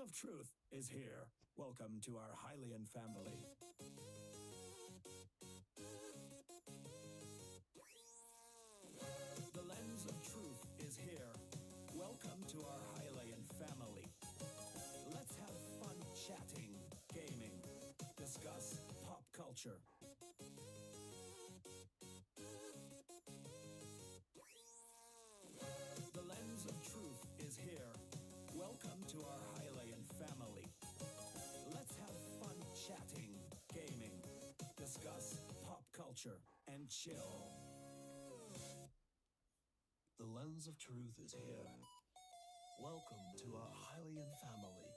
of Truth is here. Welcome to our Hylian family. The Lens of Truth is here. Welcome to our Hylian family. Let's have fun chatting, gaming, discuss pop culture. The Lens of Truth is here. Welcome to our Hylian family. Let's have fun chatting, gaming, discuss pop culture, and chill. The Lens of Truth is here. Welcome to our Hylian family.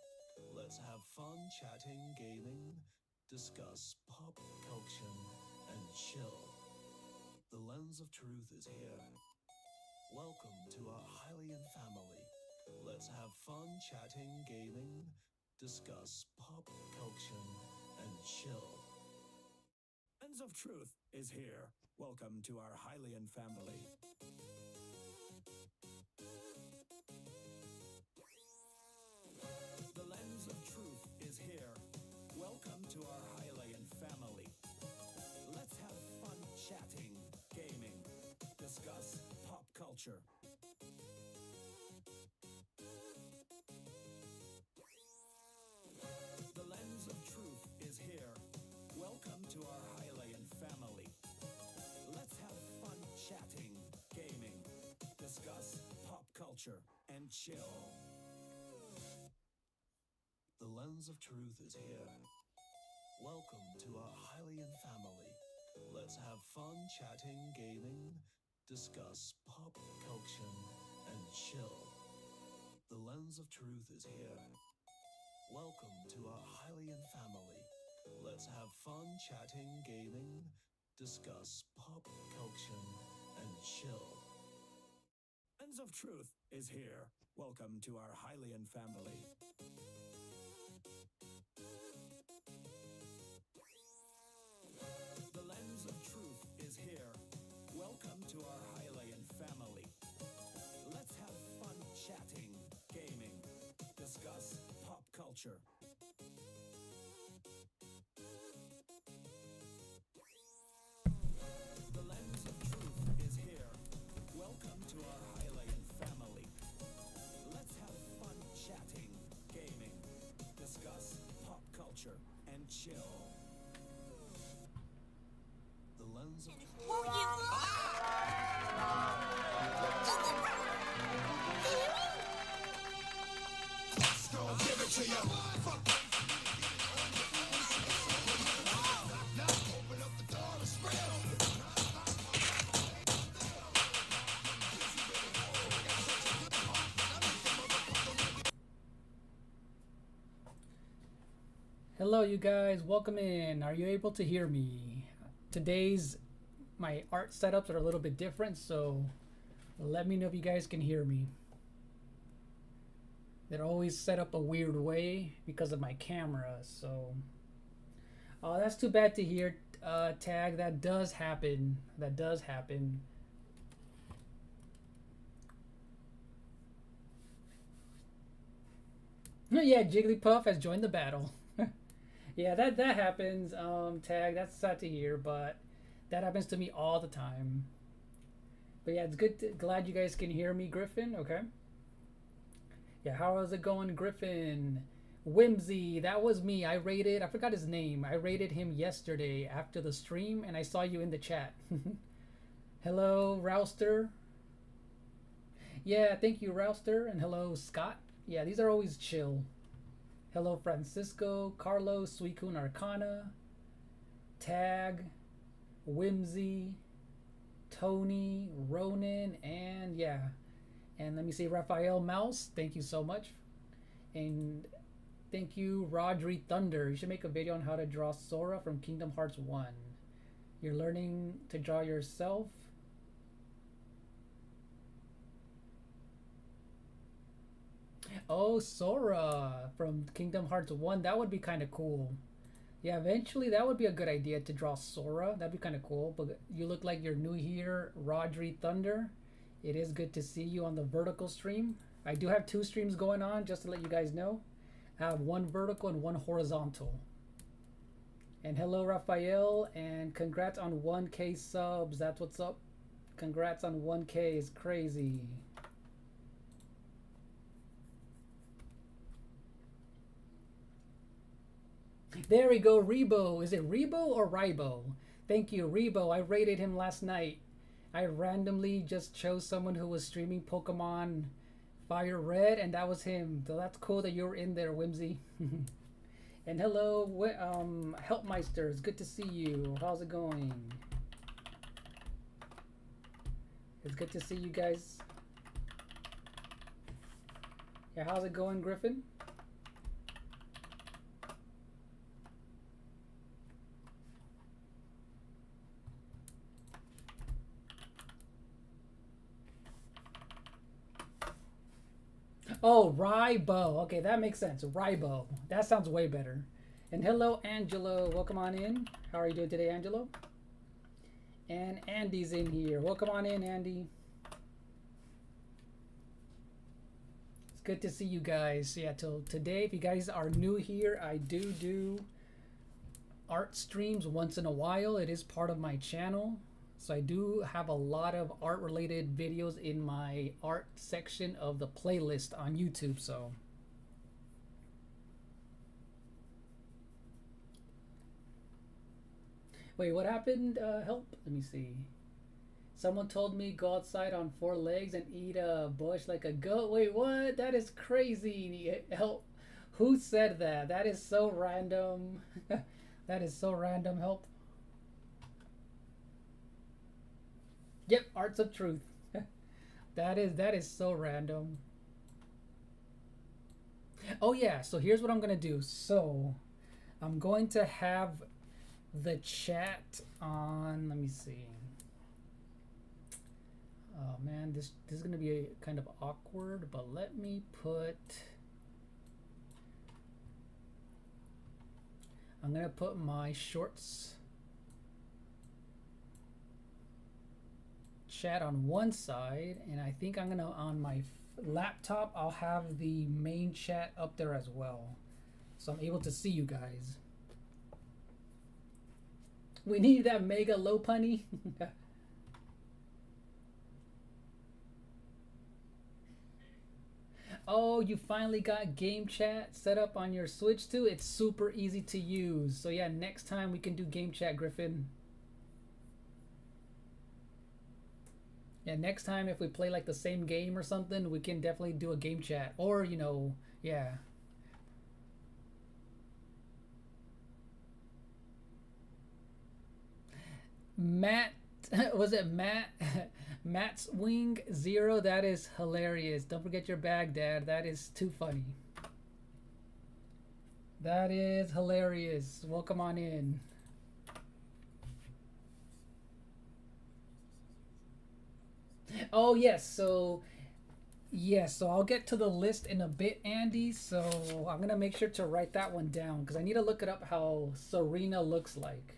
Let's have fun chatting, gaming, discuss pop culture, and chill. The Lens of Truth is here. Welcome to our Hylian family. Let's have fun chatting, gaming, discuss pop culture, and chill. Lens of Truth is here. Welcome to our Hylian family. The Lens of Truth is here. Welcome to our Hylian family. Let's have fun chatting, gaming, discuss pop culture. The Lens of Truth is here. Welcome to our Hylian family. Let's have fun chatting, gaming, discuss pop culture, and chill. The Lens of Truth is here. Welcome to our Hylian family. Let's have fun chatting, gaming, discuss pop culture, and chill. The Lens of Truth is here. Welcome to our Hylian family. Let's have fun chatting, gaming, discuss pop culture, and chill. Lens of Truth is here. Welcome to our Hylian family. The Lens of Truth is here. Welcome to our Hylian family. Let's have fun chatting, gaming, discuss pop culture. The Lens of Truth is here. Welcome to our Hylian family. Let's have fun chatting, gaming, discuss pop culture, and chill. The Lens of Truth. Give it to you. Open up the door to spread. Hello you guys, welcome in. Are you able to hear me? Today's my art setups are a little bit different, so let me know if you guys can hear me. They're always set up a weird way because of my camera, so that's too bad to hear, Tag. That does happen. That does happen. Yeah, Jigglypuff has joined the battle. Yeah, that happens, Tag. That's sad to hear, but that happens to me all the time. But yeah, it's good. Glad you guys can hear me, Griffin. Okay. Yeah, how is it going, Griffin? Whimsy, that was me. I forgot his name. I rated him yesterday after the stream, and I saw you in the chat. Hello, Rouster. Yeah, thank you, Rouster. And hello, Scott. Yeah, these are always chill. Hello, Francisco, Carlos, Suicune Arcana, Tag, Whimsy, Tony, Ronan, and yeah. And let me see, Raphael Mouse, thank you so much. And thank you, Rodri Thunder. You should make a video on how to draw Sora from Kingdom Hearts 1. You're learning to draw yourself. Oh, Sora from Kingdom Hearts 1. That would be kind of cool. Yeah, eventually that would be a good idea to draw Sora. That'd be kind of cool. But you look like you're new here, Rodri Thunder. It is good to see you on the vertical stream. I do have 2 streams going on, just to let you guys know. have one vertical and one horizontal. And hello, Raphael, and congrats on 1K subs. That's what's up. Congrats on 1K is crazy. There we go, Rebo. Is it Rebo or Ribo? Thank you, Rebo. I rated him last night. I randomly just chose someone who was streaming Pokemon Fire Red, and that was him. So that's cool that you were in there, Whimsy. And hello, Helpmeister. It's good to see you. How's it going? It's good to see you guys. Yeah, how's it going, Griffin? Oh, Ribo. Okay, that makes sense. Ribo. That sounds way better. And hello, Angelo. Welcome on in. How are you doing today, Angelo? And Andy's in here. Welcome on in, Andy. It's good to see you guys. Yeah, till today, if you guys are new here, I do art streams once in a while. It is part of my channel. So I do have a lot of art related videos in my art section of the playlist on YouTube. So wait, what happened? Help. Let me see. Someone told me go outside on 4 legs and eat a bush like a goat. Wait, what? That is crazy. Help. Who said that? That is so random. That is so random. Help. Yep, Arts of Truth. That is so random. Oh yeah, so here's what I'm gonna do. So I'm going to have the chat on. Let me see. Oh man, this is gonna be kind of awkward, but let me put. I'm gonna put my shorts chat on one side, and I think I'm gonna on my laptop I'll have the main chat up there as well, so I'm able to see you guys. We need that mega low punny. Oh, you finally got game chat set up on your Switch too? It's super easy to use. So yeah, next time we can do game chat, Griffin. Yeah, next time if we play like the same game or something, we can definitely do a game chat. Or, you know, yeah. Matt, was it Matt? Matt's Wing Zero, that is hilarious. Don't forget your bag, Dad. That is too funny. That is hilarious. Welcome on in. Oh yes, so yes, so I'll get to the list in a bit, Andy. So I'm gonna make sure to write that one down because I need to look it up how Serena looks like.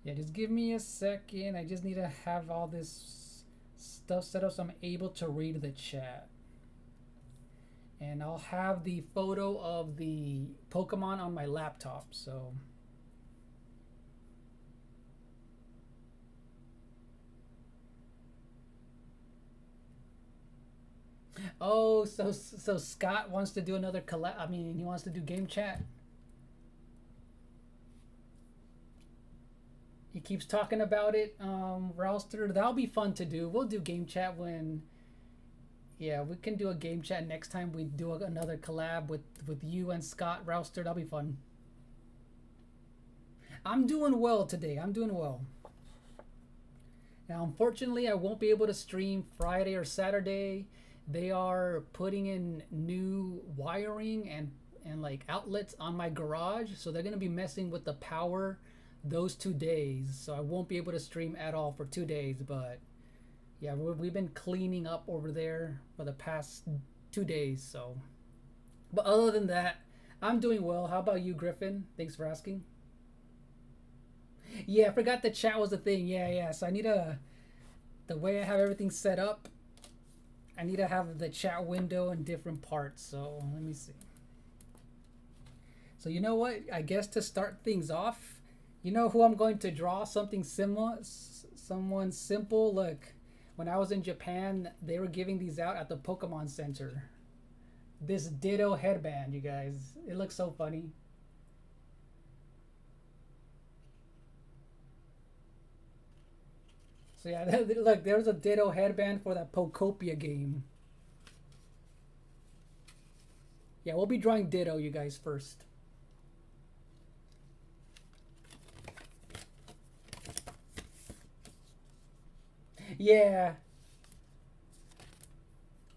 Yeah, just give me a second. I just need to have all this stuff set up so I'm able to read the chat. And I'll have the photo of the Pokemon on my laptop, so. Oh, so Scott wants to do another collab. I mean, he wants to do game chat. He keeps talking about it, Rouster. That'll be fun to do. We'll do game chat when. Yeah, we can do a game chat next time we do another collab with you and Scott, Rouster. That'll be fun. I'm doing well today. I'm doing well. Now, unfortunately, I won't be able to stream Friday or Saturday. They are putting in new wiring and like outlets on my garage, so they're gonna be messing with the power those 2 days. So I won't be able to stream at all for 2 days. But yeah, we've been cleaning up over there for the past 2 days. So, but other than that, I'm doing well. How about you, Griffin? Thanks for asking. Yeah, I forgot the chat was a thing. Yeah. So I need the way I have everything set up. I need to have the chat window in different parts. So let me see. So you know what? I guess to start things off, you know who I'm going to draw? Something similar, someone simple. Look, when I was in Japan, they were giving these out at the Pokemon Center. This Ditto headband, you guys. It looks so funny. So yeah, look, there's a Ditto headband for that Pokopia game. Yeah, we'll be drawing Ditto, you guys, first. Yeah.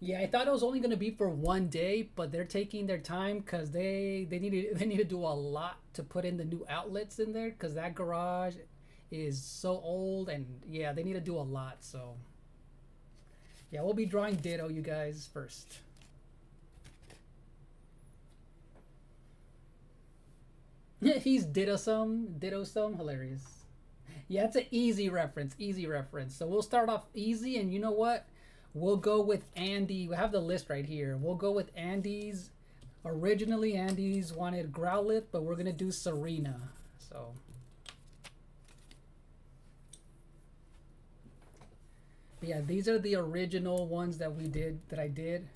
Yeah, I thought it was only gonna be for one day, but they're taking their time because they need to do a lot to put in the new outlets in there because that garage is so old, and yeah, they need to do a lot. So yeah, we'll be drawing Ditto, you guys, first. He's Ditto some, hilarious. Yeah, it's an easy reference, So we'll start off easy, and you know what? We'll go with Andy. We have the list right here. We'll go with Andy's. Originally, Andy's wanted Growlithe, but we're gonna do Serena. So yeah, these are the original ones that I did.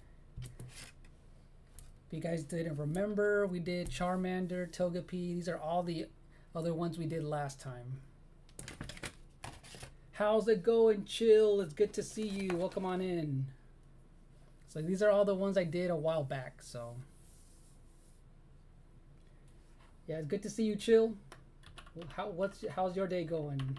If you guys didn't remember, we did Charmander, Togepi. These are all the other ones we did last time. How's it going, Chill? It's good to see you. Welcome on in. So these are all the ones I did a while back. So yeah, it's good to see you, Chill. How's your day going?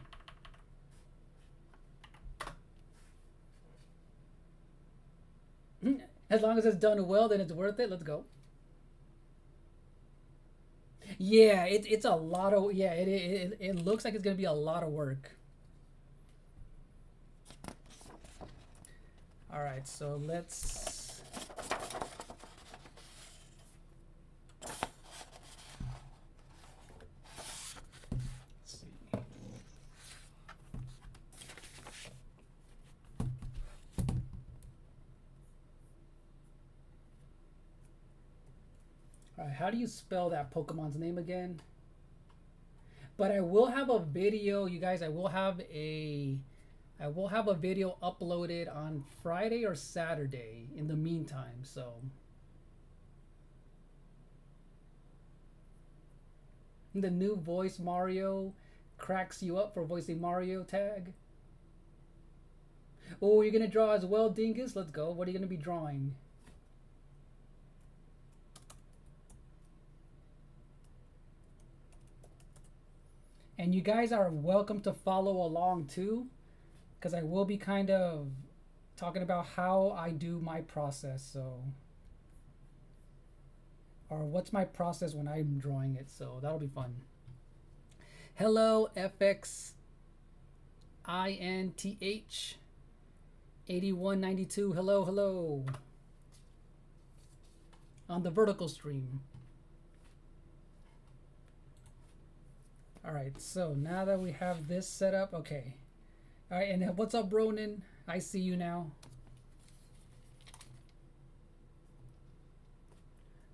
As long as it's done well, then it's worth it. Let's go. Yeah, it's a lot of it looks like it's gonna be a lot of work. All right, so let's see. All right, how do you spell that Pokemon's name again? But I will have a video, you guys. I will have a video uploaded on Friday or Saturday in the meantime, so. The new voice Mario cracks you up for voicing Mario tag. Oh, you're gonna draw as well, Dingus? Let's go. What are you gonna be drawing? And you guys are welcome to follow along too, because I will be kind of talking about how I do my process, so, or what's my process when I'm drawing it, so that'll be fun. Hello, FXINTH 8192. Hello on the vertical stream. All right, so now that we have this set up, okay. All right, and what's up, Ronan? I see you now.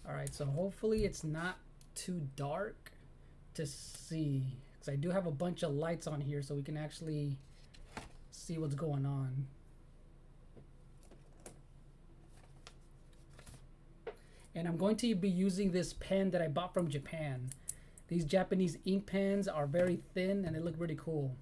All right, so hopefully it's not too dark to see, because I do have a bunch of lights on here so we can actually see what's going on. And I'm going to be using this pen that I bought from Japan. These Japanese ink pens are very thin and they look really cool.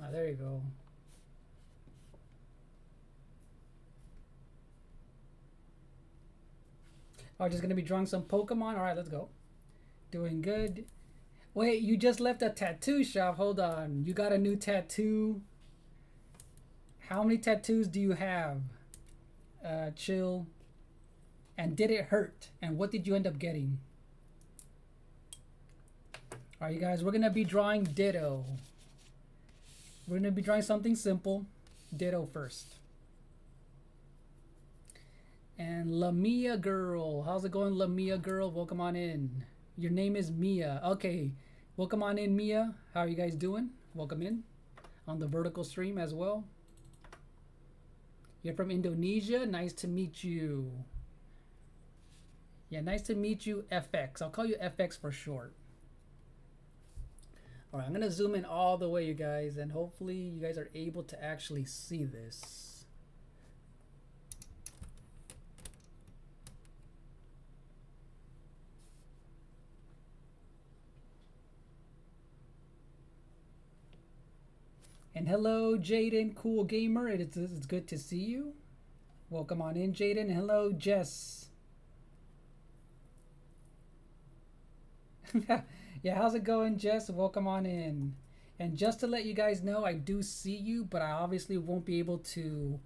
Ah, there you go. Oh, just gonna be drawing some Pokemon? Alright, let's go. Doing good. Wait, you just left a tattoo shop. Hold on. You got a new tattoo? How many tattoos do you have? Chill. And did it hurt? And what did you end up getting? Alright, you guys, we're going to be drawing Ditto. We're going to be drawing something simple. Ditto first. And Lamia Girl. How's it going, Lamia Girl? Welcome on in. Your name is Mia. Okay. Welcome on in, Mia. How are you guys doing? Welcome in on the vertical stream as well. You're from Indonesia. Nice to meet you. Yeah, nice to meet you, FX. I'll call you FX for short. All right, I'm going to zoom in all the way, you guys, and hopefully you guys are able to actually see this. And hello, Jaden, cool gamer. It's good to see you. Welcome on in, Jaden. Hello, Jess. Yeah, how's it going, Jess? Welcome on in. And just to let you guys know, I do see you, but I obviously won't be able to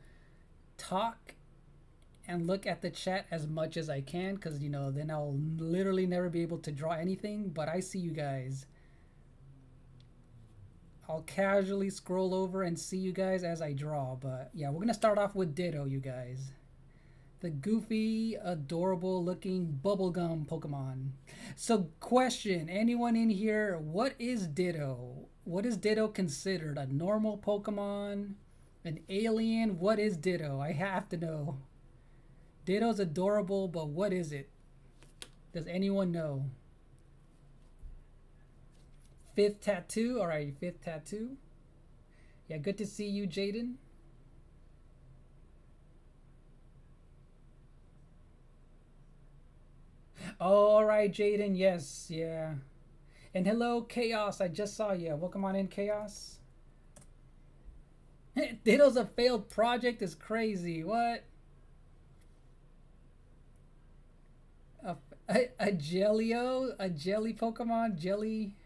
talk and look at the chat as much as I can, because, you know, then I'll literally never be able to draw anything. But I see you guys. I'll casually scroll over and see you guys as I draw. But yeah, we're gonna start off with Ditto, you guys. The goofy, adorable looking bubblegum Pokemon. So question, anyone in here, what is Ditto? What is Ditto considered? A normal Pokemon? An alien? What is Ditto? I have to know. Ditto's adorable, but what is it? Does anyone know? Fifth tattoo? Alright, fifth tattoo. Yeah, good to see you, Jaden. Oh, all right, Jaden. Yes, yeah. And hello, Chaos. I just saw you. Welcome on in, Chaos. Ditto's a failed project is crazy. What? A Jellio? A jelly Pokemon? Jelly?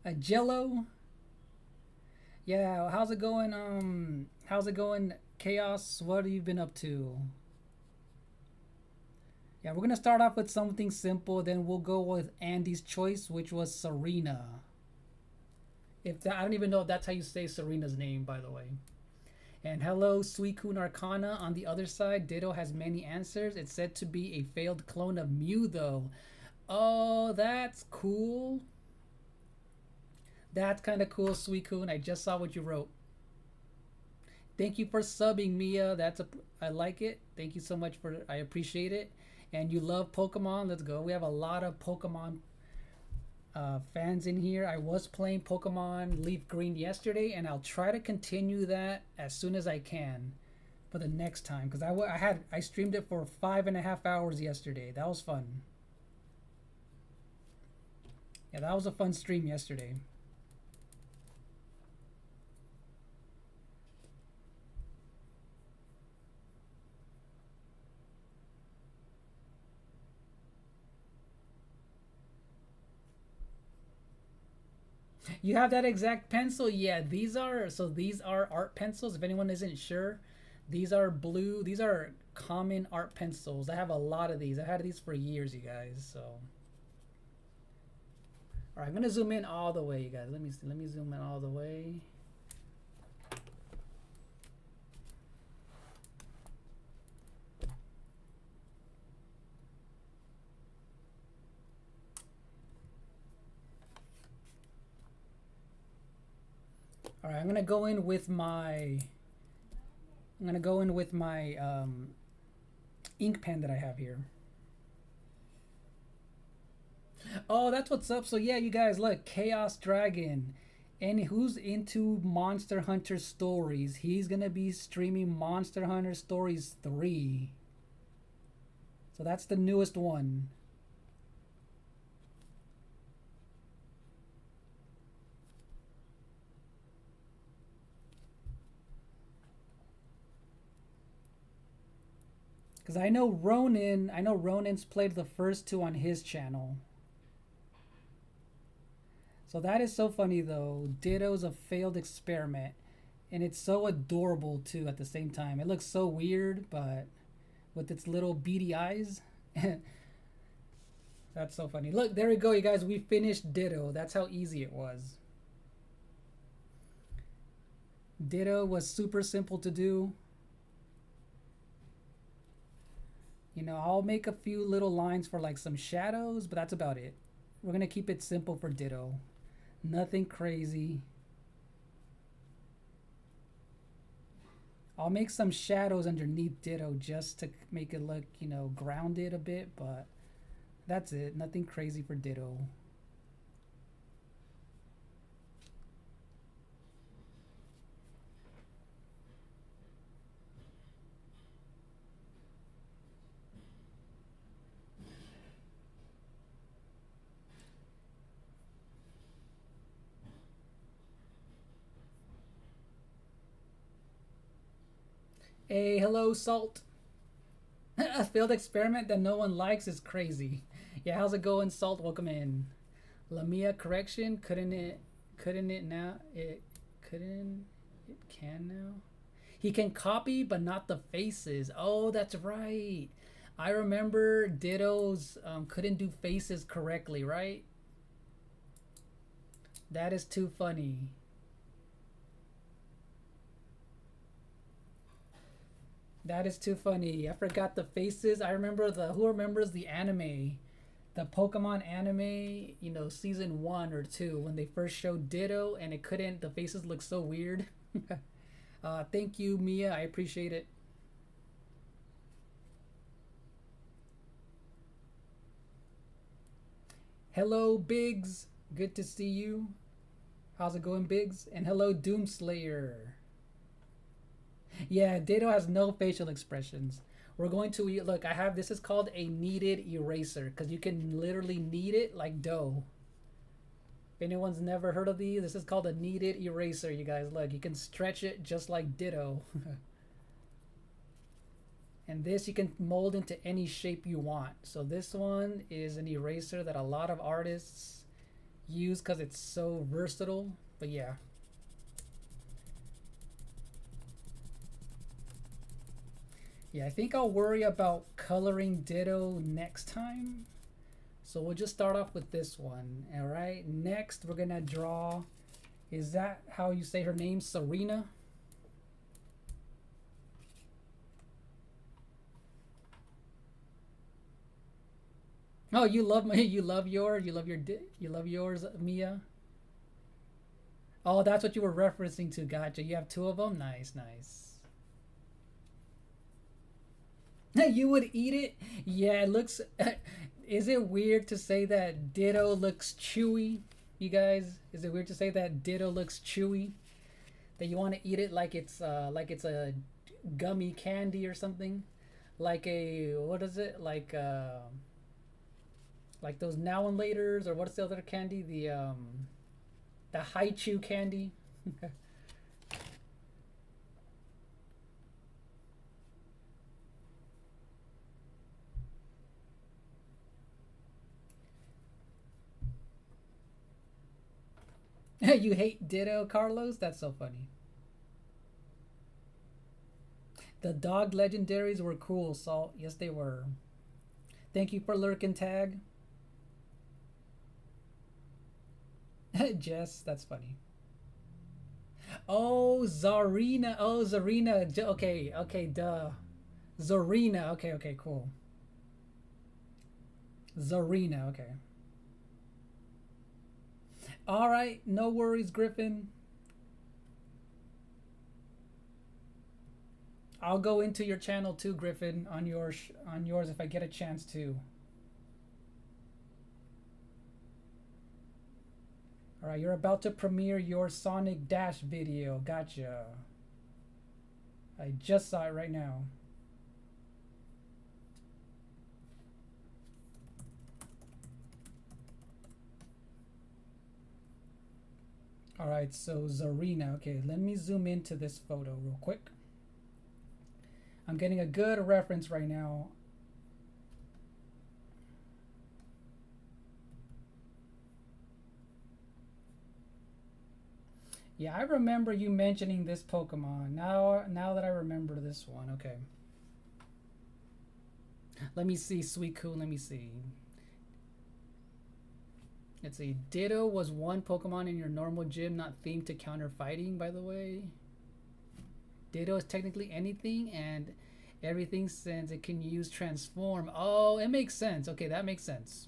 A Jello? Yeah, how's it going? How's it going, Chaos? What have you been up to? Yeah, we're gonna start off with something simple, then we'll go with Andy's choice, which was Serena. I don't even know if that's how you say Serena's name, by the way. And hello, Suicune Arcana. On the other side, Ditto has many answers. It's said to be a failed clone of Mew, though. Oh, that's cool. That's kind of cool, Suicune. I just saw what you wrote. Thank you for subbing, Mia. I like it. Thank you so much I appreciate it. And you love Pokemon. Let's go. We have a lot of Pokemon fans in here. I was playing Pokemon Leaf Green yesterday, and I'll try to continue that as soon as I can for the next time, because I streamed it for 5.5 hours yesterday. That was fun. Yeah, that was a fun stream yesterday. You have that exact pencil? Yeah, these are art pencils. If anyone isn't sure, these are blue. These are common art pencils. I have a lot of these. I've had these for years, you guys. So, all right, I'm gonna zoom in all the way, you guys. Let me zoom in all the way. All right, I'm gonna go in with my ink pen that I have here. Oh, that's what's up. So yeah, you guys, look, Chaos Dragon, and who's into Monster Hunter stories? He's gonna be streaming Monster Hunter Stories 3. So that's the newest one. Because I know Ronan's played the first two on his channel. So that is so funny, though. Ditto's a failed experiment. And it's so adorable too at the same time. It looks so weird, but with its little beady eyes. That's so funny. Look, there we go, you guys. We finished Ditto. That's how easy it was. Ditto was super simple to do. You know, I'll make a few little lines for like some shadows, but that's about it. We're going to keep it simple for Ditto. Nothing crazy. I'll make some shadows underneath Ditto just to make it look, you know, grounded a bit, but that's it. Nothing crazy for Ditto. Hey, hello, Salt. A failed experiment that no one likes is crazy. Yeah, how's it going, Salt? Welcome in. Lamia correction. Couldn't it now? It can now. He can copy, but not the faces. Oh, that's right. I remember Ditto's couldn't do faces correctly, right? That is too funny. That is too funny. I forgot the faces. I remember who remembers the anime? The Pokemon anime, you know, season 1 or 2 when they first showed Ditto and the faces look so weird. Thank you, Mia. I appreciate it. Hello, Biggs. Good to see you. How's it going, Biggs? And hello, Doomslayer. Yeah, Ditto has no facial expressions. We're going to look. This is called a kneaded eraser because you can literally knead it like dough. If anyone's never heard of these, this is called a kneaded eraser. You guys, look, you can stretch it just like Ditto. And this you can mold into any shape you want. So this one is an eraser that a lot of artists use because it's so versatile. But yeah. Yeah, I think I'll worry about coloring Ditto next time. So we'll just start off with this one. All right, next we're gonna draw, is that how you say her name, Serena? Oh, you love yours, Mia? Oh, that's what you were referencing to. Gotcha. You have 2 of them. Nice, nice. You would eat it? Yeah, it looks. Is it weird to say that Ditto looks chewy? You guys, is it weird to say that Ditto looks chewy? That you want to eat it like it's a gummy candy or something? Like a, what is it? Like those now and laters, or what's the other candy? The high chew candy. You hate Ditto, Carlos? That's so funny. The dog legendaries were cool, Salt. Yes, they were. Thank you for lurking, Tag. Jess, that's funny. Oh, Zarina. Oh, Zarina. Okay, okay, duh. Zarina. Okay, okay, cool. Zarina, okay. All right, no worries, Griffin. I'll go into your channel too, Griffin, on yours if I get a chance to. All right, you're about to premiere your Sonic Dash video. Gotcha. I just saw it right now. All right, so Zarina. Okay, let me zoom into this photo real quick. I'm getting a good reference right now. Yeah, I remember you mentioning this Pokemon. Now that I remember this one, okay. Let me see, Suicune. Let me see. Let's see. Ditto was one Pokemon in your normal gym, not themed to counter fighting, by the way. Ditto is technically anything and everything since it can use transform. Oh, it makes sense. Okay, that makes sense.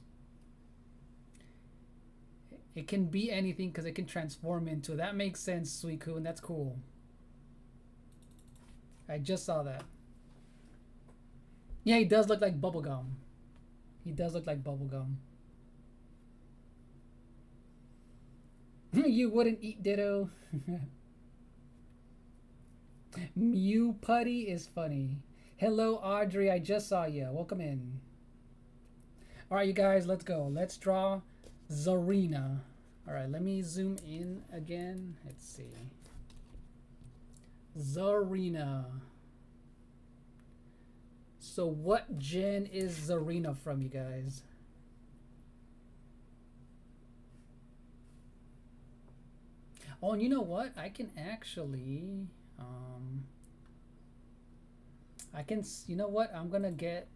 It can be anything because it can transform into. That makes sense, Suicune. That's cool. I just saw that. Yeah, he does look like bubblegum. He does look like bubblegum. You wouldn't eat Ditto. Mew Putty is funny. Hello, Audrey. I just saw you. Welcome in. All right, you guys, let's go. Let's draw Zarina. All right, let me zoom in again. Let's see. Zarina. So what gen is Zarina from, you guys? Oh, and you know what? I can actually... I can... You know what? I'm going to get...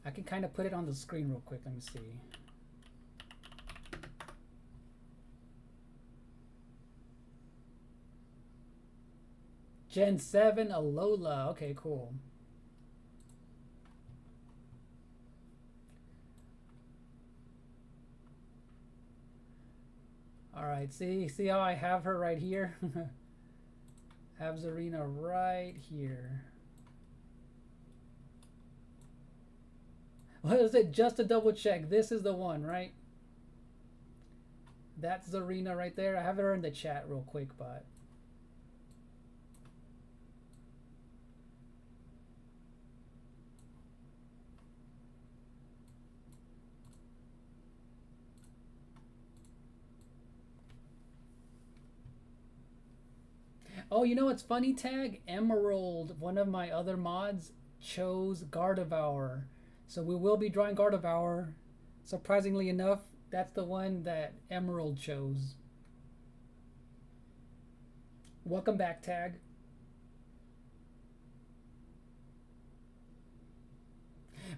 I can kind of put it on the screen real quick. Let me see. Gen 7 Alola. Okay, cool. All right, see how I have her right here? Have Zarina right here. What is it? Just to double check. This is the one, right? That's Zarina right there. I have her in the chat real quick, but... Oh, you know what's funny, Tag? Emerald, one of my other mods, chose Gardevoir. So we will be drawing Gardevoir. Surprisingly enough, that's the one that Emerald chose. Welcome back, Tag.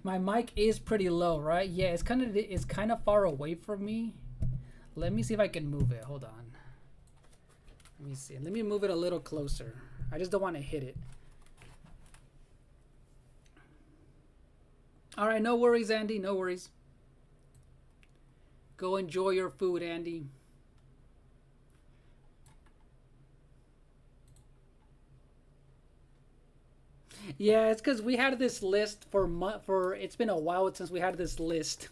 My mic is pretty low, right? Yeah, it's kind of far away from me. Let me see if I can move it. Hold on. Let me see. Let me move it a little closer. I just don't want to hit it. All right, no worries, Andy. No worries. Go enjoy your food, Andy. Yeah, it's because we had this list for it's been a while since we had this list.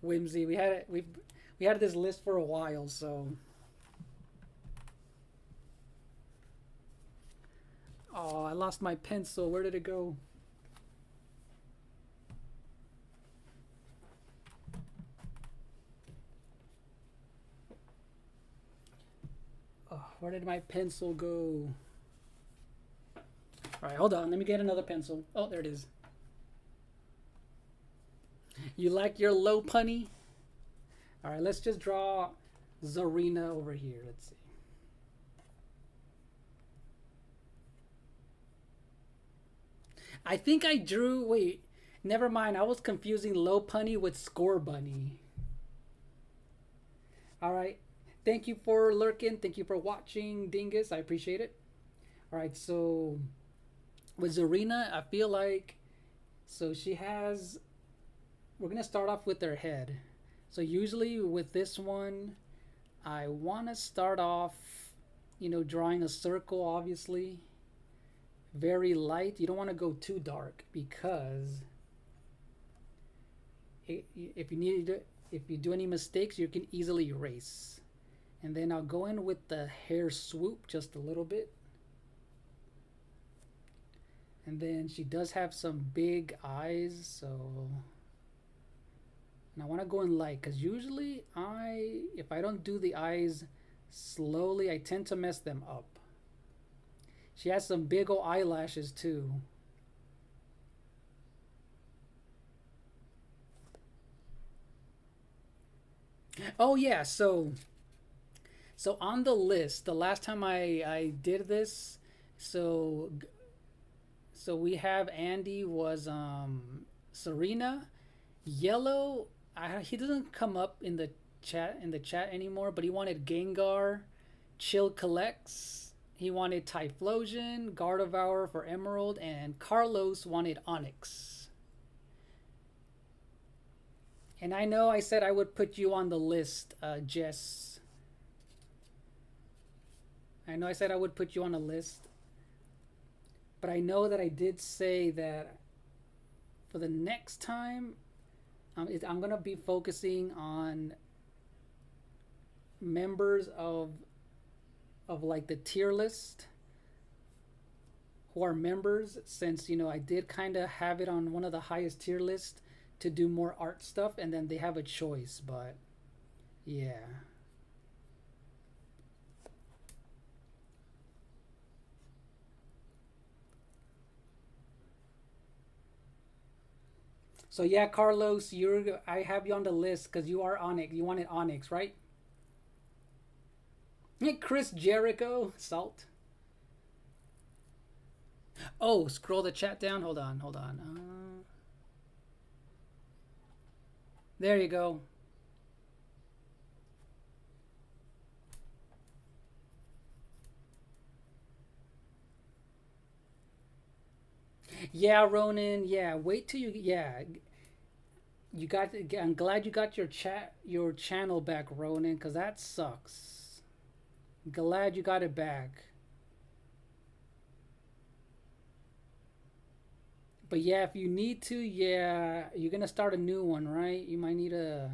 Whimsy, we had this list for a while, so. Oh, I lost my pencil. Where did it go? Oh, where did my pencil go? All right, hold on. Let me get another pencil. Oh, there it is. You like your low punny? All right, let's just draw Zarina over here. Let's see. I think I drew... Wait, never mind. I was confusing low punny with score bunny. All right. Thank you for lurking. Thank you for watching, Dingus. I appreciate it. All right, so... With Zarina, I feel like, so she has, we're going to start off with her head. So usually with this one, I want to start off, drawing a circle, obviously. Very light. You don't want to go too dark because if you do any mistakes, you can easily erase. And then I'll go in with the hair swoop just a little bit. And then she does have some big eyes, so... And I want to go in light, because usually if I don't do the eyes slowly, I tend to mess them up. She has some big old eyelashes, too. Oh, yeah, so So on the list, the last time I did this, so so we have Andy was Serena, Yellow. He doesn't come up in the chat anymore, but he wanted Gengar, Chill Collects. He wanted Typhlosion, Gardevoir for Emerald, and Carlos wanted Onyx. And I know I said I would put you on the list, Jess. I know I said I would put you on a list. But I know that I did say that for the next time, I'm going to be focusing on members of like the tier list who are members, since, you know, I did kind of have it on one of the highest tier lists to do more art stuff, and then they have a choice. But yeah. So yeah, Carlos, I have you on the list because you are Onyx. You wanted Onyx, right? Hey, Chris Jericho, Salt. Oh, scroll the chat down. Hold on, hold on. There you go. Yeah, Ronan. Yeah, wait till you. Yeah, you got. I'm glad you got your channel back, Ronan, because that sucks. Glad you got it back. But yeah, if you need to, yeah, you're gonna start a new one, right? You might need a.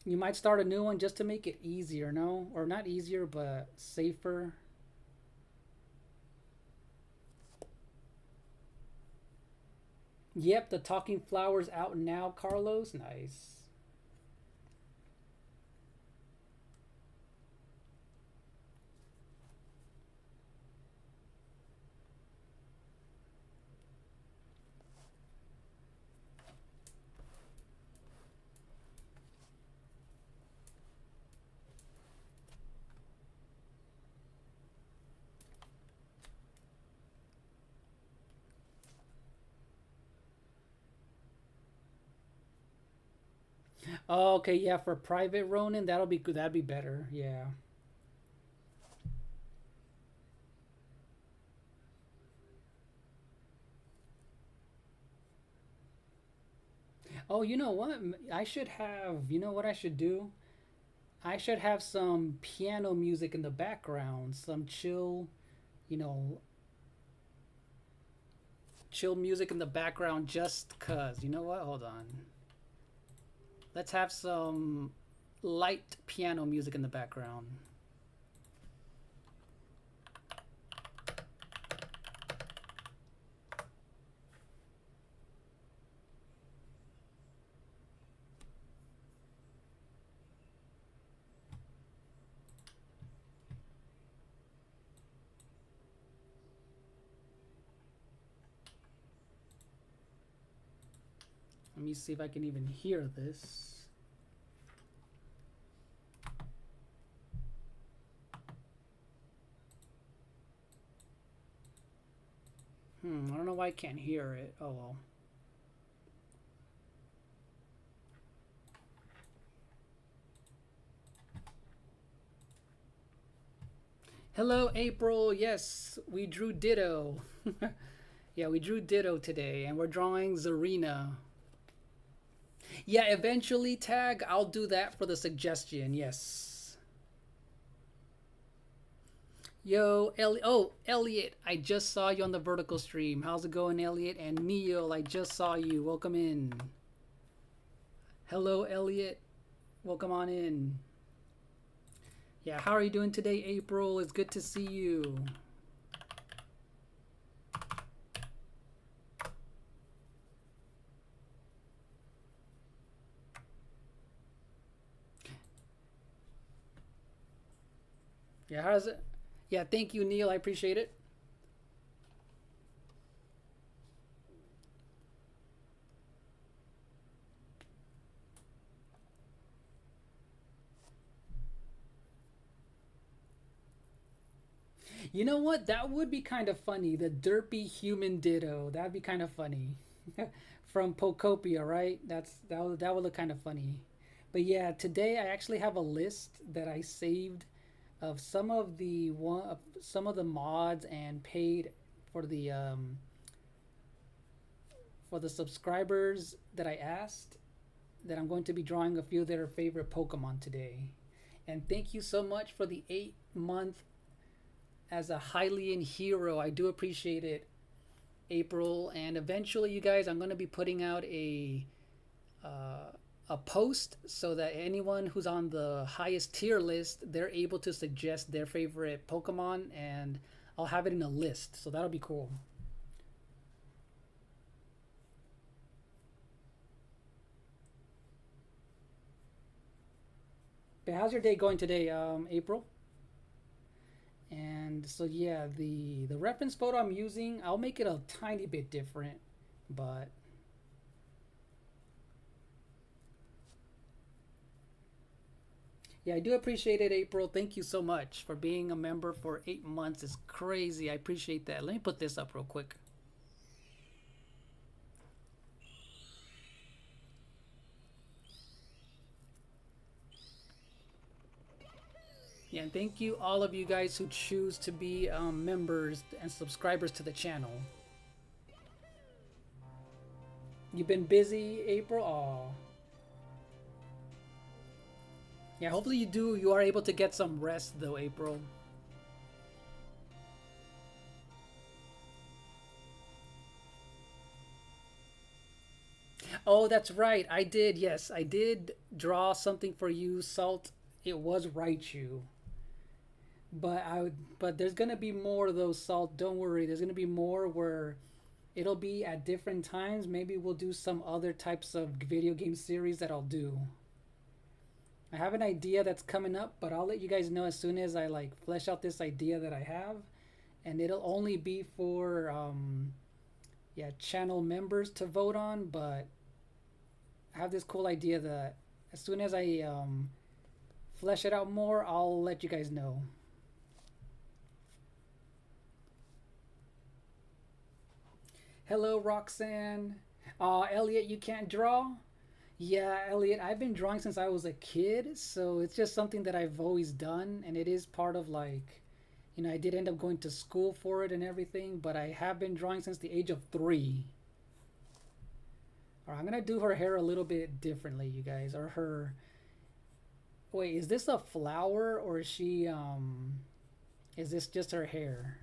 You might start a new one just to make it easier, no? Or not easier, but safer. Yep, the Talking Flowers out now, Carlos. Nice. Oh, okay, yeah, for private Ronin, that'll be good. That'd be better. Yeah. Oh, you know what? I should have. You know what I should do? I should have some piano music in the background, some chill, you know, chill music in the background just cuz. You know what? Hold on. Let's have some light piano music in the background. Let me see if I can even hear this. I don't know why I can't hear it. Oh well. Hello, April. Yes, we drew Ditto. Yeah, we drew Ditto today, and we're drawing Zarina. Yeah, eventually, Tag, I'll do that for the suggestion. Yes. Yo, Elliot, I just saw you on the vertical stream. How's it going, Elliot? And Neil, I just saw you. Welcome in. Hello, Elliot. Welcome on in. Yeah, how are you doing today, April? It's good to see you. Yeah, how's it? Yeah, thank you, Neil. I appreciate it. You know what? That would be kind of funny. The derpy human ditto. That'd be kind of funny. From Pocopia, right? That would look kind of funny. But yeah, today I actually have a list that I saved of some of the mods and paid for the subscribers that I asked, that I'm going to be drawing a few of their favorite Pokemon today. And thank you so much for the 8 month as a Hylian hero. I do appreciate it, April. And eventually, you guys, I'm going to be putting out a post so that anyone who's on the highest tier list, they're able to suggest their favorite Pokemon, and I'll have it in a list. So that'll be cool. But how's your day going today, April? And so yeah, the reference photo I'm using, I'll make it a tiny bit different, but yeah, I do appreciate it, April. Thank you so much for being a member for 8 months. It's crazy. I appreciate that. Let me put this up real quick. Yeah, and thank you all of you guys who choose to be members and subscribers to the channel. You've been busy, April? Aw. Yeah, hopefully you are able to get some rest though, April. Oh, that's right. I did. Yes, I did draw something for you, Salt. It was Raichu. But there's gonna be more of those, Salt. Don't worry. There's gonna be more where it'll be at different times. Maybe we'll do some other types of video game series that I'll do. I have an idea that's coming up, but I'll let you guys know as soon as I like flesh out this idea that I have, and it'll only be for yeah, channel members to vote on. But I have this cool idea that as soon as I flesh it out more, I'll let you guys know. Hello, Roxanne. Elliot, you can't draw? Yeah, Elliot, I've been drawing since I was a kid, so it's just something that I've always done, and it is part of like, you know, I did end up going to school for it and everything, but I have been drawing since the age of 3. All right, I'm gonna do her hair a little bit differently, you guys, or her. Wait, is this a flower or is she is this just her hair?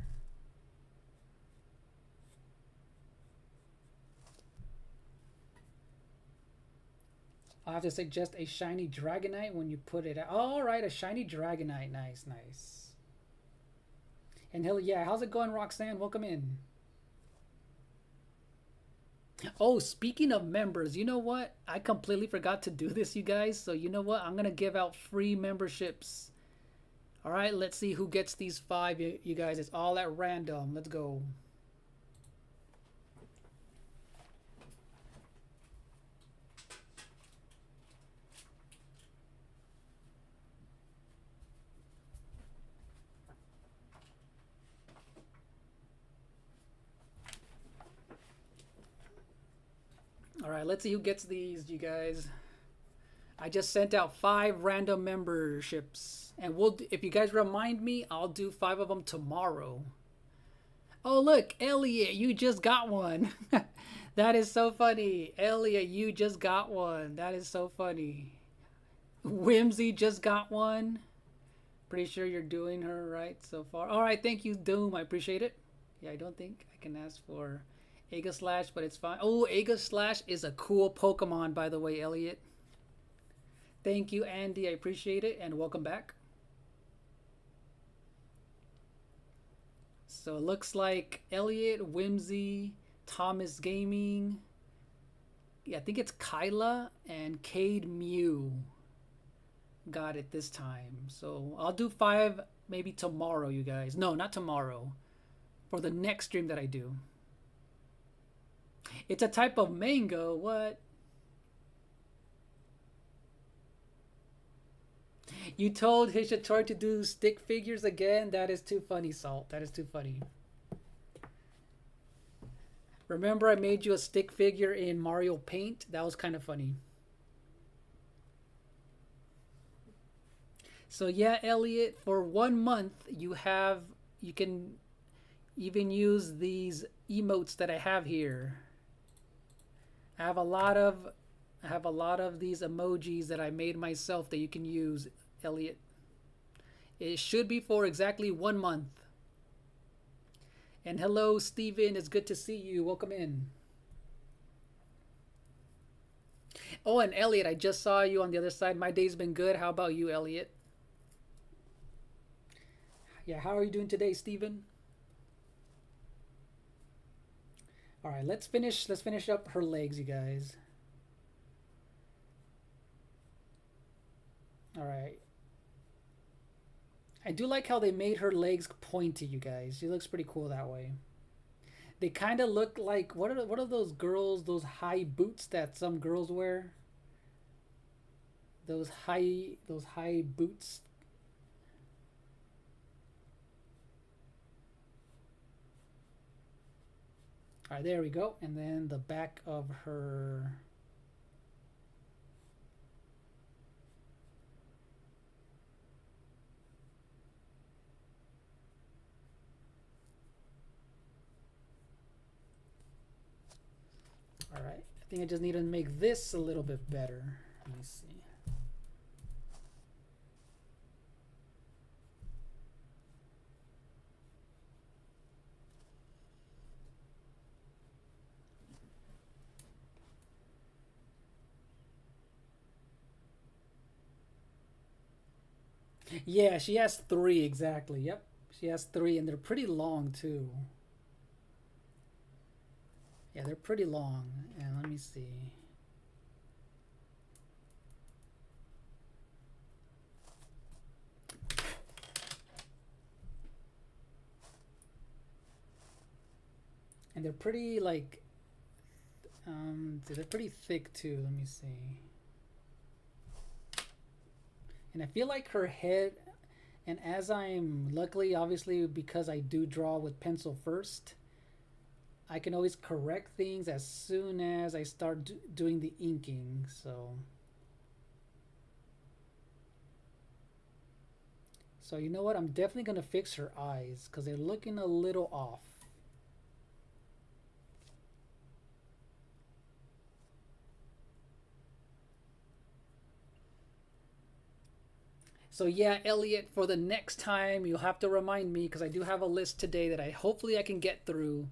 I'll have to suggest a shiny Dragonite when you put it out. All right, a shiny Dragonite. Nice, nice. And hell yeah, how's it going, Roxanne? Welcome in. Oh, speaking of members, you know what? I completely forgot to do this, you guys. So you know what? I'm going to give out free memberships. All right, let's see who gets these 5, you guys. It's all at random. Let's go. All right, let's see who gets these, you guys. I just sent out 5 random memberships, and if you guys remind me, I'll do 5 of them tomorrow. Oh, look, Elliot, you just got one. That is so funny. Elliot, you just got one. That is so funny. Whimsy just got one. Pretty sure you're doing her right so far. All right, thank you, Doom. I appreciate it. Yeah, I don't think I can ask for Aegislash, but it's fine. Oh, Aegislash is a cool Pokemon, by the way, Elliot. Thank you, Andy. I appreciate it, and welcome back. So it looks like Elliot, Whimsy, Thomas Gaming. Yeah, I think it's Kyla and Cade Mew got it this time. So I'll do 5 maybe tomorrow, you guys. No, not tomorrow. For the next stream that I do. It's a type of mango. What? You told Hishitori to do stick figures again? That is too funny, Salt. That is too funny. Remember I made you a stick figure in Mario Paint? That was kind of funny. So yeah, Elliot, for 1 month you can even use these emotes that I have here. I have a lot of these emojis that I made myself that you can use, Elliot. It should be for exactly 1 month. And hello, Steven. It's good to see you. Welcome in. Oh, and Elliot, I just saw you on the other side. My day's been good. How about you, Elliot? Yeah, how are you doing today, Steven? All right, let's finish up her legs, you guys. All right. I do like how they made her legs pointy, you guys. She looks pretty cool that way. They kind of look like what are those girls? Those high boots that some girls wear. Those high boots. All right, there we go. And then the back of her. All right, I think I just need to make this a little bit better. Let me see. Yeah, she has 3 exactly. Yep, she has 3, and they're pretty long too. Yeah, they're pretty long. And let me see. And they're pretty like they're pretty thick too. Let me see. And I feel like her head, and as I'm luckily obviously because I do draw with pencil first, I can always correct things as soon as I start doing the inking. So you know what? I'm definitely going to fix her eyes because they're looking a little off. So yeah, Elliot, for the next time, you'll have to remind me because I do have a list today that hopefully I can get through.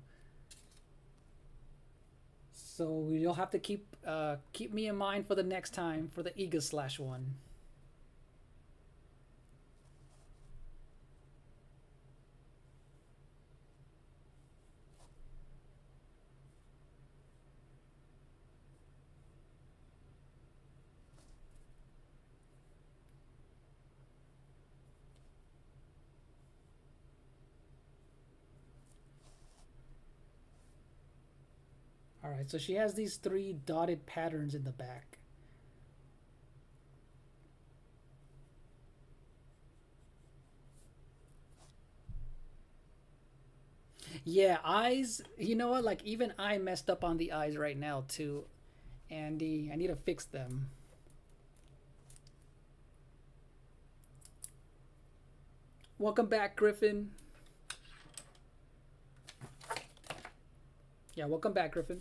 So you'll have to keep me in mind for the next time for the Ega one. All right, so she has these 3 dotted patterns in the back. Yeah, eyes. You know what? Like even I messed up on the eyes right now too, Andy. I need to fix them. Welcome back, Griffin. Yeah, welcome back, Griffin.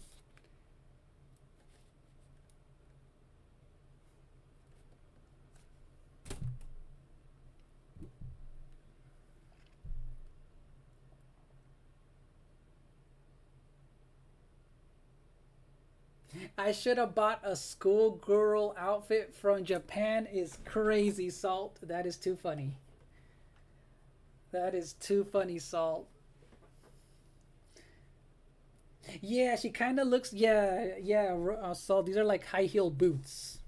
I should have bought a schoolgirl outfit from Japan is crazy, Salt. That is too funny. That is too funny, Salt. Yeah, she kind of looks. Yeah. Salt. These are like high heel boots.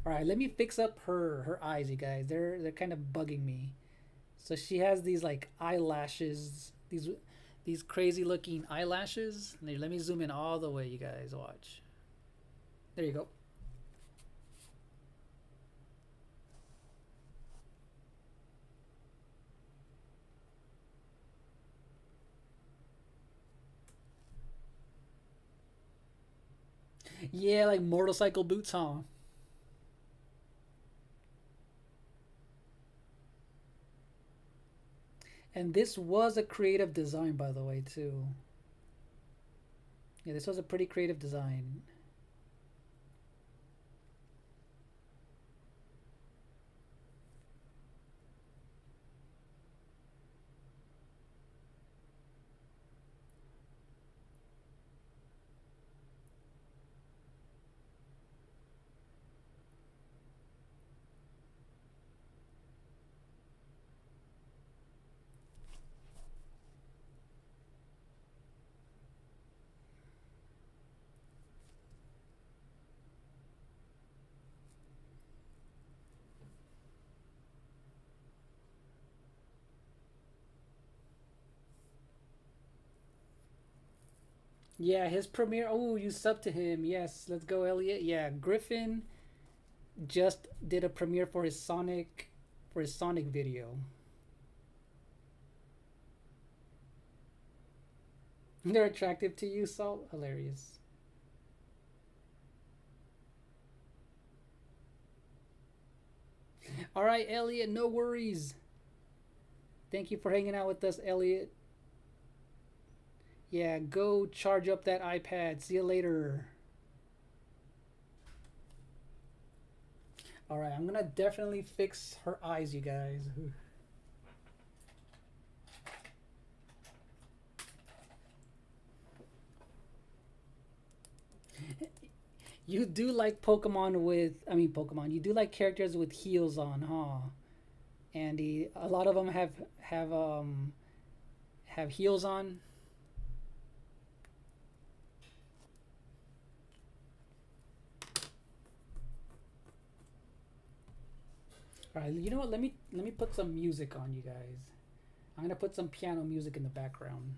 All right, let me fix up her eyes, you guys. They're kind of bugging me. So she has these like eyelashes. These crazy looking eyelashes. Let me zoom in all the way, you guys. Watch. There you go. Yeah, like motorcycle boots, huh? And this was a creative design, by the way, too. Yeah, this was a pretty creative design. Yeah, his premiere. Oh, you sub to him. Yes, let's go, Elliot. Yeah, Griffin just did a premiere for his Sonic video. They're attractive to you, Salt. Hilarious. All right, Elliot. No worries. Thank you for hanging out with us, Elliot. Yeah, go charge up that iPad. See you later. All right, I'm gonna definitely fix her eyes, you guys. You do like Pokemon with, I mean Pokemon. You do like characters with heels on, huh? Andy, a lot of them have heels on. All right, you know what? Let me put some music on, you guys. I'm gonna put some piano music in the background.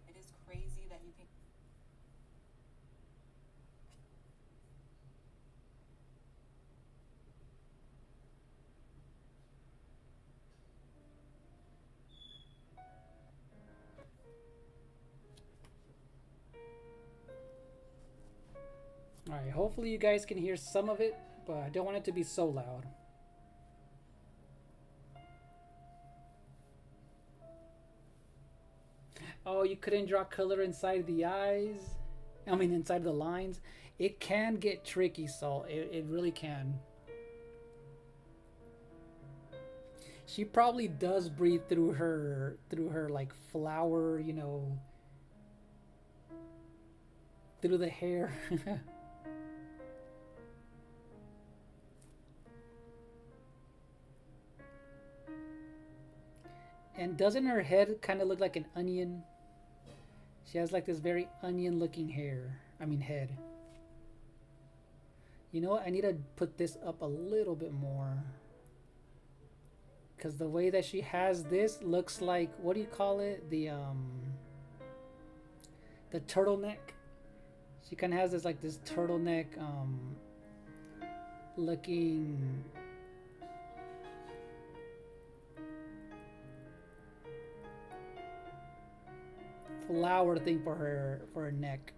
It is crazy that you can. All right, hopefully you guys can hear some of it, but I don't want it to be so loud. Oh, you couldn't draw color inside the eyes? I mean, inside the lines? It can get tricky, Saul. It really can. She probably does breathe through her like flower, through the hair. And doesn't her head kind of look like an onion? She has like this very onion looking hair. I mean, head. You know what? I need to put this up a little bit more. Because the way that she has this looks like, what do you call it? The turtleneck. She kind of has this like this turtleneck looking flower thing for her neck.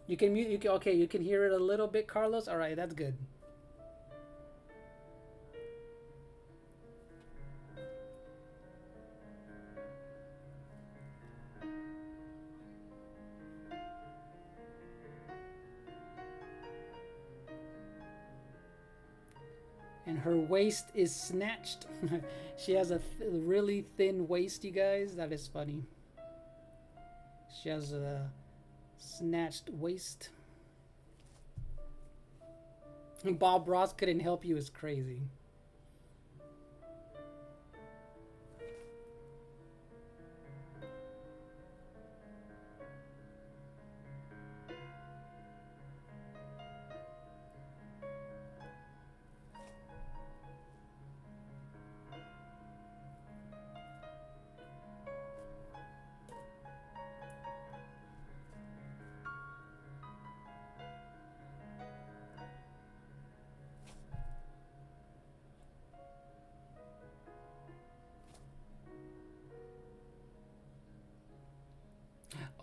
You can mute. You can, okay. You can hear it a little bit, Carlos. All right, that's good. And her waist is snatched. She has a really thin waist, you guys. That is funny. She has a snatched waist. Bob Ross couldn't help you is crazy.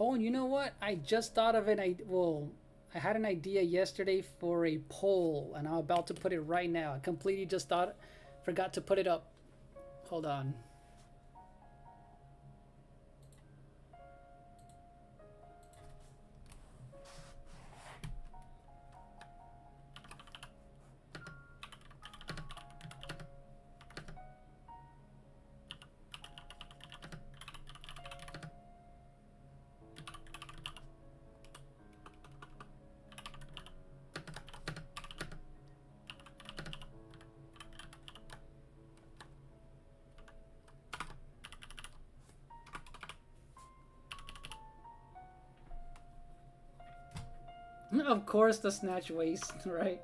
Oh, and you know what? I just thought of an idea. Well, I had an idea yesterday for a poll, and I'm about to put it right now. I completely just forgot to put it up. Hold on. Of course, the snatch waist, right?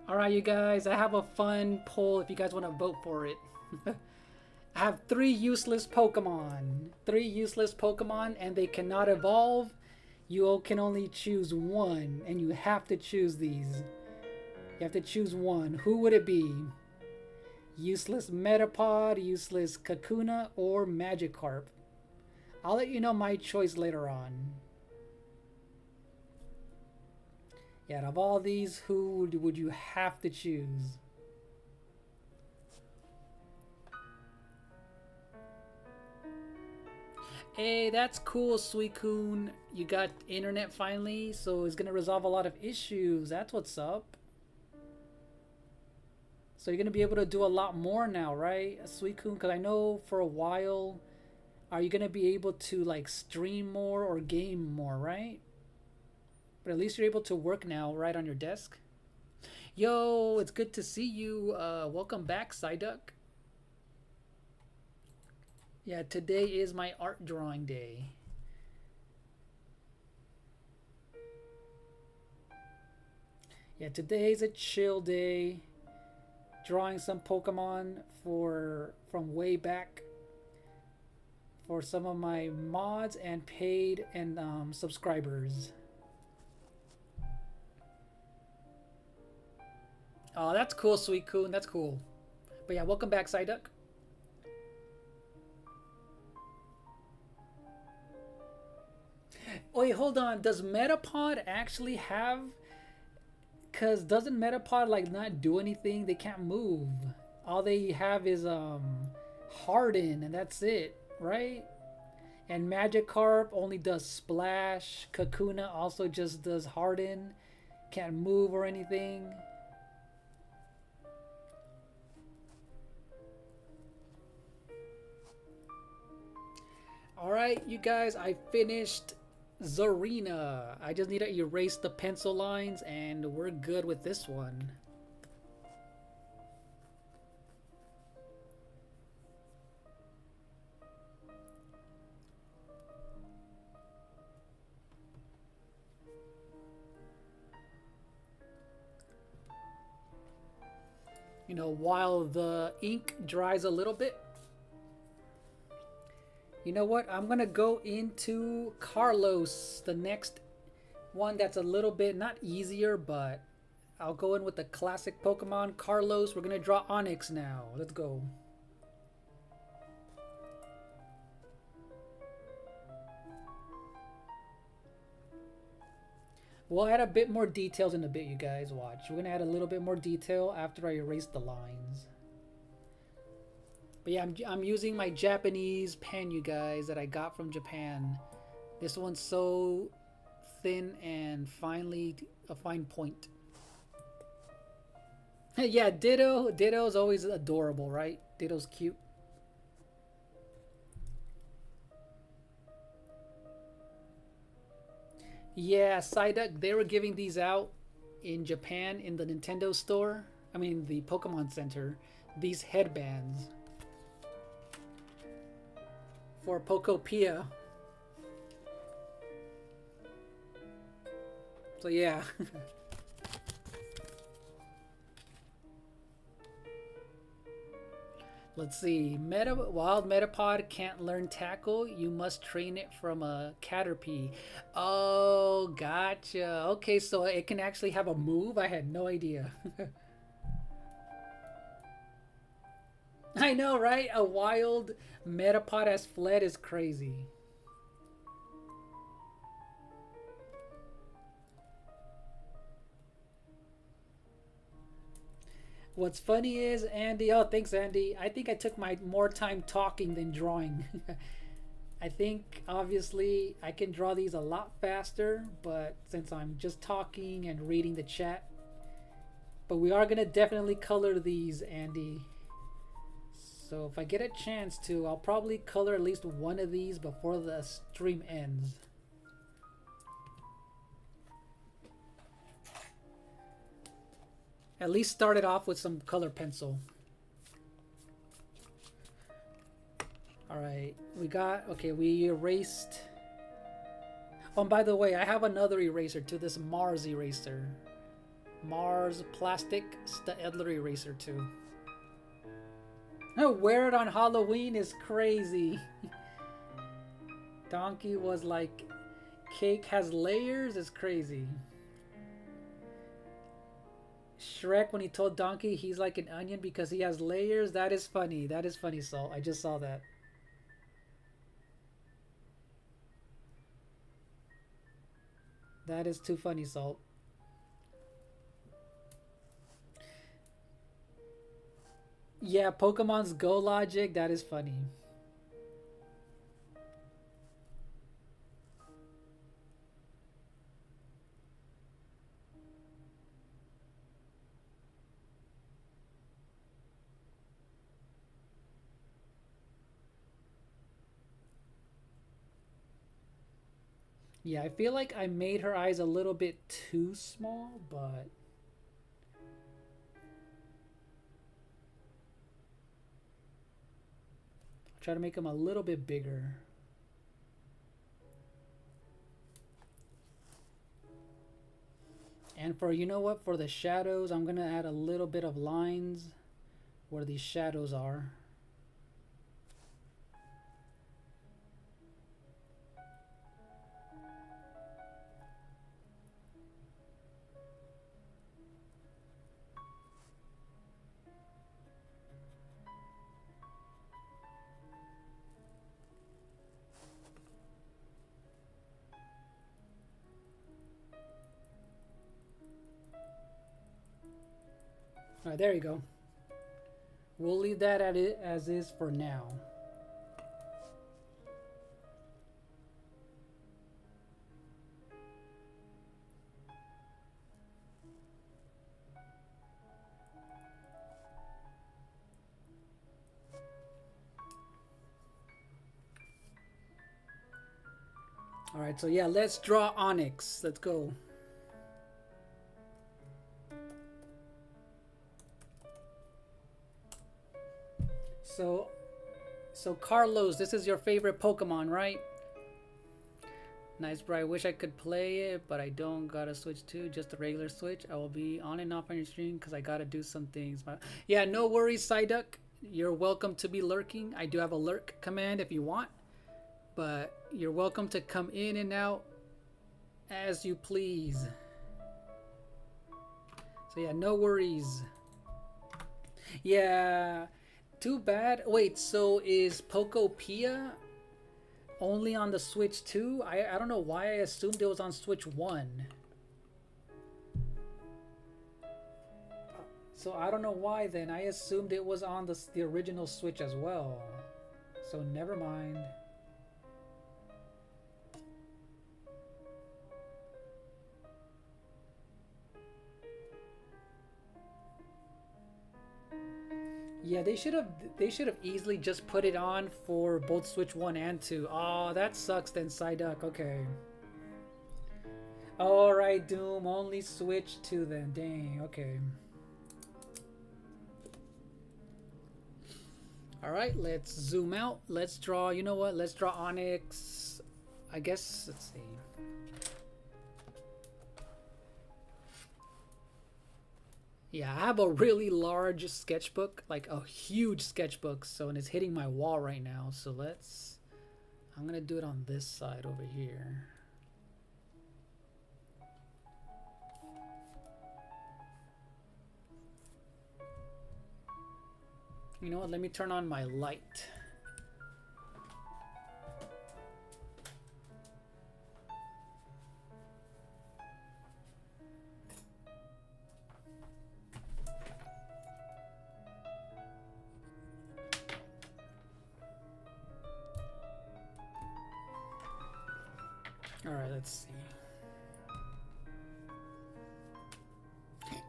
All right, you guys, I have a fun poll if you guys want to vote for it. I have 3 useless Pokemon. 3 useless Pokemon, and they cannot evolve. You can only choose one, and you have to choose these. You have to choose one. Who would it be? Useless Metapod, useless Kakuna, or Magikarp? I'll let you know my choice later on. Yeah, out of all these, who would you have to choose? Hey, that's cool, Suicune. You got internet finally, so it's gonna resolve a lot of issues. That's what's up. So you're gonna be able to do a lot more now, right, Suicune? Because I know for a while, are you gonna be able to like stream more or game more, right? But at least you're able to work now, right, on your desk. Yo, it's good to see you. Welcome back, Psyduck. Yeah, today is my art drawing day. Yeah, today's a chill day. Drawing some Pokemon from way back for some of my mods and paid and subscribers. Oh, that's cool, Suicune. That's cool. But yeah, welcome back, Psyduck. Wait, hold on. Does Metapod actually have... Because doesn't Metapod like not do anything? They can't move. All they have is Harden, and that's it, right? And Magikarp only does Splash. Kakuna also just does Harden. Can't move or anything. Alright, you guys, I finished Zarina. I just need to erase the pencil lines and we're good with this one. You know, while the ink dries a little bit, you know what? I'm going to go into Carlos, the next one that's a little bit, not easier, but I'll go in with the classic Pokemon. Carlos, we're going to draw Onix now. Let's go. We'll add a bit more details in a bit, you guys. Watch. We're going to add a little bit more detail after I erase the lines. But yeah, I'm using my Japanese pen, you guys, that I got from Japan. This one's so thin and finely a fine point. Yeah, Ditto. Ditto's always adorable, right? Ditto's cute. Yeah, Psyduck, they were giving these out in Japan in the Nintendo store. I mean, the Pokemon Center. These headbands. For Pokopia. So yeah. Let's see. Wild Metapod can't learn tackle. You must train it from a Caterpie. Oh, gotcha. Okay, so it can actually have a move? I had no idea. I know, right? A wild Metapod has fled is crazy. What's funny is, Andy, oh, thanks, Andy. I think I took my more time talking than drawing. I think, obviously, I can draw these a lot faster, but since I'm just talking and reading the chat. But we are going to definitely color these, Andy. So if I get a chance to, I'll probably color at least one of these before the stream ends. At least start it off with some color pencil. Alright, we erased. Oh, and by the way, I have another eraser too, this Mars eraser. Mars plastic Edler eraser too. No, wear it on Halloween is crazy. Donkey was like, cake has layers is crazy. Shrek, when he told Donkey he's like an onion because he has layers, that is funny. That is funny, Salt. I just saw that. That is too funny, Salt. Yeah, Pokemon's Go logic, that is funny. Yeah, I feel like I made her eyes a little bit too small, but I'll try to make them a little bit bigger. And for, you know what, for the shadows, I'm gonna add a little bit of lines where these shadows are. All right, there you go. We'll leave that at it as is for now. All right, so yeah, let's draw Onyx. Let's go. So Carlos, this is your favorite Pokemon, right? Nice, bro. I wish I could play it, but I don't. Gotta switch to just a regular Switch. I will be on and off on your stream because I gotta do some things. Yeah, no worries, Psyduck. You're welcome to be lurking. I do have a lurk command if you want, but you're welcome to come in and out as you please. So yeah, no worries. Yeah. Too bad. Wait, so is Pokopia only on the Switch 2? I don't know why I assumed it was on Switch 1. So I don't know why then. I assumed it was on the original Switch as well. So never mind. Yeah, they should have easily just put it on for both Switch 1 and 2. Oh, that sucks then, Psyduck. Okay. Alright, Doom. Only Switch 2 then. Dang, okay. Alright, let's zoom out. Let's draw, you know what? Let's draw Onyx. I guess, let's see. Yeah, I have a really large sketchbook, like a huge sketchbook, so and it's hitting my wall right now. So I'm gonna do it on this side over here. You know what? Let me turn on my light. All right, let's see.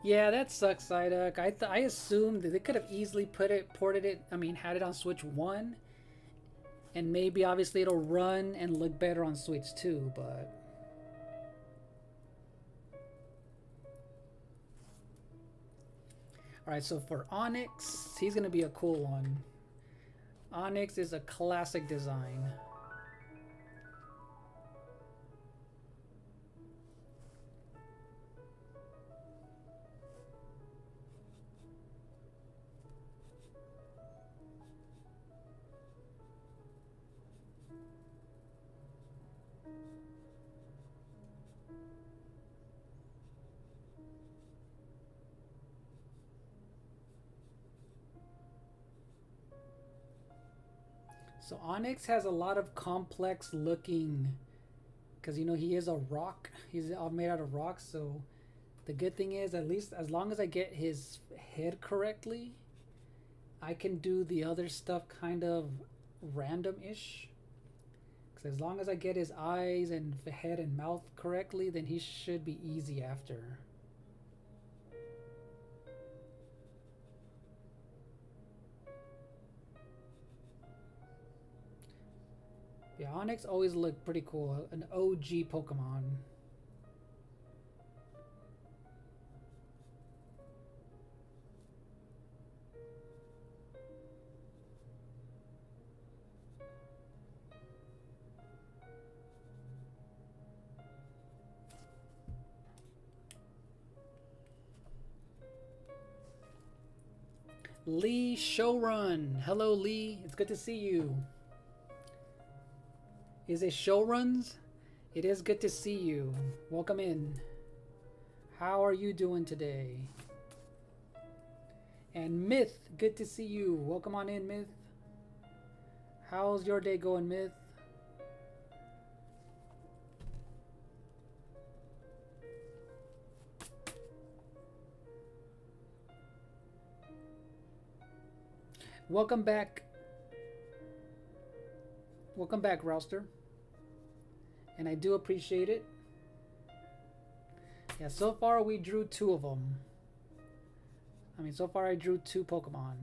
Yeah, that sucks, Psyduck. I assumed that they could have easily ported it. I mean, had it on Switch 1, and maybe obviously it'll run and look better on Switch 2. But all right, so for Onyx, he's gonna be a cool one. Onyx is a classic design. So Onyx has a lot of complex looking, because you know he is a rock. He's all made out of rocks. So the good thing is, at least as long as I get his head correctly, I can do the other stuff kind of random-ish. Because as long as I get his eyes and head and mouth correctly, then he should be easy after. Yeah, Onyx always looked pretty cool. An OG Pokemon. Lee Showrun. Hello, Lee. It's good to see you. Is it Showruns? It is good to see you. Welcome in. How are you doing today? And Myth, good to see you. Welcome on in, Myth. How's your day going, Myth? Welcome back. Welcome back, Rouster. And I do appreciate it. Yeah, so far we drew 2 of them. I mean, so far I drew 2 Pokemon.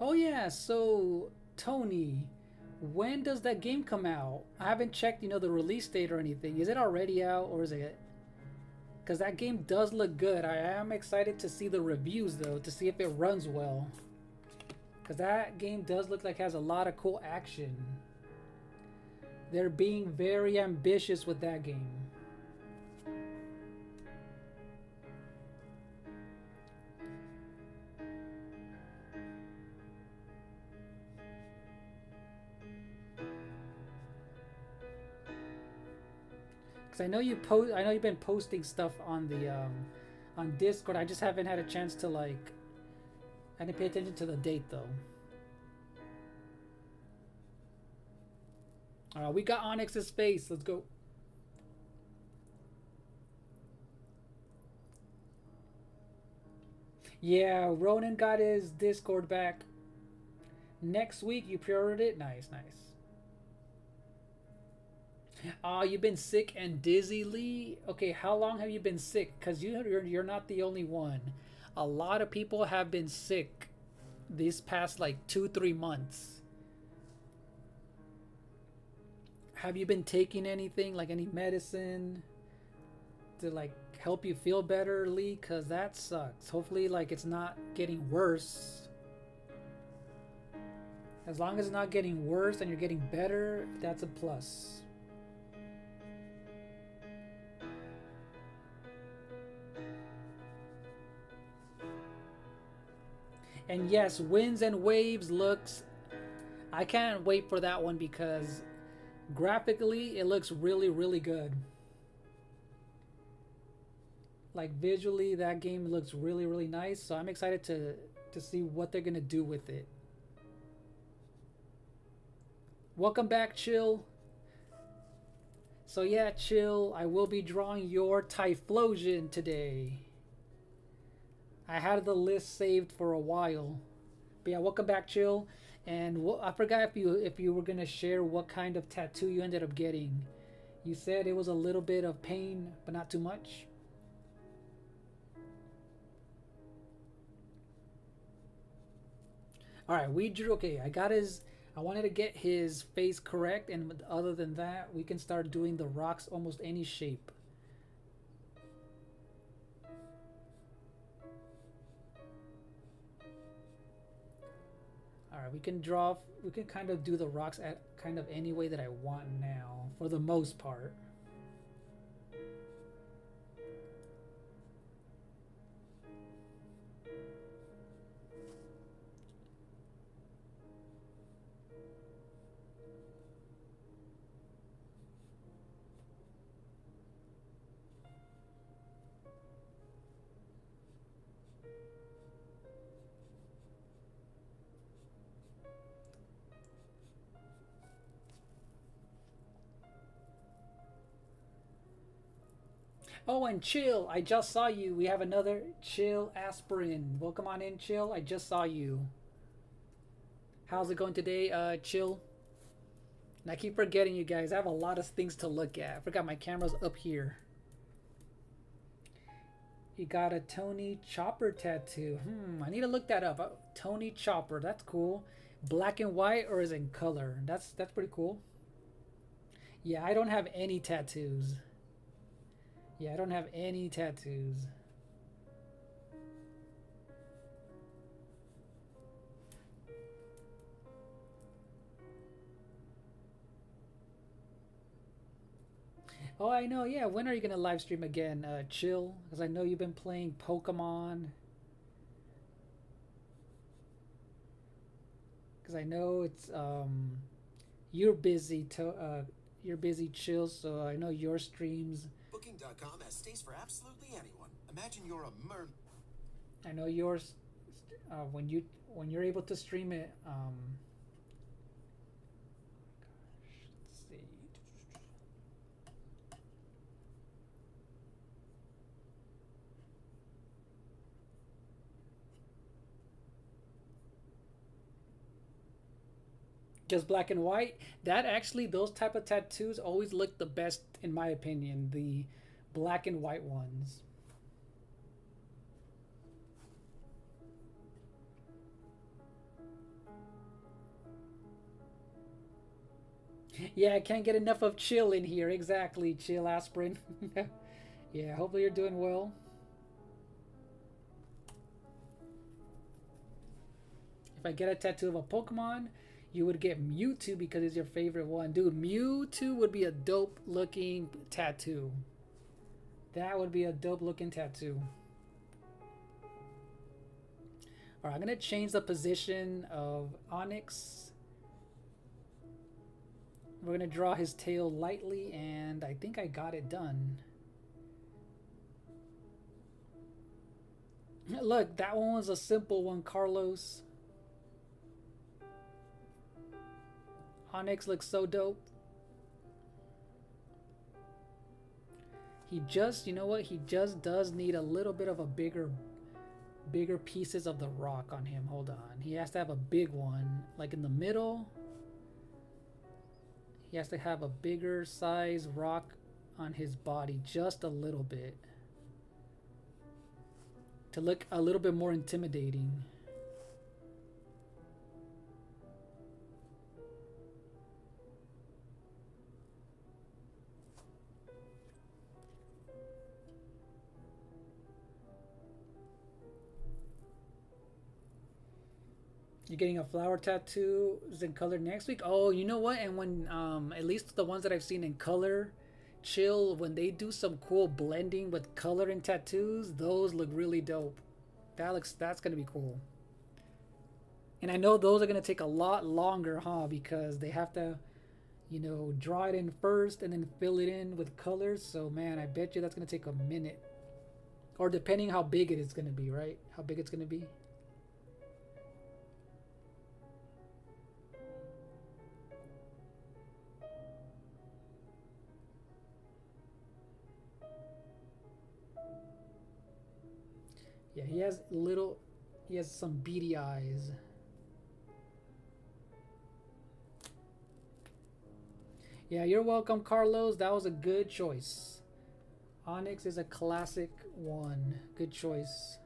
Oh yeah, so Tony, when does that game come out? I haven't checked, the release date or anything. Is it already out or is it? Because that game does look good. I am excited to see the reviews though, to see if it runs well. Because that game does look like it has a lot of cool action. They're being very ambitious with that game. Because I know I know you've been posting stuff on the on Discord. I just haven't had a chance to I didn't pay attention to the date though. All right, we got Onyx's face. Let's go. Yeah, Ronan got his Discord back. Next week, you pre-ordered it? Nice, nice. Oh, you've been sick and dizzy, Lee? Okay, how long have you been sick? Because you're not the only one. A lot of people have been sick these past like 2-3 months. Have you been taking anything, like any medicine to like help you feel better, Lee? Because that sucks. Hopefully, like it's not getting worse. As long as it's not getting worse and you're getting better, that's a plus. And yes, Winds and Waves looks... I can't wait for that one because graphically it looks really, really good. Like visually, that game looks really, really nice. So I'm excited to see what they're going to do with it. Welcome back, Chill. So yeah, Chill, I will be drawing your Typhlosion today. I had the list saved for a while. But yeah, welcome back, Chill. And I forgot if you were gonna share what kind of tattoo you ended up getting. You said it was a little bit of pain, but not too much. All right, we drew. Okay, I got his. I wanted to get his face correct, and other than that, we can start doing the rocks almost any shape. All right, we can draw. We can kind of do the rocks at kind of any way that I want now, for the most part. Oh, and Chill, I just saw you. We have another Chill Aspirin. Welcome on in, Chill. I just saw you. How's it going today, Chill? And I keep forgetting you guys. I have a lot of things to look at. I forgot my camera's up here. You got a Tony Chopper tattoo. I need to look that up. Tony Chopper, that's cool. Black and white or is it in color? That's pretty cool. Yeah, I don't have any tattoos. Yeah, I don't have any tattoos. Oh, I know. Yeah, when are you gonna live stream again, Chill? Because I know you've been playing Pokemon. Because I know it's you're busy. You're busy, Chill. So I know your streams. Booking.com has stays for absolutely anyone. Imagine you're a mer. I know yours. When you're able to stream it. Let's see. Just black and white. That actually, those type of tattoos always look the best in my opinion. The black and white ones. Yeah, I can't get enough of Chill in here. Exactly, Chill Aspirin. Yeah, hopefully you're doing well. If I get a tattoo of a Pokemon, you would get Mewtwo because it's your favorite one. Dude, Mewtwo would be a dope looking tattoo. That would be a dope looking tattoo. Alright, I'm going to change the position of Onyx. We're going to draw his tail lightly, and I think I got it done. Look, that one was a simple one, Carlos. Onyx looks so dope. He just, you know what? He just does need a little bit of a bigger bigger pieces of the rock on him. Hold on. He has to have a big one, like in the middle. He has to have a bigger size rock on his body, just a little bit, to look a little bit more intimidating. You're getting a flower tattoo is in color next week. Oh, you know what? And when at least the ones that I've seen in color, chill, when they do some cool blending with color and tattoos, those look really dope. That's gonna be cool. And I know those are gonna take a lot longer, huh? Because they have to, you know, draw it in first and then fill it in with colors. So man, I bet you that's gonna take a minute. Or depending how big it is gonna be, right? How big it's gonna be. Yeah, he has some beady eyes. Yeah, you're welcome, Carlos. That was a good choice. Onyx is a classic one. Good choice.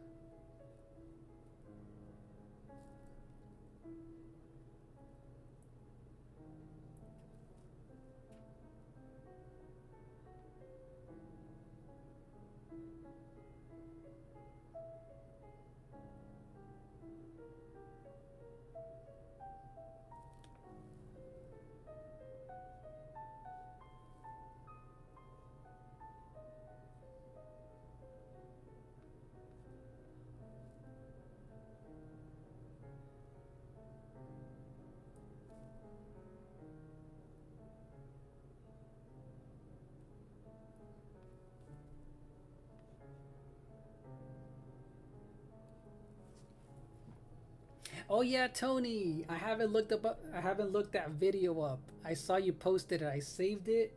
Oh yeah, Tony. I haven't looked that video up. I saw you posted it. I saved it.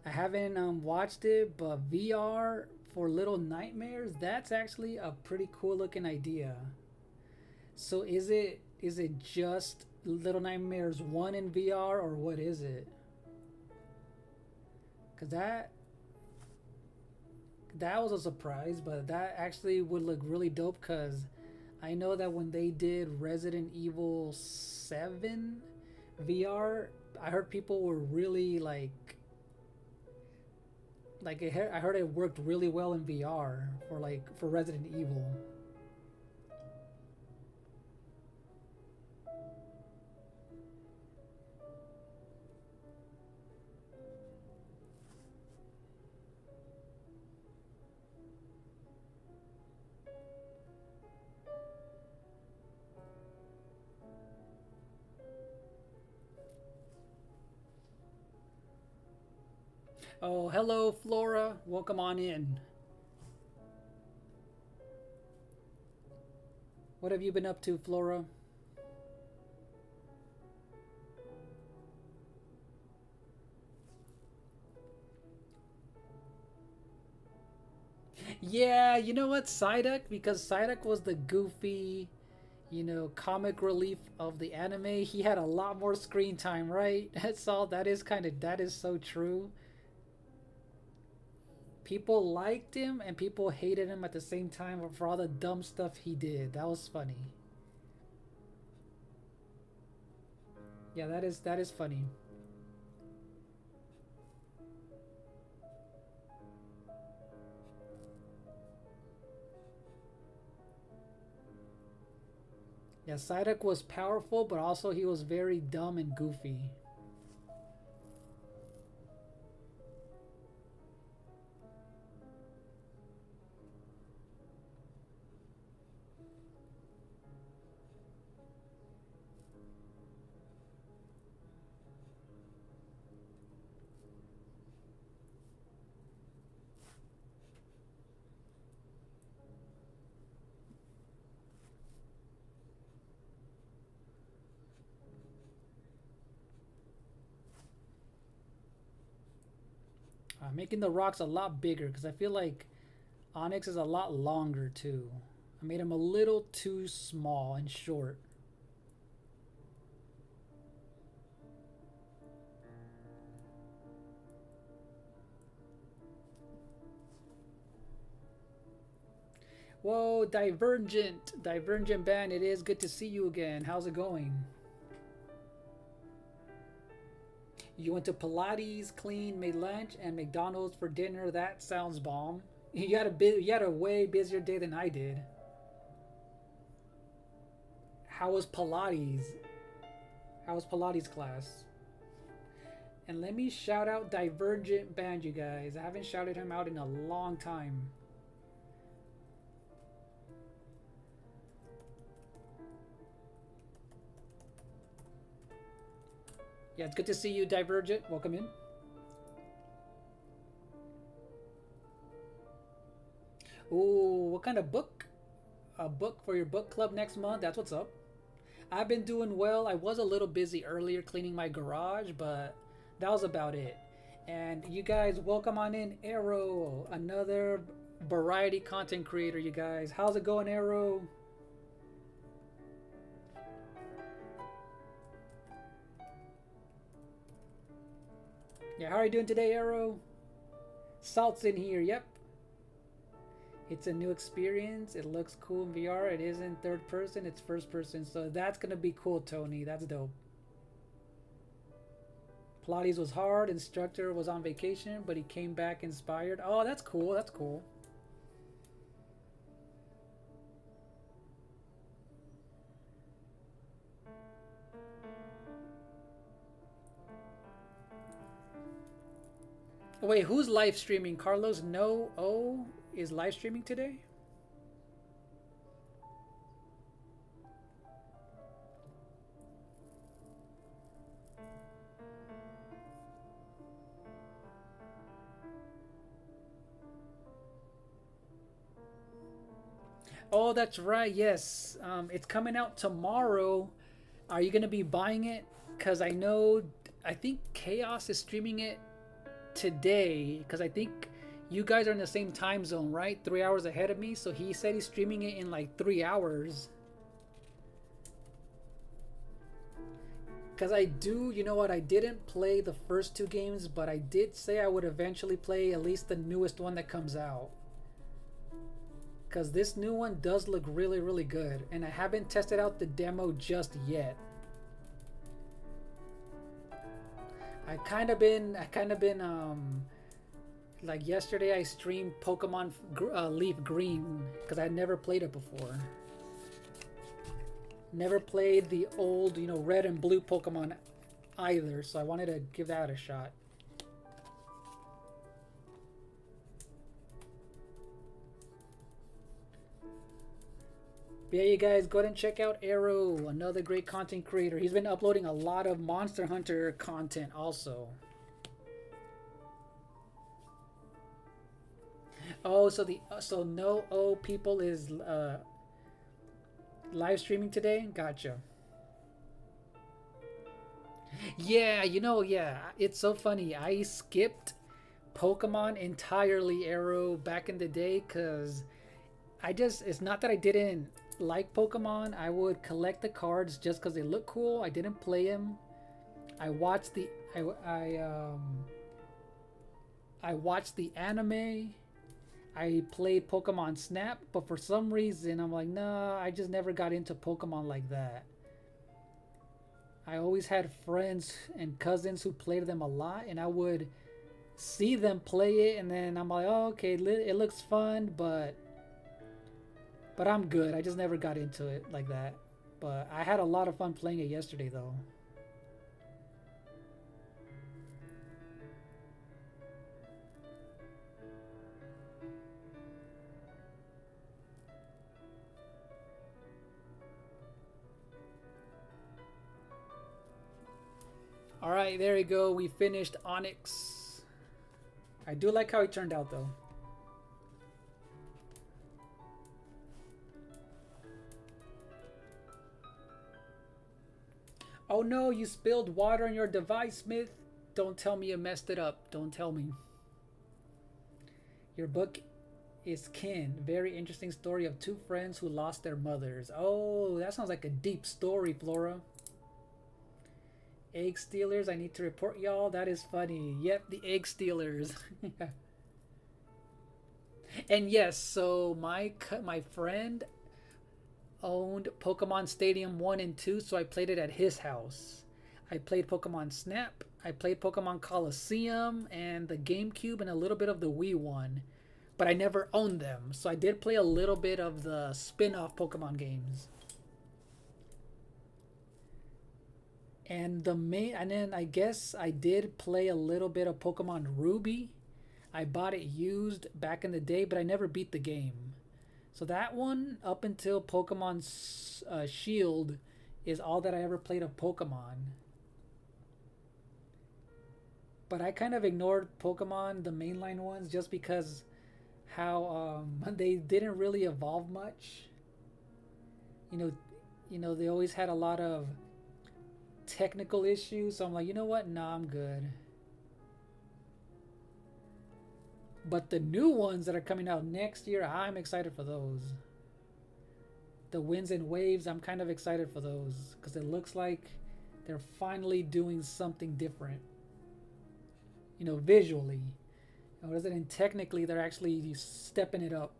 I haven't watched it, but VR for Little Nightmares, that's actually a pretty cool looking idea. So is it just Little Nightmares 1 in VR, or what is it? Cuz that was a surprise, but that actually would look really dope cuz I know that when they did Resident Evil 7 VR, I heard people were really I heard it worked really well in VR for Resident Evil. Oh, hello Flora. Welcome on in. What have you been up to, Flora? Yeah, you know what, Psyduck? Because Psyduck was the goofy, you know, comic relief of the anime. He had a lot more screen time, right? That's all. That is so true. People liked him and people hated him at the same time for all the dumb stuff he did. That was funny. Yeah, that is funny. Yeah, Psyduck was powerful, but also he was very dumb and goofy. Making the rocks a lot bigger because I feel like Onyx is a lot longer too. I made him a little too small and short. Whoa, Divergent. Divergent Band, it is good to see you again. How's it going? You went to Pilates, cleaned, made lunch, and McDonald's for dinner. That sounds bomb. You had a way busier day than I did. How was Pilates? How was Pilates class? And let me shout out Divergent Band, you guys. I haven't shouted him out in a long time. Yeah, it's good to see you, Divergent. Welcome in. Ooh, what kind of book? A book for your book club next month? That's what's up. I've been doing well. I was a little busy earlier cleaning my garage, but that was about it. And you guys, welcome on in, Arrow, another variety content creator, you guys. How's it going, Arrow? Yeah, how are you doing today, Arrow? Salt's in here, yep. It's a new experience. It looks cool in VR. It isn't third person, it's first person. So that's gonna be cool, Tony. That's dope. Pilates was hard. Instructor was on vacation, but he came back inspired. Oh, that's cool. That's cool. Wait, who's live streaming? Carlos No O is live streaming today? Oh, that's right. Yes. It's coming out tomorrow. Are you going to be buying it? Because I think Chaos is streaming it today. Because I think you guys are in the same time zone, right? 3 hours ahead of me. So he said he's streaming it in like 3 hours. Because you know what? I didn't play the first 2 games, but I did say I would eventually play at least the newest one that comes out. Because this new one does look really, really good. And I haven't tested out the demo just yet. I kind of been like yesterday I streamed Pokemon Leaf Green because I never played it before. Never played the old, red and blue Pokemon either, so I wanted to give that a shot. But yeah, you guys, go ahead and check out Arrow, another great content creator. He's been uploading a lot of Monster Hunter content also. Oh, so No O people is live streaming today? Gotcha. Yeah, yeah, it's so funny. I skipped Pokemon entirely, Arrow, back in the day because it's not that I didn't like Pokemon. I would collect the cards just because they look cool. I didn't play them. I watched the I watched the anime. I played Pokemon Snap, but for some reason I'm like, nah, I just never got into Pokemon like that. I always had friends and cousins who played them a lot, and I would see them play it, and then I'm like, oh, okay, it looks fun, but I'm good. I just never got into it like that. But I had a lot of fun playing it yesterday, though. Alright, there we go. We finished Onyx. I do like how it turned out, though. Oh no, you spilled water on your device, Smith. Don't tell me you messed it up. Don't tell me. Your book is kin. Very interesting story of two friends who lost their mothers. Oh, that sounds like a deep story, Flora. Egg stealers, I need to report y'all. That is funny. Yep, the egg stealers. And yes, so my friend owned Pokemon Stadium 1 and 2, so I played it at his house. I played Pokemon Snap, I played Pokemon Coliseum and the GameCube and a little bit of the Wii one, but I never owned them. So I did play a little bit of the spin-off Pokemon games. And then I guess I did play a little bit of Pokemon Ruby. I bought it used back in the day, but I never beat the game. So that one, up until Pokemon Shield, is all that I ever played of Pokemon. But I kind of ignored Pokemon, the mainline ones, just because how they didn't really evolve much. You know, they always had a lot of technical issues, so I'm like, you know what? Nah, I'm good. But the new ones that are coming out next year, I'm excited for those. The Winds and Waves, I'm kind of excited for those because it looks like they're finally doing something different. You know, visually. And technically, they're actually stepping it up.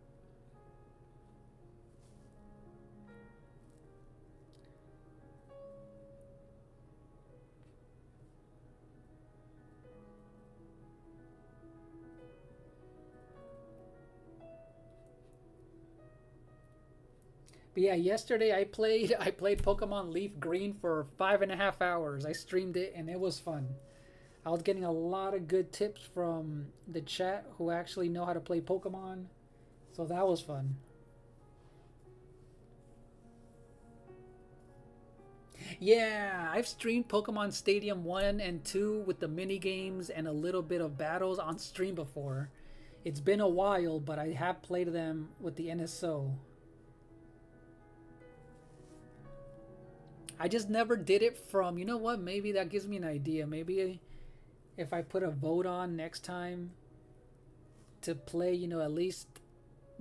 But yeah, yesterday I played Pokemon Leaf Green for 5.5 hours. I streamed it and it was fun. I was getting a lot of good tips from the chat who actually know how to play Pokemon. So that was fun. Yeah, I've streamed Pokemon Stadium 1 and 2 with the mini games and a little bit of battles on stream before. It's been a while, but I have played them with the NSO. I just never did it from, you know what, maybe that gives me an idea. Maybe if I put a vote on next time to play, you know, at least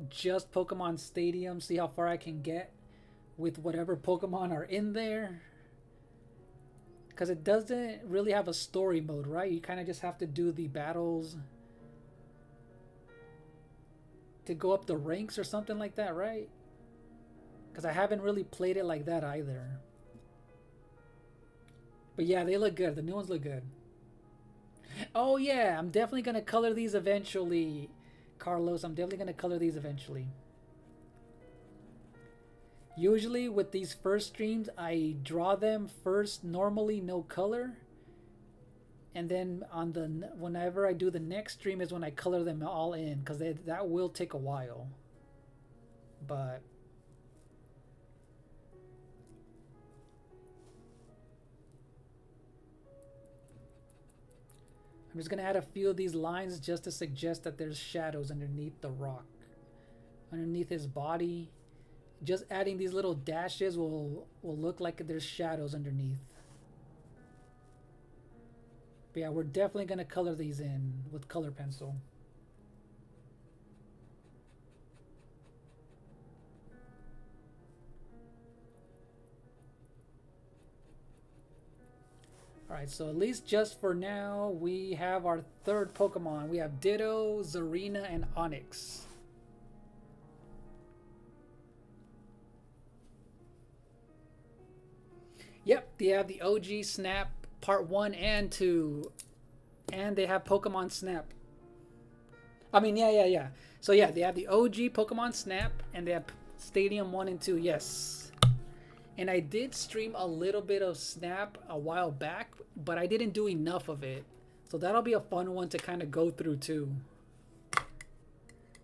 just Pokemon Stadium, see how far I can get with whatever Pokemon are in there. Because it doesn't really have a story mode, right? You kind of just have to do the battles to go up the ranks or something like that, right? Because I haven't really played it like that either. But yeah, they look good. The new ones look good. Oh yeah, I'm definitely going to color these eventually, Carlos. I'm definitely going to color these eventually. Usually with these first streams, I draw them first, normally no color. And then on whenever I do the next stream is when I color them all in, because that will take a while. But I'm just going to add a few of these lines just to suggest that there's shadows underneath the rock. Underneath his body. Just adding these little dashes will look like there's shadows underneath. But yeah, we're definitely going to color these in with color pencil. Alright, so at least just for now, we have our third Pokemon. We have Ditto, Zarina, and Onix. Yep, they have the OG Snap Part 1 and 2. And they have Pokemon Snap. I mean, yeah. So yeah, they have the OG Pokemon Snap, and they have Stadium 1 and 2, yes. And I did stream a little bit of Snap a while back, but I didn't do enough of it. So that'll be a fun one to kind of go through too.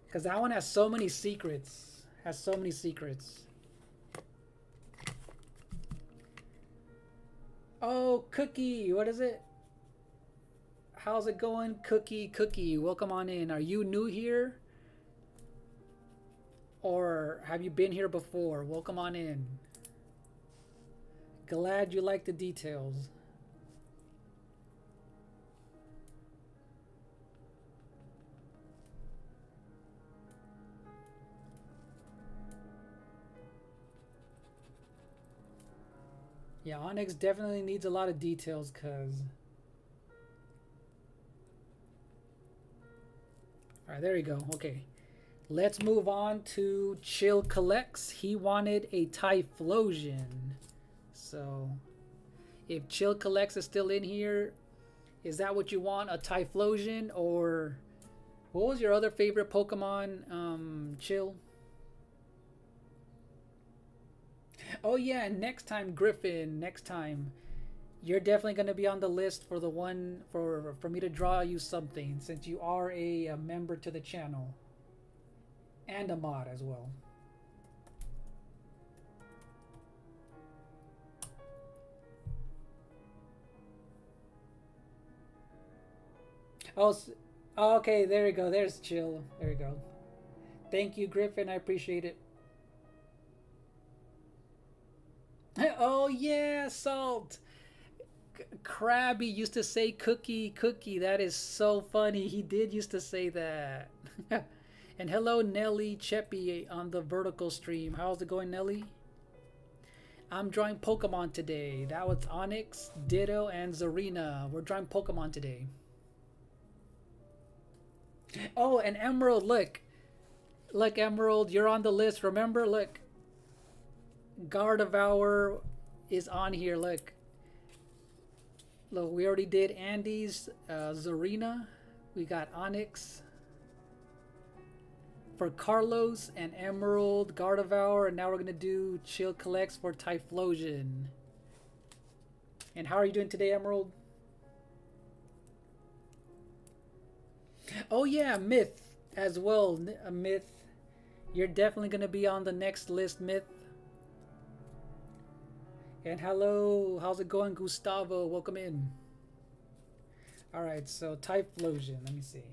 Because that one has so many secrets. Oh, Cookie, what is it? How's it going, Cookie? Welcome on in. Are you new here? Or have you been here before? Welcome on in. Glad you like the details. Yeah, Onyx definitely needs a lot of details, cause. All right, there you go. Okay, let's move on to Chill Collects. He wanted a Typhlosion, so if Chill Collects is still in here, is that what you want? A Typhlosion, or what was your other favorite Pokemon? Chill. Oh yeah, and next time, Griffin. Next time, you're definitely gonna be on the list for the one for me to draw you something, since you are a member to the channel and a mod as well. Oh, oh, okay. There you go. There's Chill. There you go. Thank you, Griffin. I appreciate it. Oh yeah, Salt. Krabby used to say cookie, cookie. That is so funny. He did used to say that. And hello, Nelly Cheppy on the vertical stream. How's it going, Nelly? I'm drawing Pokemon today. That was Onyx, Ditto, and Zarina. We're drawing Pokemon today. Oh, and Emerald, look. Look, Emerald, you're on the list. Remember, look. Gardevoir is on here, look. Look, we already did Andy's, Zarina. We got Onyx. For Carlos and Emerald, Gardevoir, and now we're going to do Chill Collects for Typhlosion. And how are you doing today, Emerald? Oh yeah, Myth as well. Myth, you're definitely going to be on the next list, Myth. And hello, how's it going, Gustavo? Welcome in. Alright, so Typhlosion, let me see.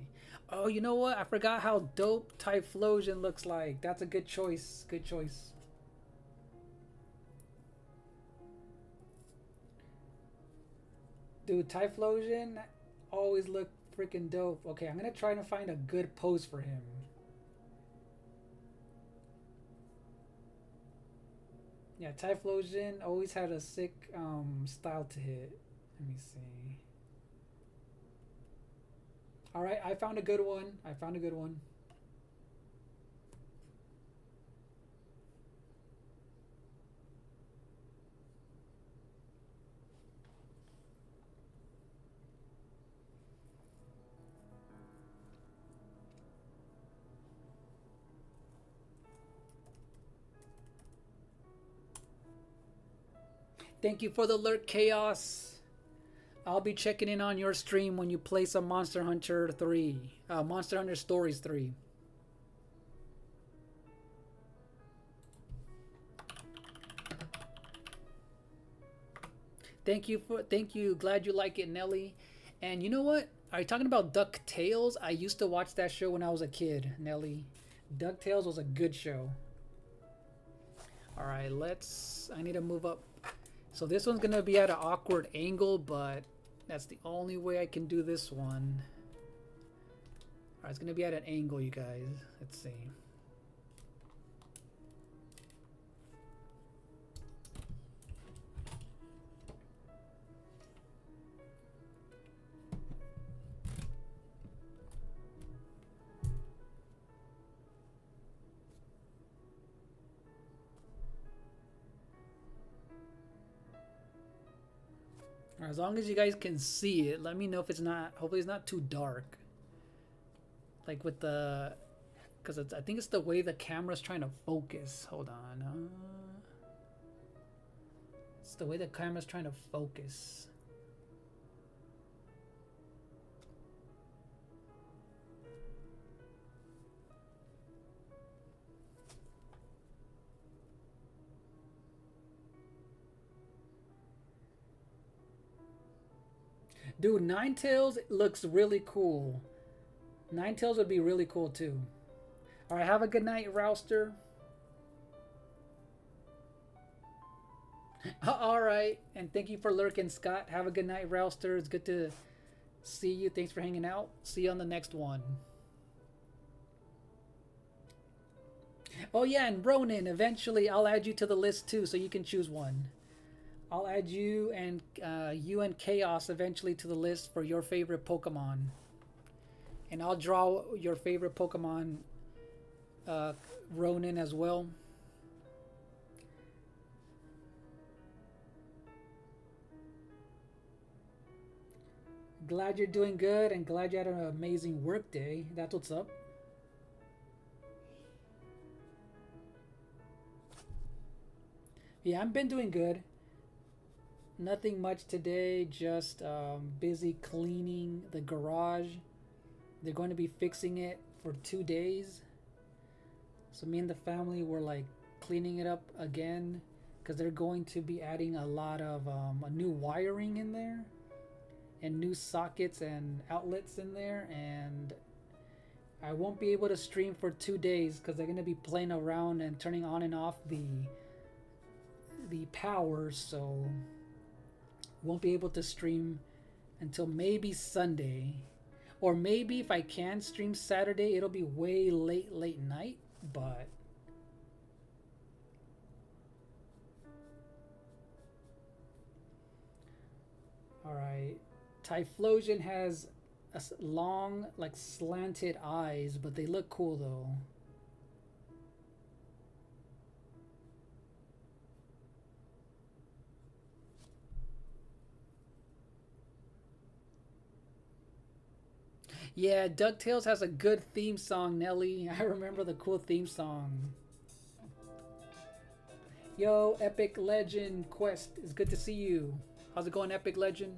Oh, you know what? I forgot how dope Typhlosion looks like. That's a good choice. Good choice. Dude, Typhlosion always look freaking dope. Okay, I'm gonna try to find a good pose for him. Yeah, Typhlosion always had a sick style to hit. Let me see. Alright, I found a good one. I found a good one. Thank you for the alert, Chaos. I'll be checking in on your stream when you play some Monster Hunter 3. Monster Hunter Stories 3. Thank you. Glad you like it, Nelly. And you know what? Are you talking about DuckTales? I used to watch that show when I was a kid, Nelly. DuckTales was a good show. Alright, I need to move up. So this one's gonna be at an awkward angle, but that's the only way I can do this one. Alright, it's gonna be at an angle, you guys. Let's see. As long as you guys can see it, let me know if it's not, hopefully it's not too dark. Like with the, because I think it's the way the camera's trying to focus. Hold on. It's the way the camera's trying to focus. Dude, Ninetales looks really cool. Ninetales would be really cool too. Alright, have a good night, Rouster. Alright, and thank you for lurking, Scott. Have a good night, Rouster. It's good to see you. Thanks for hanging out. See you on the next one. Oh yeah, and Ronan, eventually I'll add you to the list too so you can choose one. I'll add you and Chaos eventually to the list for your favorite Pokemon. And I'll draw your favorite Pokemon, Ronin, as well. Glad you're doing good and glad you had an amazing work day. That's what's up. Yeah, I've been doing good. Nothing much today, just busy cleaning the garage. They're going to be fixing it for 2 days. So me and the family were like cleaning it up again because they're going to be adding a lot of a new wiring in there and new sockets and outlets in there, and I won't be able to stream for 2 days because they're going to be playing around and turning on and off the power, so won't be able to stream until maybe Sunday, or maybe if I can stream Saturday it'll be way late night, but all right. Typhlosion has long, like slanted eyes, but they look cool though. Yeah, DuckTales has a good theme song, Nelly. I remember the cool theme song. Yo, Epic Legend Quest, it's good to see you. How's it going, Epic Legend?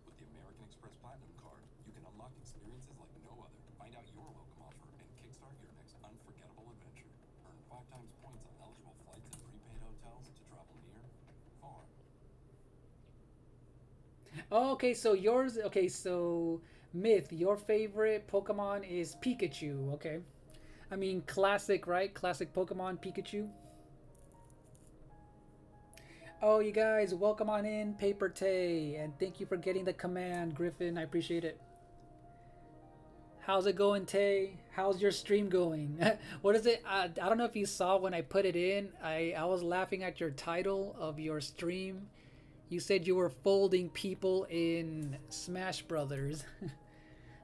With the American Express Platinum card, you can unlock experiences like no other. Find out your welcome offer and kickstart your next unforgettable adventure. Earn 5 times points on eligible flights and prepaid hotels to travel near, far. Oh, okay, so yours, okay, so Myth, your favorite Pokemon is Pikachu, okay. I mean, classic, right? Classic Pokemon, Pikachu. Oh, you guys, welcome on in, Paper Tay, and thank you for getting the command, Griffin. I appreciate it. How's it going, Tay? How's your stream going? What is it? I don't know if you saw when I put it in. I was laughing at your title of your stream. You said you were folding people in Smash Brothers.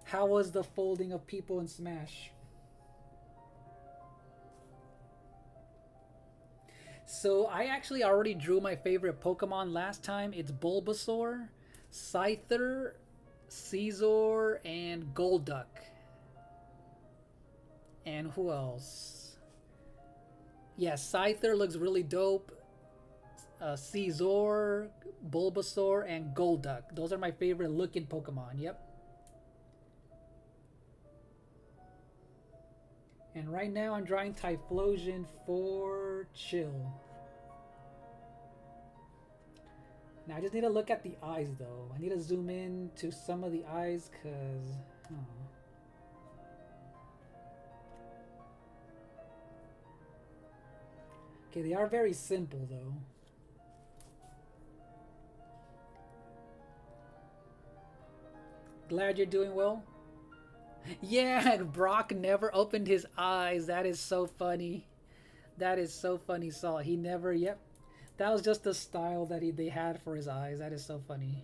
How was the folding of people in Smash? So I actually already drew my favorite Pokemon last time. It's Bulbasaur, Scyther, Caesar, and Golduck. And who else? Yeah, Scyther looks really dope. Caesar, Bulbasaur, and Golduck. Those are my favorite looking Pokemon. Yep. And right now I'm drawing Typhlosion for chill. Now I just need to look at the eyes though. I need to zoom in to some of the eyes because... Okay, they are very simple though. Glad you're doing well. Yeah, Brock never opened his eyes. That is so funny. That is so funny, Saul. He never, yep. That was just the style that they had for his eyes. That is so funny.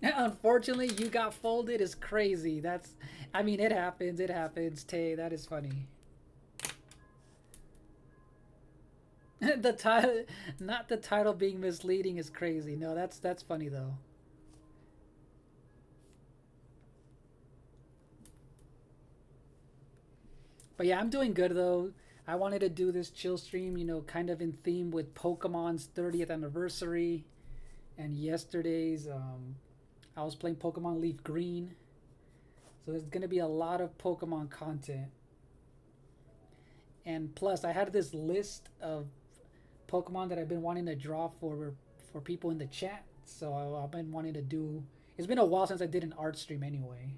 Unfortunately, you got folded is crazy. That's, I mean, it happens. It happens, Tay. That is funny. The title, not the title being misleading is crazy. No, that's funny though. But yeah, I'm doing good though. I wanted to do this chill stream, you know, kind of in theme with Pokemon's 30th anniversary and yesterday's I was playing Pokemon Leaf Green. So there's going to be a lot of Pokemon content. And plus, I had this list of Pokemon that I've been wanting to draw for people in the chat. So I've been wanting to do... It's been a while since I did an art stream anyway.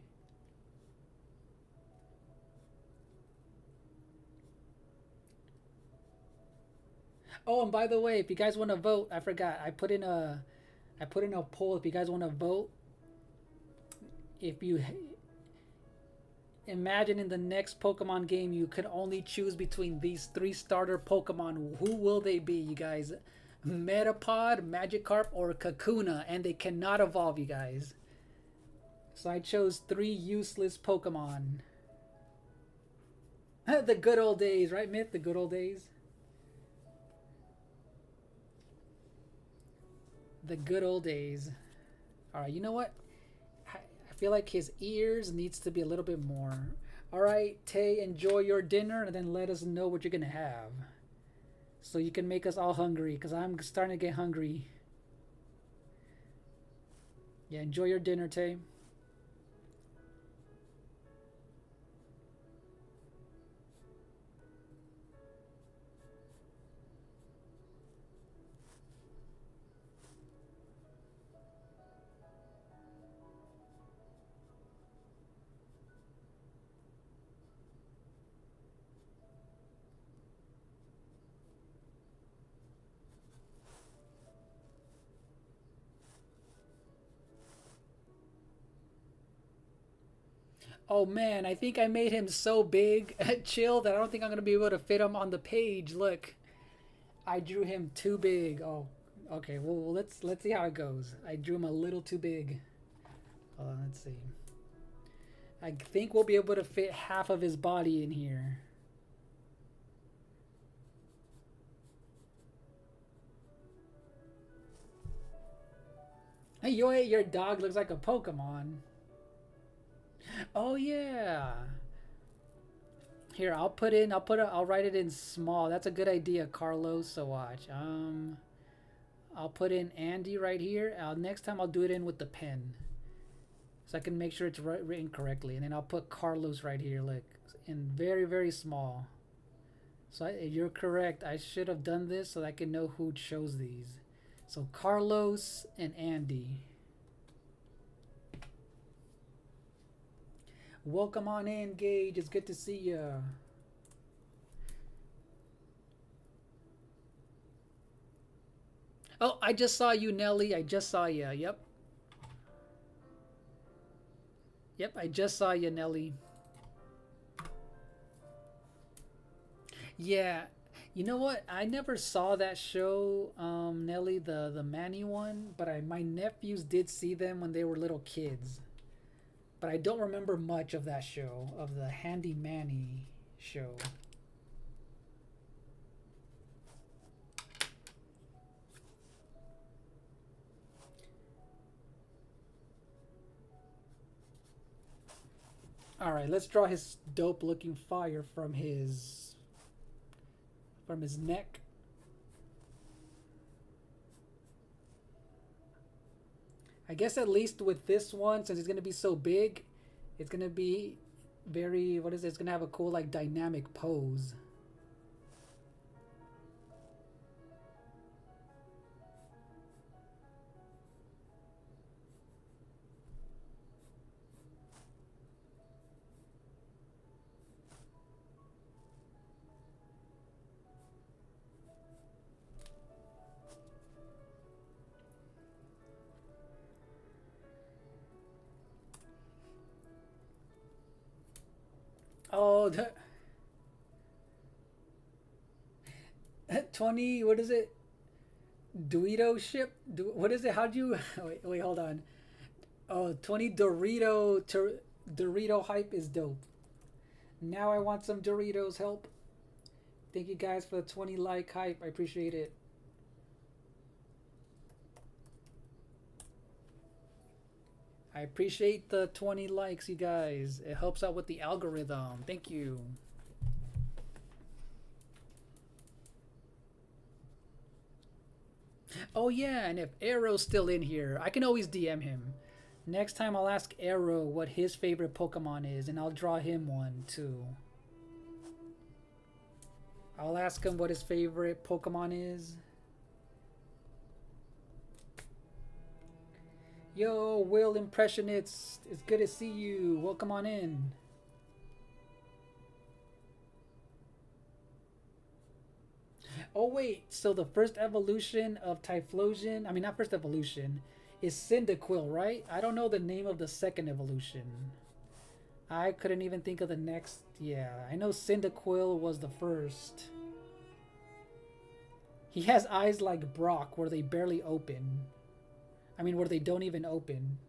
Oh, and by the way, if you guys want to vote, I forgot. I put in a poll if you guys want to vote. if you imagine in the next Pokemon game you could only choose between these 3 starter Pokemon, who will they be, you guys? Metapod, Magikarp, or Kakuna, and they cannot evolve, you guys. So I chose 3 useless Pokemon. The good old days, right, Myth? The good old days. The good old days. Alright, you know what? I feel like his ears needs to be a little bit more. Alright, Tay, enjoy your dinner and then let us know what you're gonna have. So you can make us all hungry, because I'm starting to get hungry. Yeah, enjoy your dinner, Tay. Oh man, I think I made him so big, chill, that I don't think I'm gonna be able to fit him on the page. Look, I drew him too big. Oh, okay. Well, let's see how it goes. I drew him a little too big. Hold on, let's see. I think we'll be able to fit half of his body in here. Hey, your dog looks like a Pokemon. Oh yeah. Here, I'll write it in small. That's a good idea, Carlos. So watch. I'll put in Andy right here. Next time I'll do it in with the pen, so I can make sure it's written correctly. And then I'll put Carlos right here, look, in very, very small. So you're correct. I should have done this so that I can know who chose these. So Carlos and Andy. Welcome on in, Gage. It's good to see you. Oh, I just saw you, Nelly. I just saw you. Yep. Yep, I just saw you, Nelly. Yeah. You know what? I never saw that show, Nelly, the Manny one, but my nephews did see them when they were little kids. But I don't remember much of that show, of the Handy Manny show. Alright, let's draw his dope looking fire from his neck. I guess at least with this one, since it's going to be so big, it's going to be very, what is it? It's going to have a cool, like, dynamic pose. Oh, 20, what is it? Dorito ship? What is it? How'd you... Wait, hold on. Oh, 20 Dorito hype is dope. Now I want some Doritos help. Thank you guys for the 20 like hype. I appreciate it. I appreciate the 20 likes, you guys. It helps out with the algorithm. Thank you. Oh yeah, and if Arrow's still in here, I can always DM him. Next time I'll ask Arrow what his favorite Pokemon is, and I'll draw him one too. I'll ask him what his favorite Pokemon is. Yo, Will Impressionist, it's good to see you. Welcome on in. Oh wait, so the first evolution of Typhlosion, I mean not first evolution, is Cyndaquil, right? I don't know the name of the second evolution. I couldn't even think of the next. Yeah, I know Cyndaquil was the first. He has eyes like Brock, where they barely open. I mean, where they don't even open.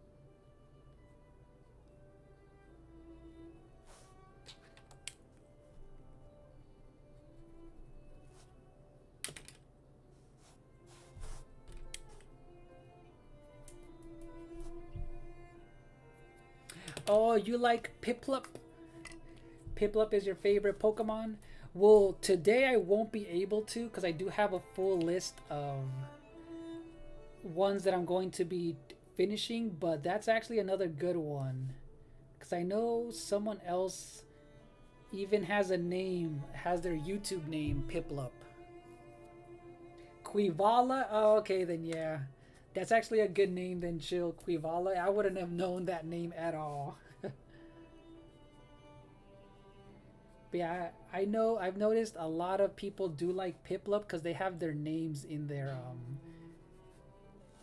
Oh, you like Piplup? Piplup is your favorite Pokemon? Well, today I won't be able to because I do have a full list of ones that I'm going to be finishing, but that's actually another good one. Because I know someone else even has a name, has their YouTube name Piplup. Quivala? Oh, okay, then yeah. That's actually a good name then, Chill. Quivala. I wouldn't have known that name at all. But yeah, I know, I've noticed a lot of people do like Piplup because they have their names in their,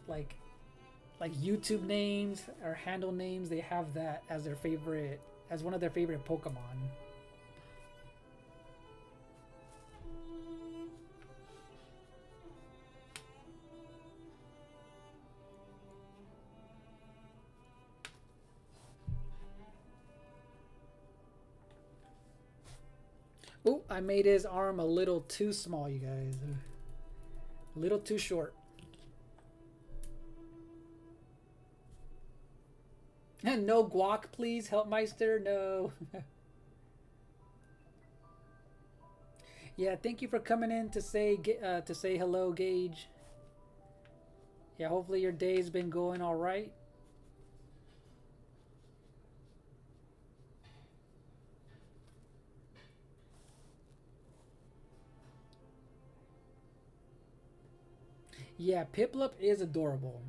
like YouTube names or handle names. They have that as their favorite, as one of their favorite Pokemon. Oh, I made his arm a little too small, you guys. A little too short. No guac, please, Helpmeister. No. Yeah, thank you for coming in to say hello, Gage. Yeah, hopefully your day's been going all right. Yeah, Piplup is adorable.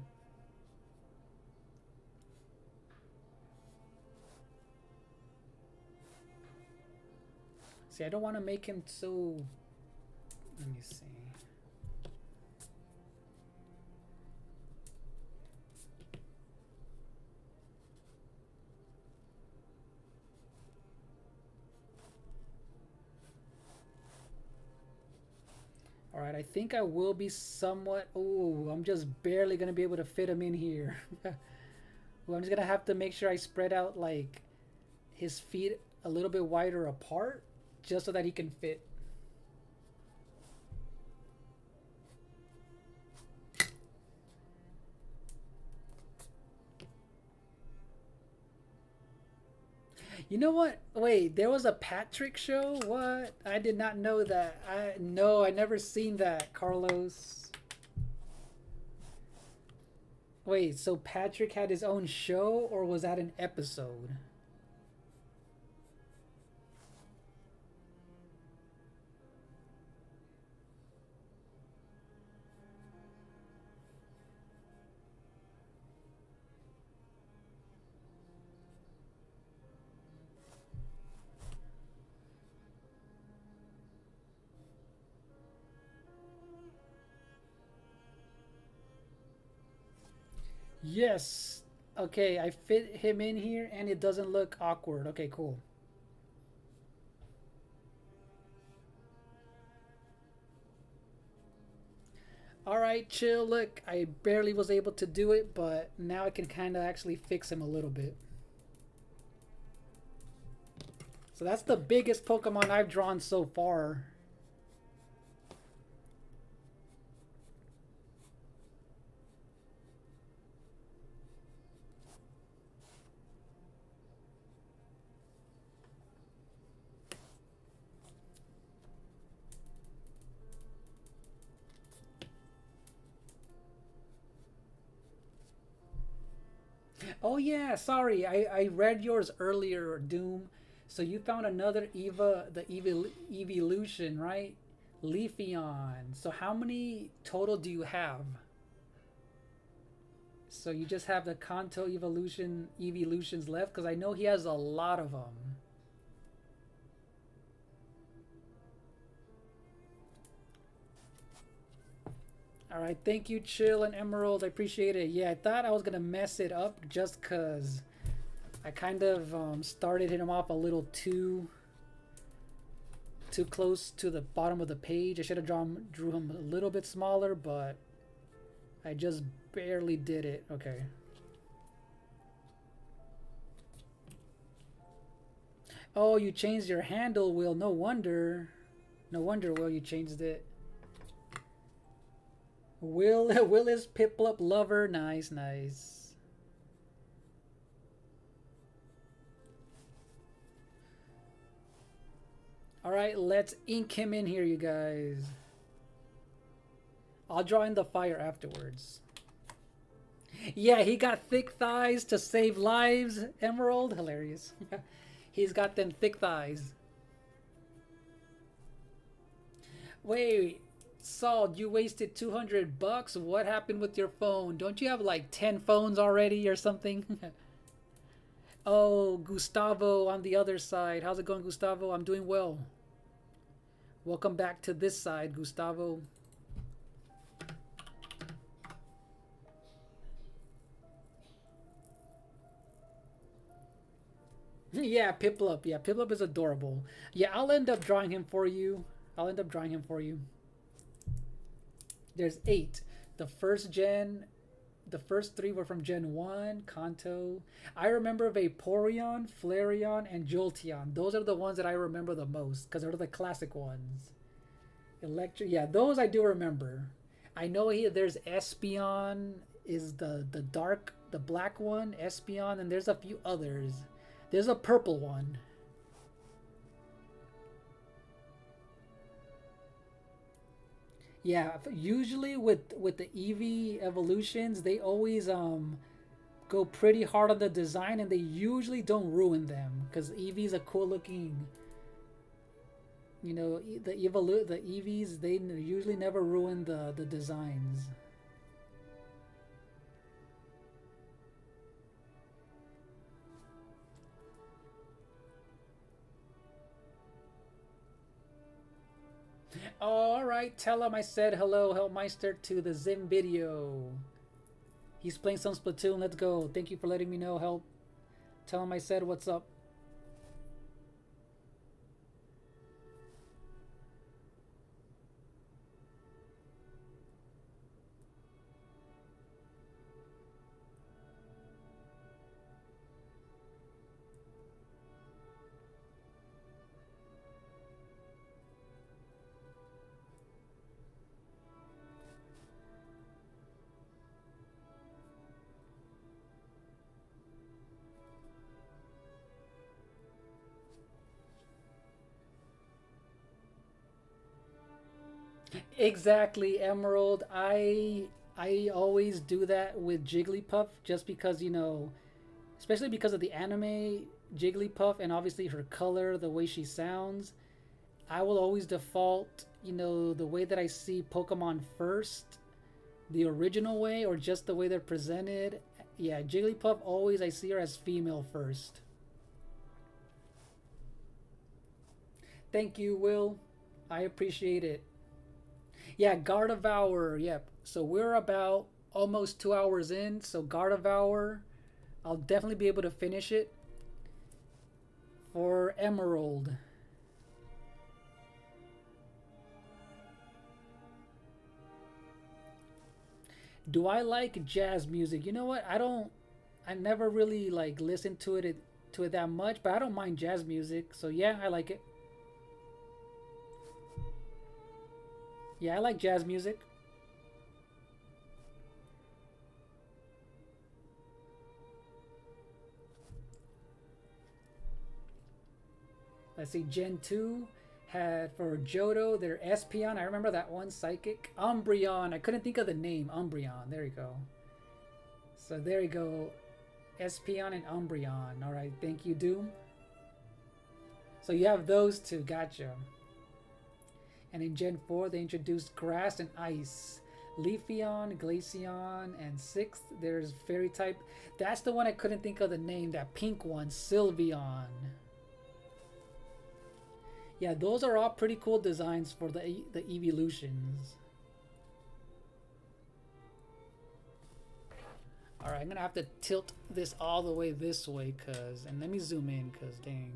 See, I don't want to make him so... Let me see. Alright, I think I will be somewhat... Oh, I'm just barely going to be able to fit him in here. Well, I'm just going to have to make sure I spread out, like, his feet a little bit wider apart, just so that he can fit. You know what? Wait, there was a Patrick show? What? I did not know that. I never seen that, Carlos. Wait, so Patrick had his own show, or was that an episode? Yes. Okay, I fit him in here and it doesn't look awkward. Okay, cool. Alright, chill. Look, I barely was able to do it, but now I can kind of actually fix him a little bit. So that's the biggest Pokemon I've drawn so far. Oh yeah, sorry. I read yours earlier, Doom. So you found another evolution, right? Leafeon. So how many total do you have? So you just have the Kanto evolutions left? Because I know he has a lot of them. All right, thank you, Chill and Emerald. I appreciate it. Yeah, I thought I was gonna mess it up just cause I kind of started him off a little too close to the bottom of the page. I should have drew him a little bit smaller, but I just barely did it. Okay. Oh, you changed your handle, Will. No wonder. No wonder, Will, you changed it. Will is Piplup lover. Nice, nice. All right, let's ink him in here, you guys. I'll draw in the fire afterwards. Yeah, he got thick thighs to save lives, Emerald. Hilarious. He's got them thick thighs. Wait, Salt, you wasted $200. What happened with your phone? Don't you have like 10 phones already or something? Oh, Gustavo on the other side. How's it going, Gustavo? I'm doing well. Welcome back to this side, Gustavo. Yeah, Piplup. Yeah, Piplup is adorable. Yeah, I'll end up drawing him for you. I'll end up drawing him for you. There's 8. The first 3 were from Gen 1, Kanto. I remember Vaporeon, Flareon, and Jolteon. Those are the ones that I remember the most because they're the classic ones. Electric, yeah, those I do remember. I know there's Espeon is the black one, Espeon, and there's a few others. There's a purple one. Yeah, usually with the Eevee evolutions, they always go pretty hard on the design, and they usually don't ruin them because Eevee's a cool looking. You know, the Eevees, they usually never ruin the designs. Alright, tell him I said hello, Helpmeister, to the Zim video. He's playing some Splatoon. Let's go. Thank you for letting me know, Help. Tell him I said what's up. Exactly, Emerald. I always do that with Jigglypuff just because, you know, especially because of the anime Jigglypuff and obviously her color, the way she sounds. I will always default, you know, the way that I see Pokemon first, the original way, or just the way they're presented. Yeah, Jigglypuff, always I see her as female first. Thank you, Will. I appreciate it. Yeah, Gardevoir. Yep. So we're about almost 2 hours in. So Gardevoir, I'll definitely be able to finish it. For Emerald. Do I like jazz music? You know what? I never really like listened to it that much, but I don't mind jazz music. So yeah, I like it. Yeah, I like jazz music. Let's see, Gen 2 had for Johto, their Espeon. I remember that one, Psychic. Umbreon. I couldn't think of the name. Umbreon. There you go. So there you go. Espeon and Umbreon. Alright, thank you, Doom. So you have those two. Gotcha. And in Gen 4, they introduced Grass and Ice. Leafeon, Glaceon, and 6th, there's Fairy type. That's the one I couldn't think of the name. That pink one, Sylveon. Yeah, those are all pretty cool designs for the evolutions. Alright, I'm gonna have to tilt this all the way this way, cause, and let me zoom in, cause dang.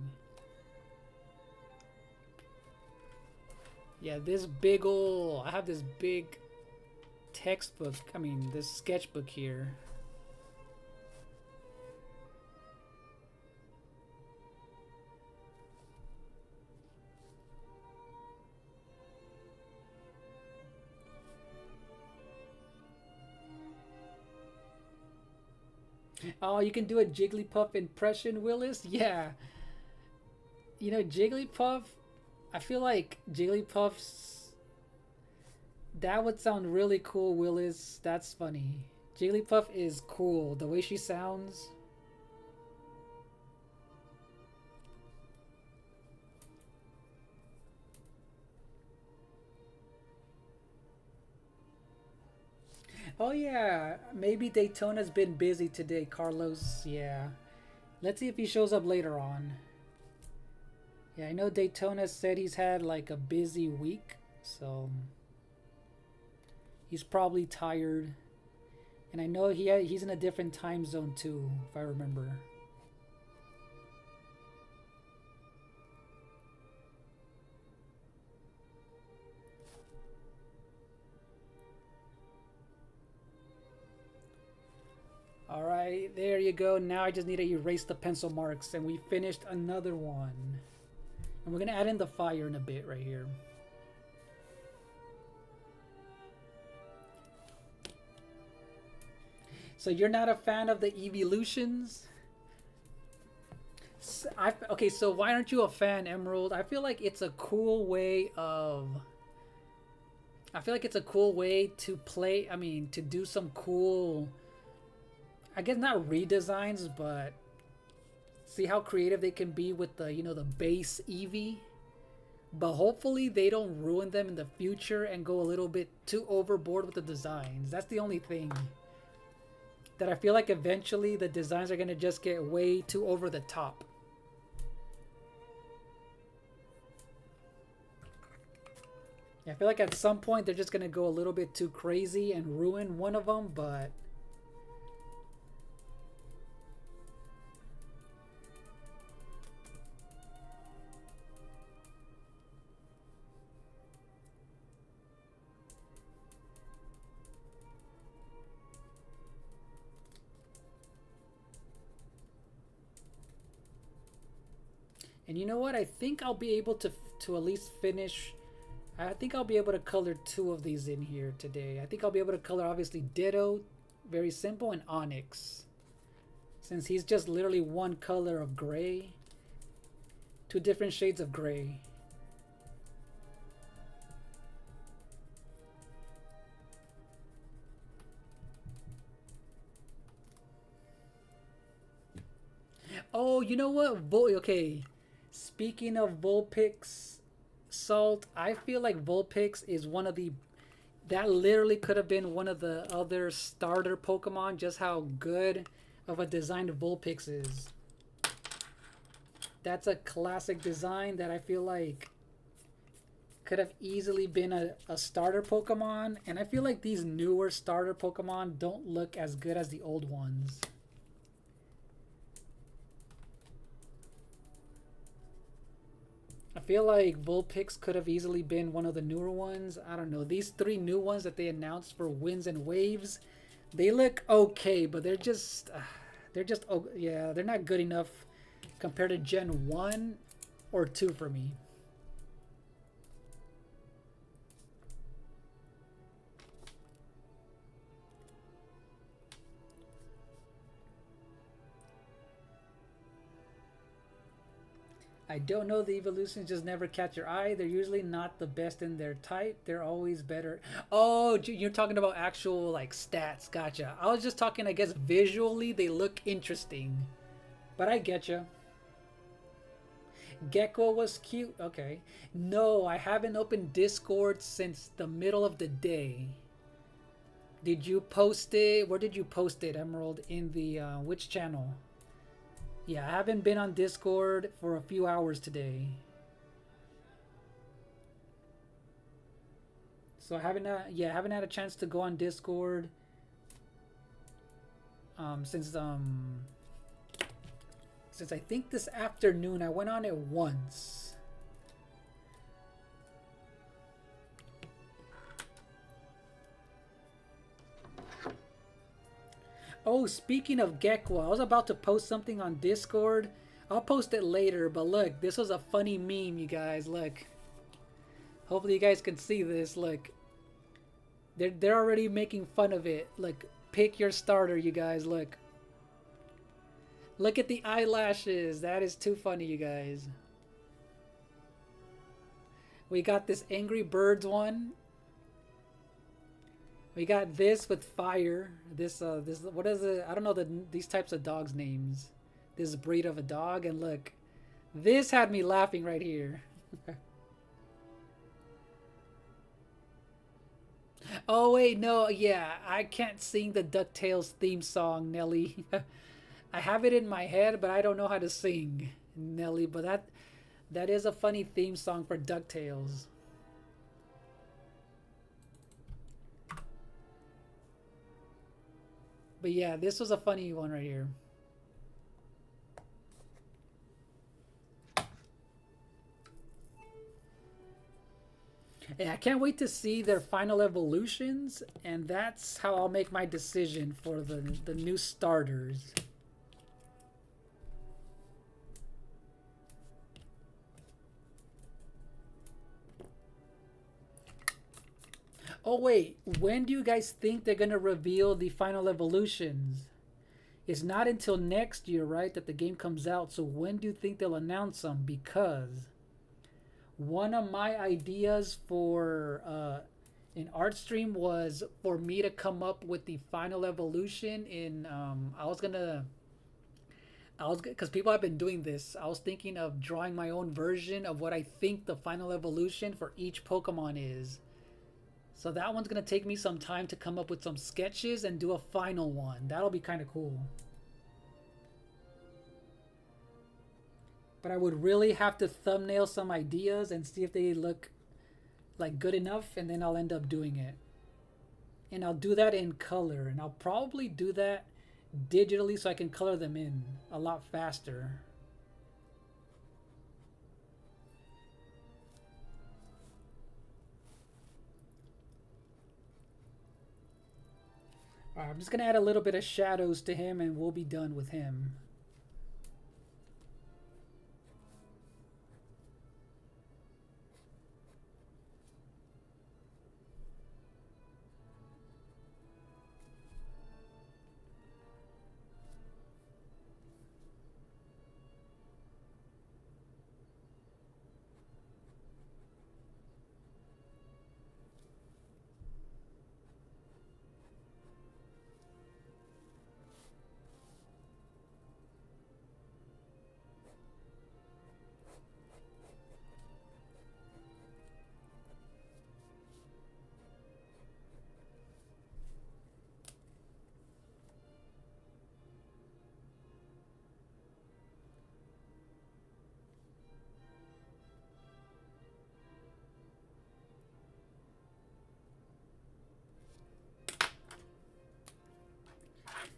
Yeah, this big ol', I have this big textbook, this sketchbook here. Oh, you can do a Jigglypuff impression, Willis? Yeah. You know, Jigglypuff, I feel like Jigglypuff's... That would sound really cool, Willis. That's funny. Jigglypuff is cool. The way she sounds... Oh yeah, maybe Daytona's been busy today, Carlos. Yeah. Let's see if he shows up later on. Yeah, I know Daytona said he's had like a busy week, so he's probably tired. And I know he's in a different time zone too, if I remember. Alright, there you go. Now I just need to erase the pencil marks, and we finished another one. And we're going to add in the fire in a bit right here. So you're not a fan of the evolutions? Okay, so why aren't you a fan, Emerald? I feel like it's a cool way of... I feel like it's a cool way to play, to do some cool... I guess not redesigns, but see how creative they can be with the, the base Eevee. But hopefully they don't ruin them in the future and go a little bit too overboard with the designs. That's the only thing. That I feel like eventually the designs are going to just get way too over the top. I feel like at some point they're just going to go a little bit too crazy and ruin one of them, but... And you know what? I think I'll be able to at least finish. I think I'll be able to color 2 of these in here today. I think I'll be able to color obviously Ditto, very simple, and Onyx. Since he's just literally one color of gray. 2 different shades of gray. Oh, you know what? Okay. Speaking of Vulpix Salt, I feel like Vulpix is one of the... That literally could have been one of the other starter Pokemon, just how good of a design Vulpix is. That's a classic design that I feel like could have easily been a starter Pokemon. And I feel like these newer starter Pokemon don't look as good as the old ones. I feel like Vulpix could have easily been one of the newer ones. I don't know. These 3 new ones that they announced for Winds and Waves, they look okay, but they're just, oh, yeah, they're not good enough compared to Gen 1 or 2 for me. I don't know, the evolutions just never catch your eye. They're usually not the best in their type. They're always better. Oh, you're talking about actual like stats. Gotcha. I was just talking, I guess, visually they look interesting. But I get you. Gecko was cute. Okay. No, I haven't opened Discord since the middle of the day. Did you post it? Where did you post it, Emerald? In the, which channel? Yeah, I haven't been on Discord for a few hours today. So I haven't had a chance to go on Discord. Since I think this afternoon I went on it once. Oh, speaking of Gekwa, I was about to post something on Discord. I'll post it later, but look, this was a funny meme, you guys. Look. Hopefully you guys can see this. Look. They're already making fun of it. Look, pick your starter, you guys. Look. Look at the eyelashes. That is too funny, you guys. We got this Angry Birds one. We got this with fire. This what is it? I don't know these types of dogs' names. This breed of a dog, and look, this had me laughing right here. Oh wait, no, yeah, I can't sing the DuckTales theme song, Nelly. I have it in my head, but I don't know how to sing, Nelly. But that is a funny theme song for DuckTales. But yeah, this was a funny one right here. Yeah, I can't wait to see their final evolutions, and that's how I'll make my decision for the new starters. Oh wait, when do you guys think they're gonna reveal the final evolutions? It's not until next year, right, that the game comes out. So when do you think they'll announce them? Because one of my ideas for an art stream was for me to come up with the final evolution in because people have been doing this. I was thinking of drawing my own version of what I think the final evolution for each Pokemon is. So that one's going to take me some time to come up with some sketches and do a final one. That'll be kind of cool. But I would really have to thumbnail some ideas and see if they look like good enough, and then I'll end up doing it. And I'll do that in color, and I'll probably do that digitally so I can color them in a lot faster. Alright, I'm just going to add a little bit of shadows to him and we'll be done with him.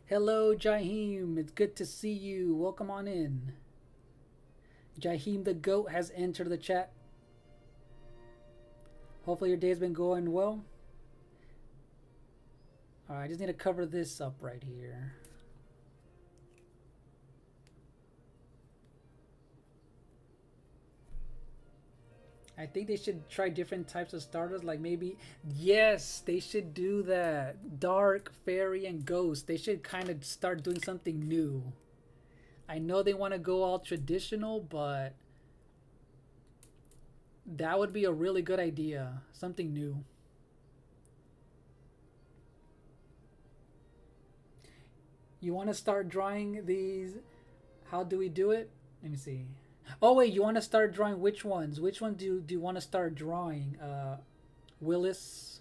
Hello, Jaheim. It's good to see you. Welcome on in. Jaheim the Goat has entered the chat. Hopefully your day's been going well. Alright, I just need to cover this up right here. I think they should try different types of starters, like maybe, yes, they should do that. Dark, Fairy, and Ghost. They should kind of start doing something new. I know they want to go all traditional, but that would be a really good idea. Something new. You want to start drawing these? How do we do it? Let me see. Oh wait, you want to start drawing which ones? Which one do you want to start drawing? Willis.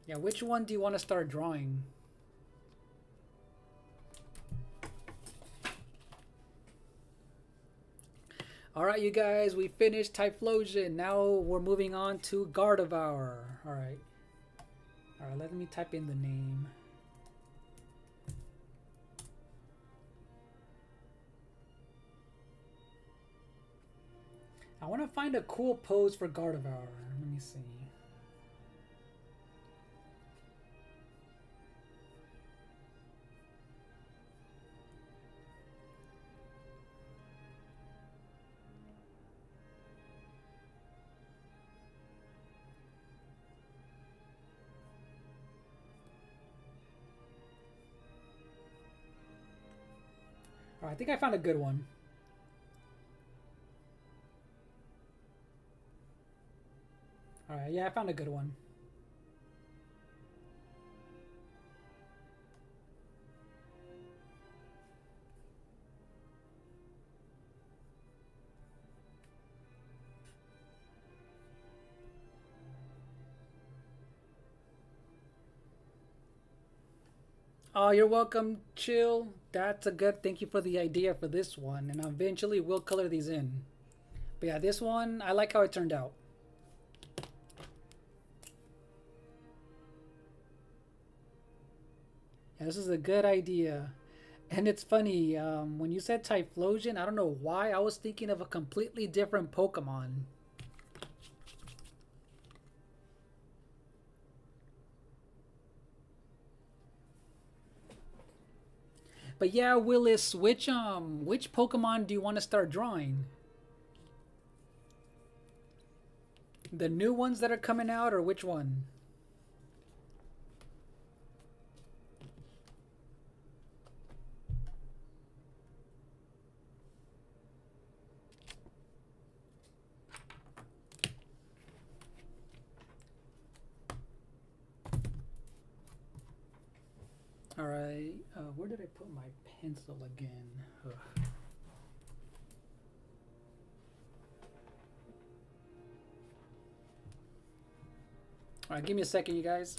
Yeah, which one do you want to start drawing? Alright, you guys, we finished Typhlosion. Now we're moving on to Gardevour. Alright. Alright, let me type in the name. I want to find a cool pose for Gardevour. Let me see. Alright, I think I found a good one. Alright, yeah, I found a good one. Oh, you're welcome, Chill. That's a good, thank you for the idea for this one. And eventually we'll color these in. But yeah, this one, I like how it turned out. Yeah, this is a good idea. And it's funny, when you said Typhlosion, I don't know why I was thinking of a completely different Pokemon. But yeah, Willis, which Pokemon do you want to start drawing? The new ones that are coming out, or which one? Alright, where did I put my pencil again? Ugh. Alright, give me a second, you guys.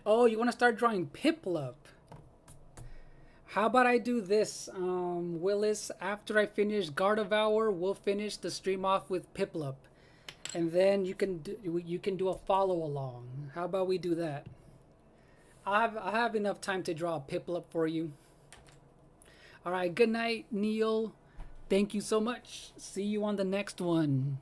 Oh, you want to start drawing Piplup? How about I do this, Willis? After I finish Gardevour, we'll finish the stream off with Piplup, and then you can do a follow along. How about we do that? I have enough time to draw a Piplup for you. All right. Good night, Neil. Thank you so much. See you on the next one.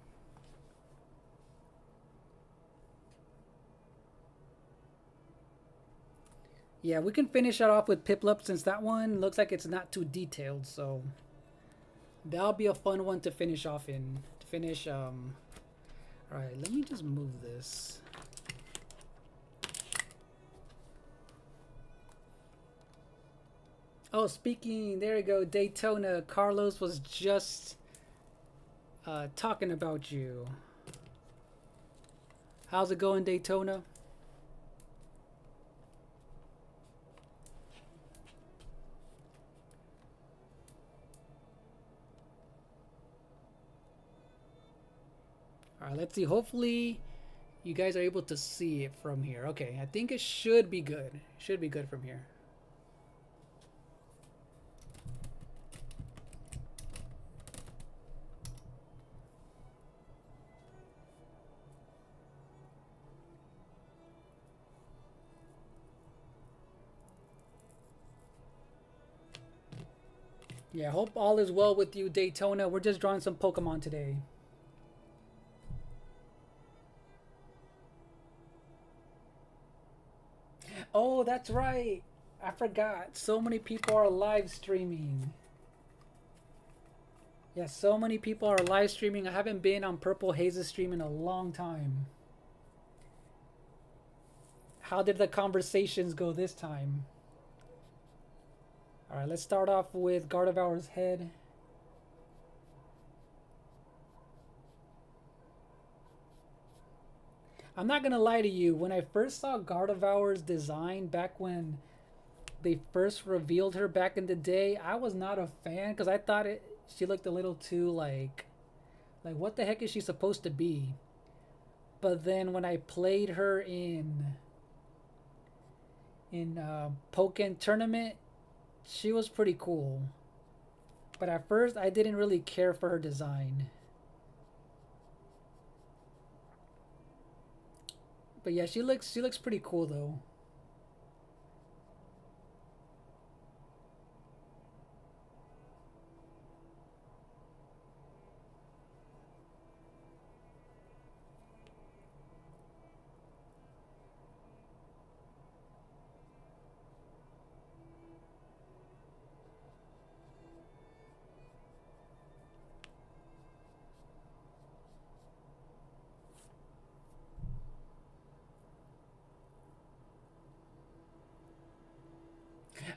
Yeah, we can finish it off with Piplup since that one looks like it's not too detailed, so that'll be a fun one to finish off in. To finish, alright, let me just move this. Oh, speaking, there you go, Daytona. Carlos was just talking about you. How's it going, Daytona? Alright, let's see. Hopefully you guys are able to see it from here. Okay, I think it should be good. Should be good from here. Yeah, hope all is well with you, Daytona. We're just drawing some Pokemon today. Oh, that's right. I forgot. So many people are live streaming. Yeah, so many people are live streaming. I haven't been on Purple Haze's stream in a long time. How did the conversations go this time? All right, let's start off with Gardevour's head. I'm not gonna lie to you. When I first saw Gardevour's design back when they first revealed her back in the day, I was not a fan because I thought she looked a little too like what the heck is she supposed to be? But then when I played her in Pokken Tournament, she was pretty cool. But at first I didn't really care for her design. But yeah, she looks pretty cool though.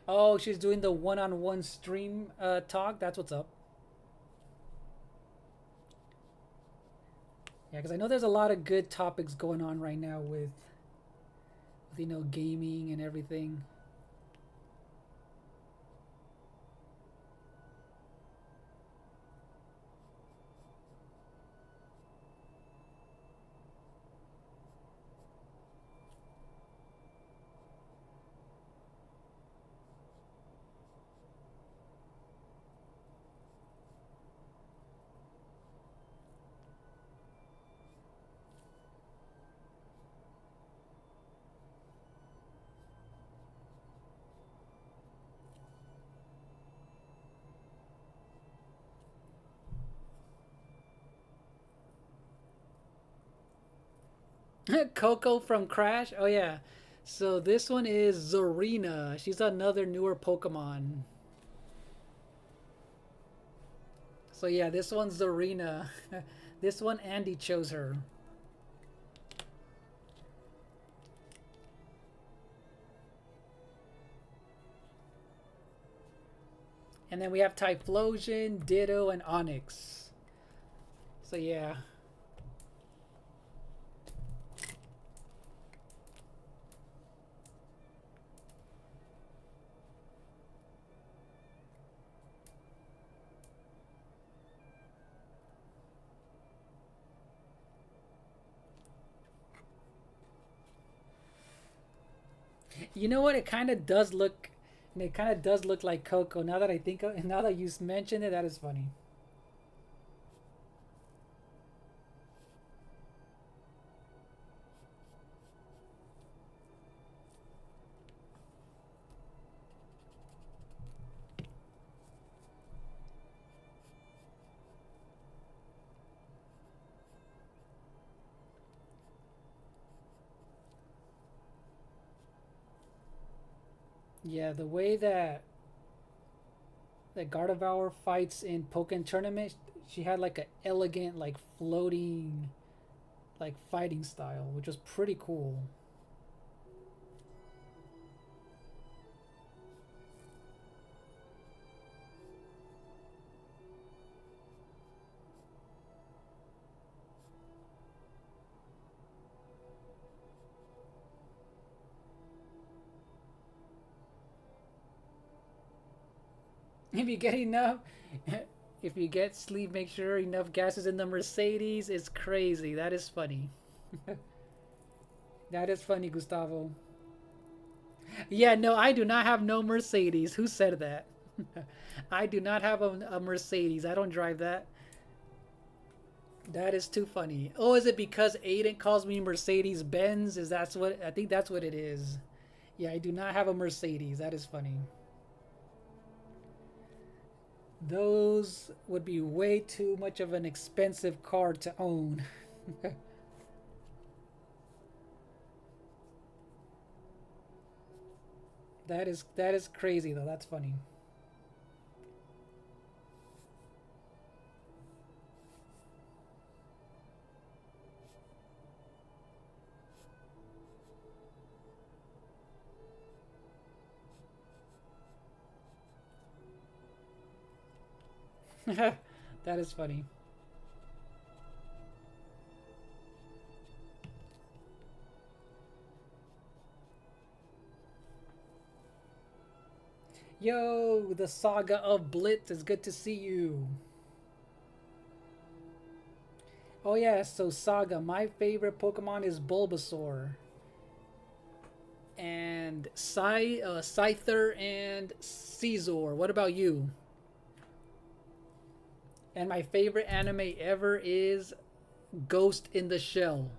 Oh, she's doing the one-on-one stream talk. That's what's up. Yeah, because I know there's a lot of good topics going on right now with gaming and everything. Coco from Crash. Oh yeah. So this one is Zorina. She's another newer Pokemon. So yeah, this one's Zorina. This one Andy chose her. And then we have Typhlosion, Ditto, and Onyx. So yeah. You know what? It kind of does look, like Coco. Now that I think of, now that you mentioned it, that is funny. Yeah, the way that Gardevoir fights in Pokken Tournament, she had like an elegant, like floating, like fighting style, which was pretty cool. If you get enough, if you get sleep, make sure enough gas is in the Mercedes. It's crazy. That is funny. That is funny, Gustavo. Yeah, no, I do not have no Mercedes. Who said that? I do not have a Mercedes. I don't drive that. That is too funny. Oh, is it because Aiden calls me Mercedes Benz? Is that's what I think that's what it is. Yeah, I do not have a Mercedes. That is funny. Those would be way too much of an expensive car to own. That is crazy though. That's funny. That is funny. Yo, the saga of Blitz. It's good to see you. Oh yeah, so Saga, my favorite Pokemon is Bulbasaur. And Scyther and Caesar. What about you? And my favorite anime ever is Ghost in the Shell.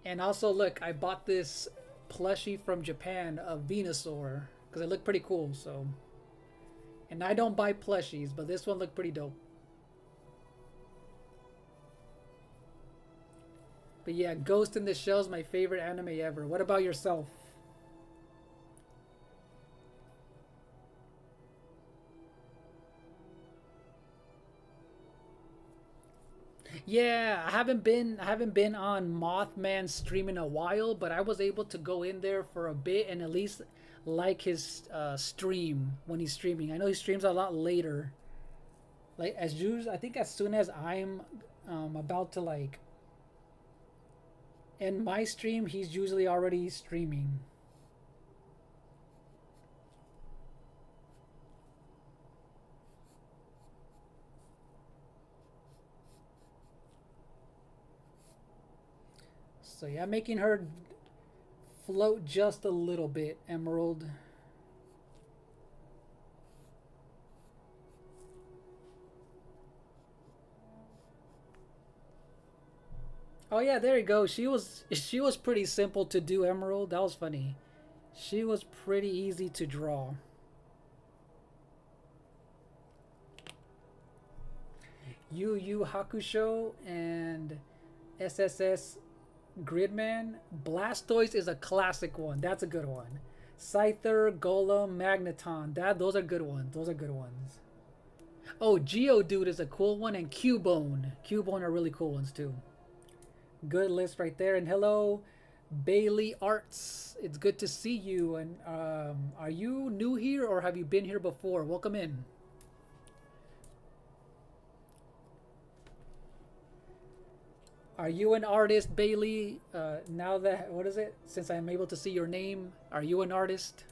And also, look, I bought this plushie from Japan of Venusaur because it looked pretty cool. So, and I don't buy plushies, but this one looked pretty dope. But yeah, Ghost in the Shell is my favorite anime ever. What about yourself? Yeah, I haven't been on Mothman's stream in a while, but I was able to go in there for a bit and at least like his stream when he's streaming. I know he streams a lot later. Like as usual, I think as soon as I'm about to like end my stream, he's usually already streaming. So yeah, making her float just a little bit, Emerald. Oh yeah, there you go. She was pretty simple to do, Emerald. That was funny. She was pretty easy to draw. Yu Yu Hakusho and SSS Gridman. Blastoise is a classic one. That's a good one. Scyther, Golem, Magneton. Those are good ones. Those are good ones. Oh, Geodude is a cool one, and Cubone. Cubone are really cool ones too. Good list right there. And hello, Bailey Arts. It's good to see you. And are you new here or have you been here before? Welcome in. Are you an artist, Bailey? Now that, what is it? Since I'm able to see your name, are you an artist?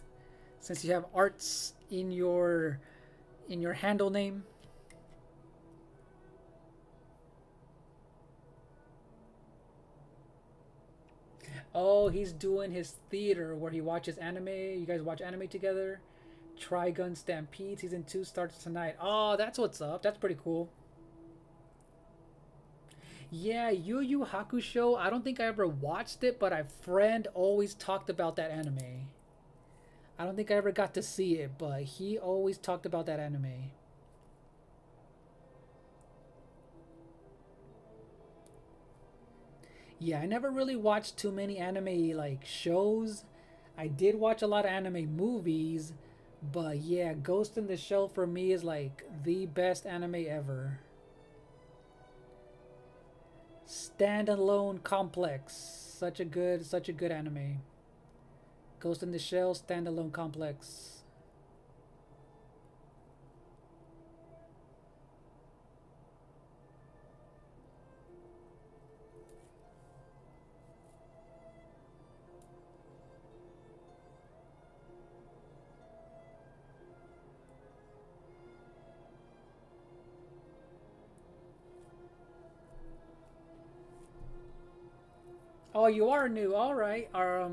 Since you have arts in your handle name? Oh, he's doing his theater where he watches anime. You guys watch anime together? Trigun Stampede Season 2 starts tonight. Oh, that's what's up. That's pretty cool. Yeah, Yu Yu Hakusho. I don't think I ever watched it, but a friend always talked about that anime. I don't think I ever got to see it, but he always talked about that anime. Yeah, I never really watched too many anime like shows. I did watch a lot of anime movies, but yeah, Ghost in the Shell for me is like the best anime ever. Standalone Complex. Such a good anime. Ghost in the Shell, Standalone Complex. Oh, you are new. All right. Let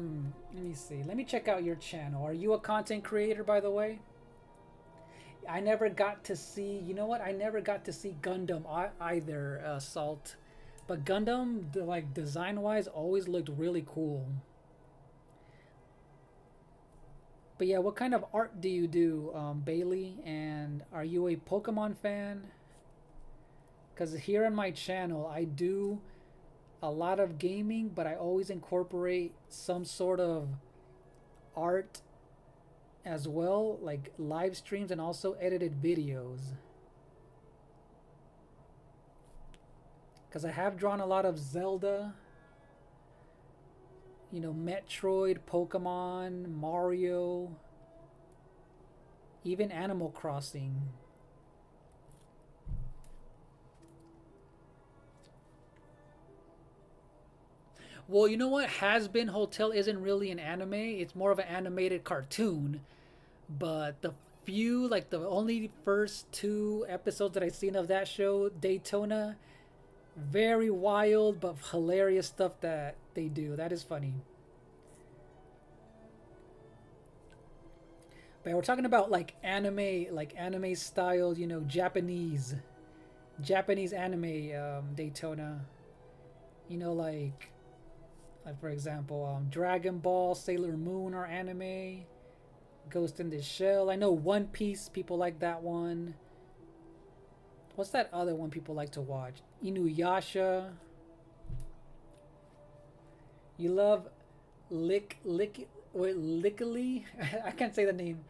me see. Let me check out your channel. Are you a content creator, by the way? I never got to see. You know what? I never got to see Gundam either. Salt, but Gundam, like design-wise, always looked really cool. But yeah, what kind of art do you do, Bailey? And are you a Pokemon fan? Because here on my channel, I do a lot of gaming, but I always incorporate some sort of art as well, like live streams and also edited videos. Because I have drawn a lot of Zelda, you know, Metroid, Pokemon, Mario. Even Animal Crossing. Well, you know what? Has Been Hotel isn't really an anime. It's more of an animated cartoon. But the few, like the only first two episodes that I've seen of that show, Daytona, very wild but hilarious stuff that they do. That is funny. But we're talking about like anime style, you know, Japanese anime, Daytona. You know, like for example, Dragon Ball, Sailor Moon are anime. Ghost in the Shell. I know One Piece. People like that one. What's that other one people like to watch? Inuyasha. You love Lickily? I can't say the name.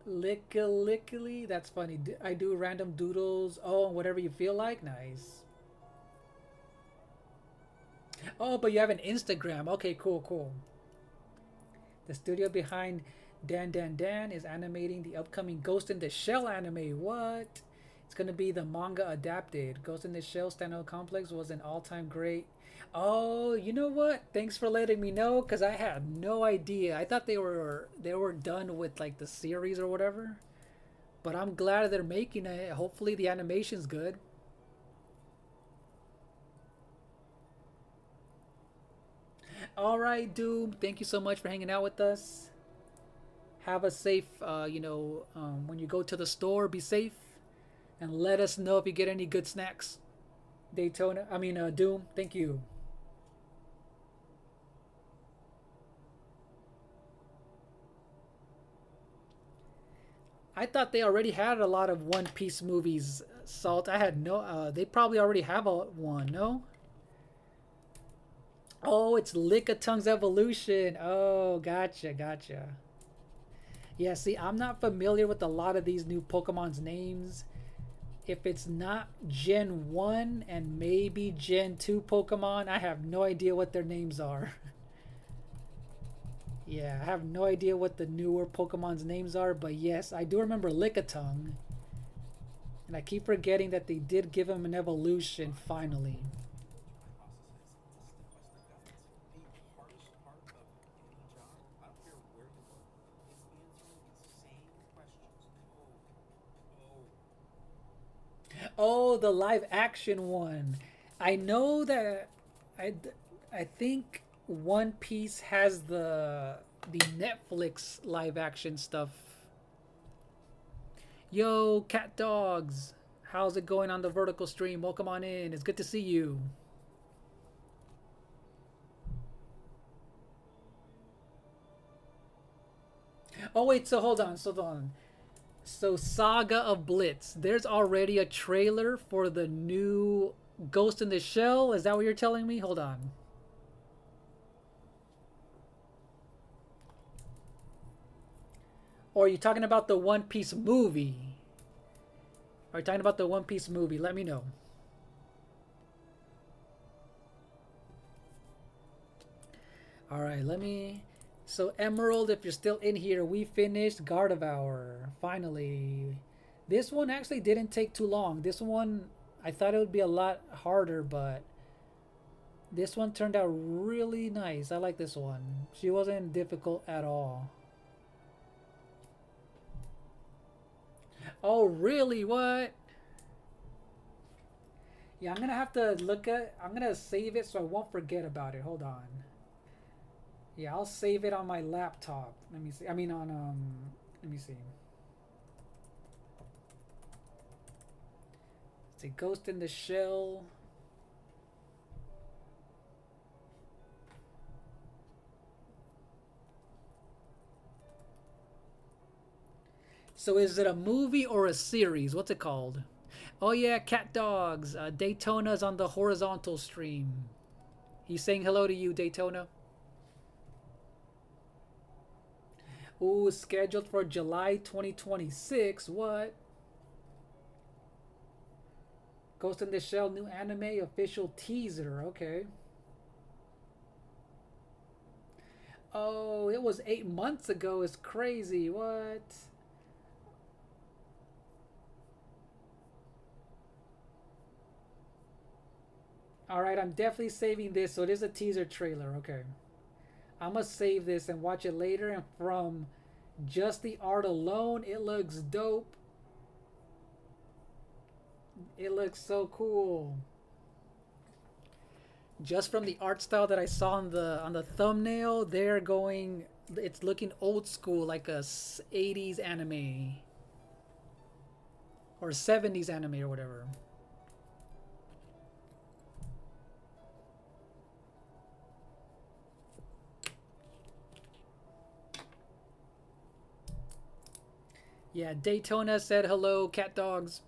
Lickily? That's funny. I do random doodles. Oh, whatever you feel like. Nice. Oh, but you have an Instagram. Okay, cool. The studio behind Dan is animating the upcoming Ghost in the Shell anime. What? It's gonna be the manga adapted. Ghost in the Shell standalone complex was an all-time great. Oh, you know what? Thanks for letting me know, because I had no idea. I thought they were done with like the series or whatever. But I'm glad they're making it. Hopefully the animation's good. All right, Doom. Thank you so much for hanging out with us. Have a safe, when you go to the store, be safe, and let us know if you get any good snacks. Doom. Thank you. I thought they already had a lot of One Piece movies. Salt. I had no. They probably already have one. No. Oh, it's Lickitung's evolution. Oh, gotcha. Yeah, see, I'm not familiar with a lot of these new Pokemon's names. If it's not Gen 1 and maybe Gen 2 Pokemon, I have no idea what their names are. Yeah, I have no idea what the newer Pokemon's names are, but yes, I do remember Lickitung. And I keep forgetting that they did give him an evolution finally. Oh, the live action one. I know that I I think One Piece has the Netflix live action stuff. Yo, cat dogs. How's it going on the vertical stream? Welcome on in. It's good to see you. Oh wait, so hold on. So Saga of Blitz. There's already a trailer for the new Ghost in the Shell. Is that what you're telling me? Hold on. Or are you talking about the One Piece movie? Are you talking about the One Piece movie? Let me know. Alright, let me... So Emerald, if you're still in here, we finished Gardevoir. Finally. This one actually didn't take too long. This one, I thought it would be a lot harder, but this one turned out really nice. I like this one. She wasn't difficult at all. Oh, really? What? Yeah, I'm gonna have to I'm gonna save it so I won't forget about it. Hold on. Yeah, I'll save it on my laptop. Let me see. Let me see. It's a Ghost in the Shell. So is it a movie or a series? What's it called? Oh yeah, cat dogs. Daytona's on the horizontal stream. He's saying hello to you, Daytona. Ooh, scheduled for July 2026. What? Ghost in the Shell new anime official teaser. Okay. Oh, it was 8 months ago. It's crazy. What? Alright, I'm definitely saving this. So it is a teaser trailer. Okay. I'm gonna save this and watch it later. And from just the art alone, it looks dope. It looks so cool. Just from the art style that I saw on the thumbnail, they're going. It's looking old school, like a 80s anime or 70s anime or whatever. Yeah, Daytona said hello, cat dogs.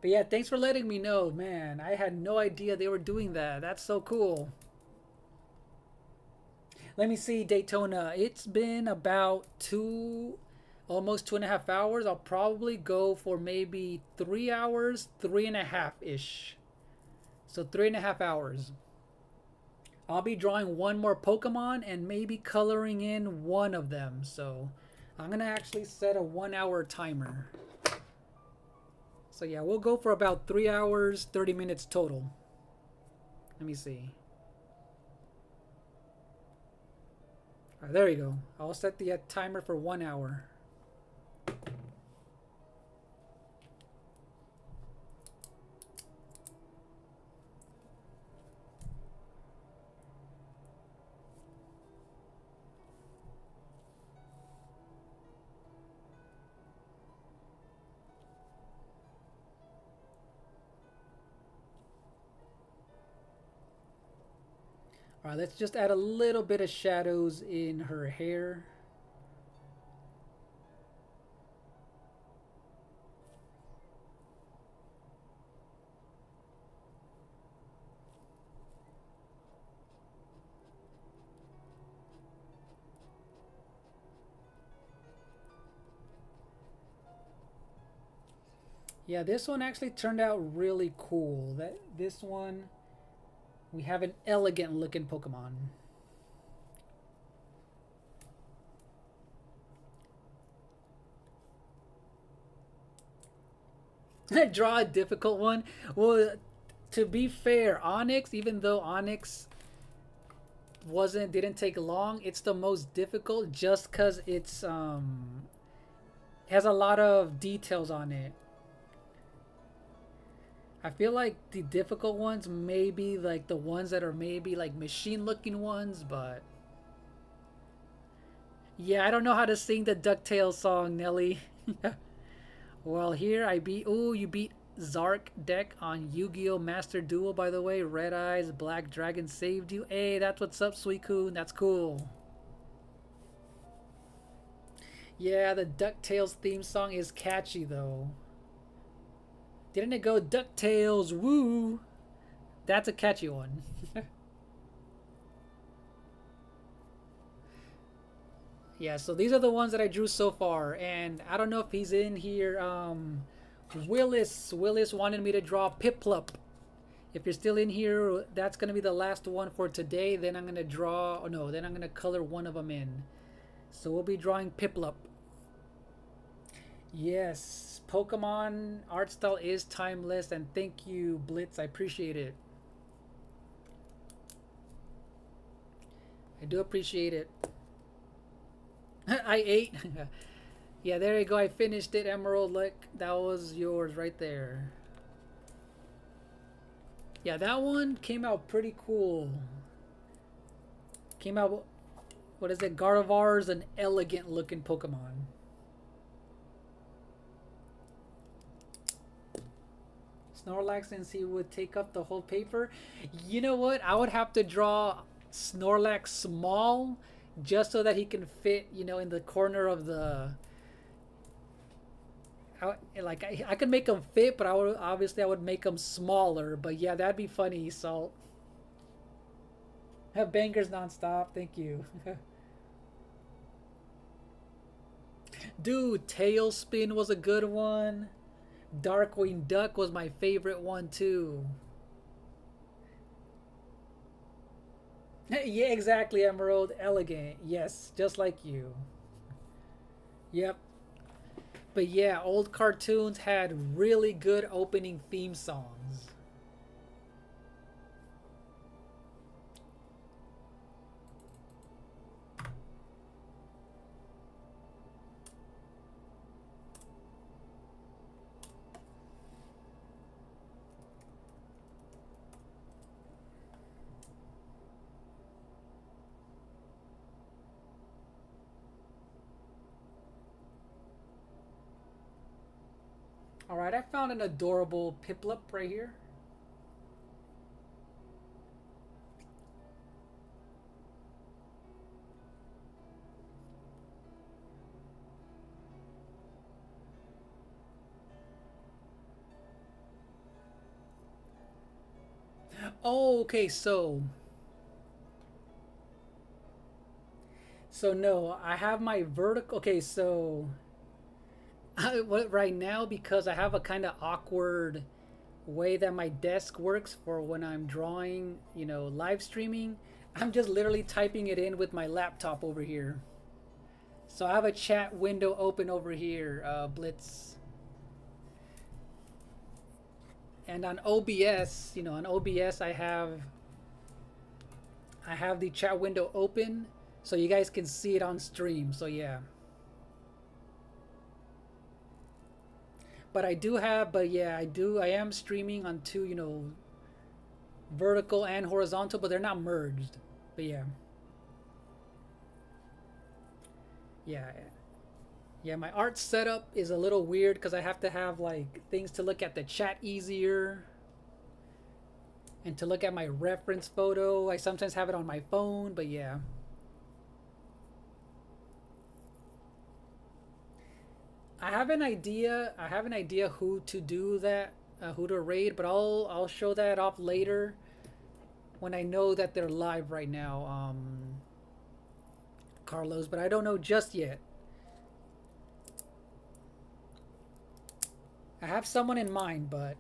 But yeah, thanks for letting me know, man. I had no idea they were doing that. That's so cool. Let me see, Daytona. It's been about almost 2.5 hours. I'll probably go for maybe 3 hours, 3.5 ish. So 3.5 hours. I'll be drawing one more Pokemon and maybe coloring in one of them. So I'm going to actually set a 1 hour timer. So yeah, we'll go for about 3 hours, 30 minutes total. Let me see. All right, there you go. I'll set the timer for 1 hour. All right, let's just add a little bit of shadows in her hair. Yeah, this one actually turned out really cool. This one, we have an elegant looking Pokemon. Draw a difficult one. Well, to be fair, Onyx, even though Onyx didn't take long, it's the most difficult just because it's has a lot of details on it. I feel like the difficult ones may be like the ones that are maybe like machine looking ones, but yeah, I don't know how to sing the DuckTales song, Nelly. Well, here I beat. Oh, you beat Zark deck on Yu-Gi-Oh! Master Duel, by the way. Red Eyes, Black Dragon saved you. Hey, that's what's up, Suicune. That's cool. Yeah, the DuckTales theme song is catchy, though. Didn't it go DuckTales, woo? That's a catchy one. Yeah, so these are the ones that I drew so far. And I don't know if he's in here. Willis wanted me to draw Piplup. If you're still in here, that's going to be the last one for today. Then I'm going to draw... Oh, no, then I'm going to color one of them in. So we'll be drawing Piplup. Yes, Pokemon art style is timeless. And thank you, Blitz. I appreciate it. I do appreciate it. I ate. Yeah, there you go. I finished it, Emerald. Look, that was yours right there. Yeah, that one came out pretty cool. Came out, what is it? Gardevoir's an elegant looking Pokemon. Snorlax, since he would take up the whole paper. You know what? I would have to draw Snorlax small just so that he can fit, you know, in the corner of the. I could make him fit, but I would make him smaller. But yeah, that'd be funny, Salt. Have bangers nonstop. Thank you. Dude, Tailspin was a good one. Darkwing Duck was my favorite one too. Yeah, exactly, Emerald. Elegant. Yes, just like you. Yep. But yeah, old cartoons had really good opening theme songs. Alright, I found an adorable Piplup right here. Oh, okay, so no, I have my vertical. Okay, so right now, because I have a kind of awkward way that my desk works for when I'm drawing, you know, live streaming, I'm just literally typing it in with my laptop over here. So I have a chat window open over here, Blitz. And on OBS, you know, on OBS I have the chat window open so you guys can see it on stream. So yeah. But I am streaming on two, you know, vertical and horizontal, but they're not merged. But yeah. Yeah, my art setup is a little weird because I have to have like things to look at the chat easier and to look at my reference photo. I sometimes have it on my phone, but yeah. I have an idea who to do that, who to raid, but I'll show that off later when I know that they're live right now, Carlos, but I don't know just yet. I have someone in mind, but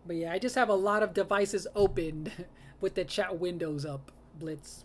yeah, I just have a lot of devices opened with the chat windows up, Blitz.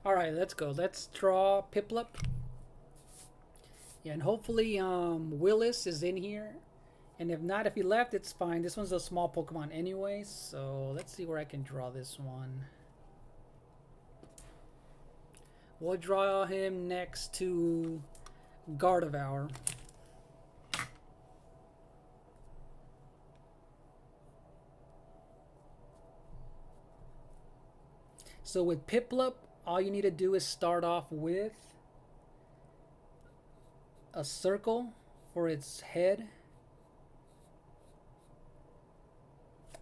All right, let's go. Let's draw Piplup. Yeah, and hopefully Willis is in here. And if not, if he left, it's fine. This one's a small Pokemon anyway, so let's see where I can draw this one. We'll draw him next to Gardevoir. So with Piplup, all you need to do is start off with a circle for its head.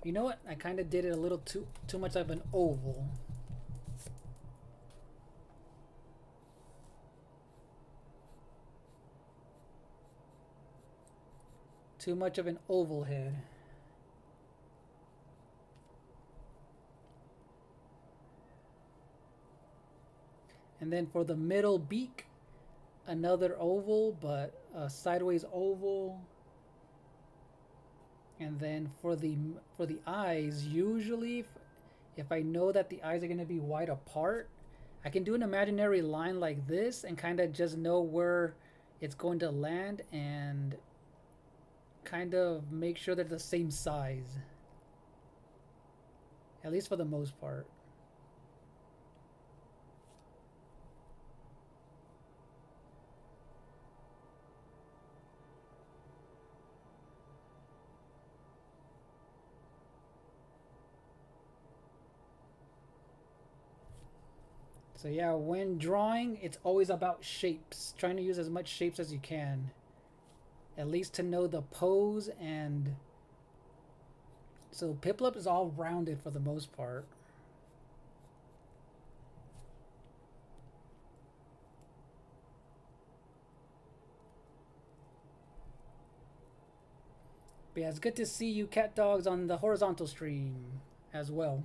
You know what? I kind of did it a little too much of an oval. Too much of an oval head. And then for the middle beak, another oval, but a sideways oval. And then for the eyes, usually if I know that the eyes are going to be wide apart, I can do an imaginary line like this and kind of just know where it's going to land and kind of make sure they're the same size. At least for the most part. So yeah, when drawing, it's always about shapes. Trying to use as much shapes as you can. At least to know the pose, and so Piplup is all rounded for the most part. But yeah, it's good to see you cat dogs on the horizontal stream as well.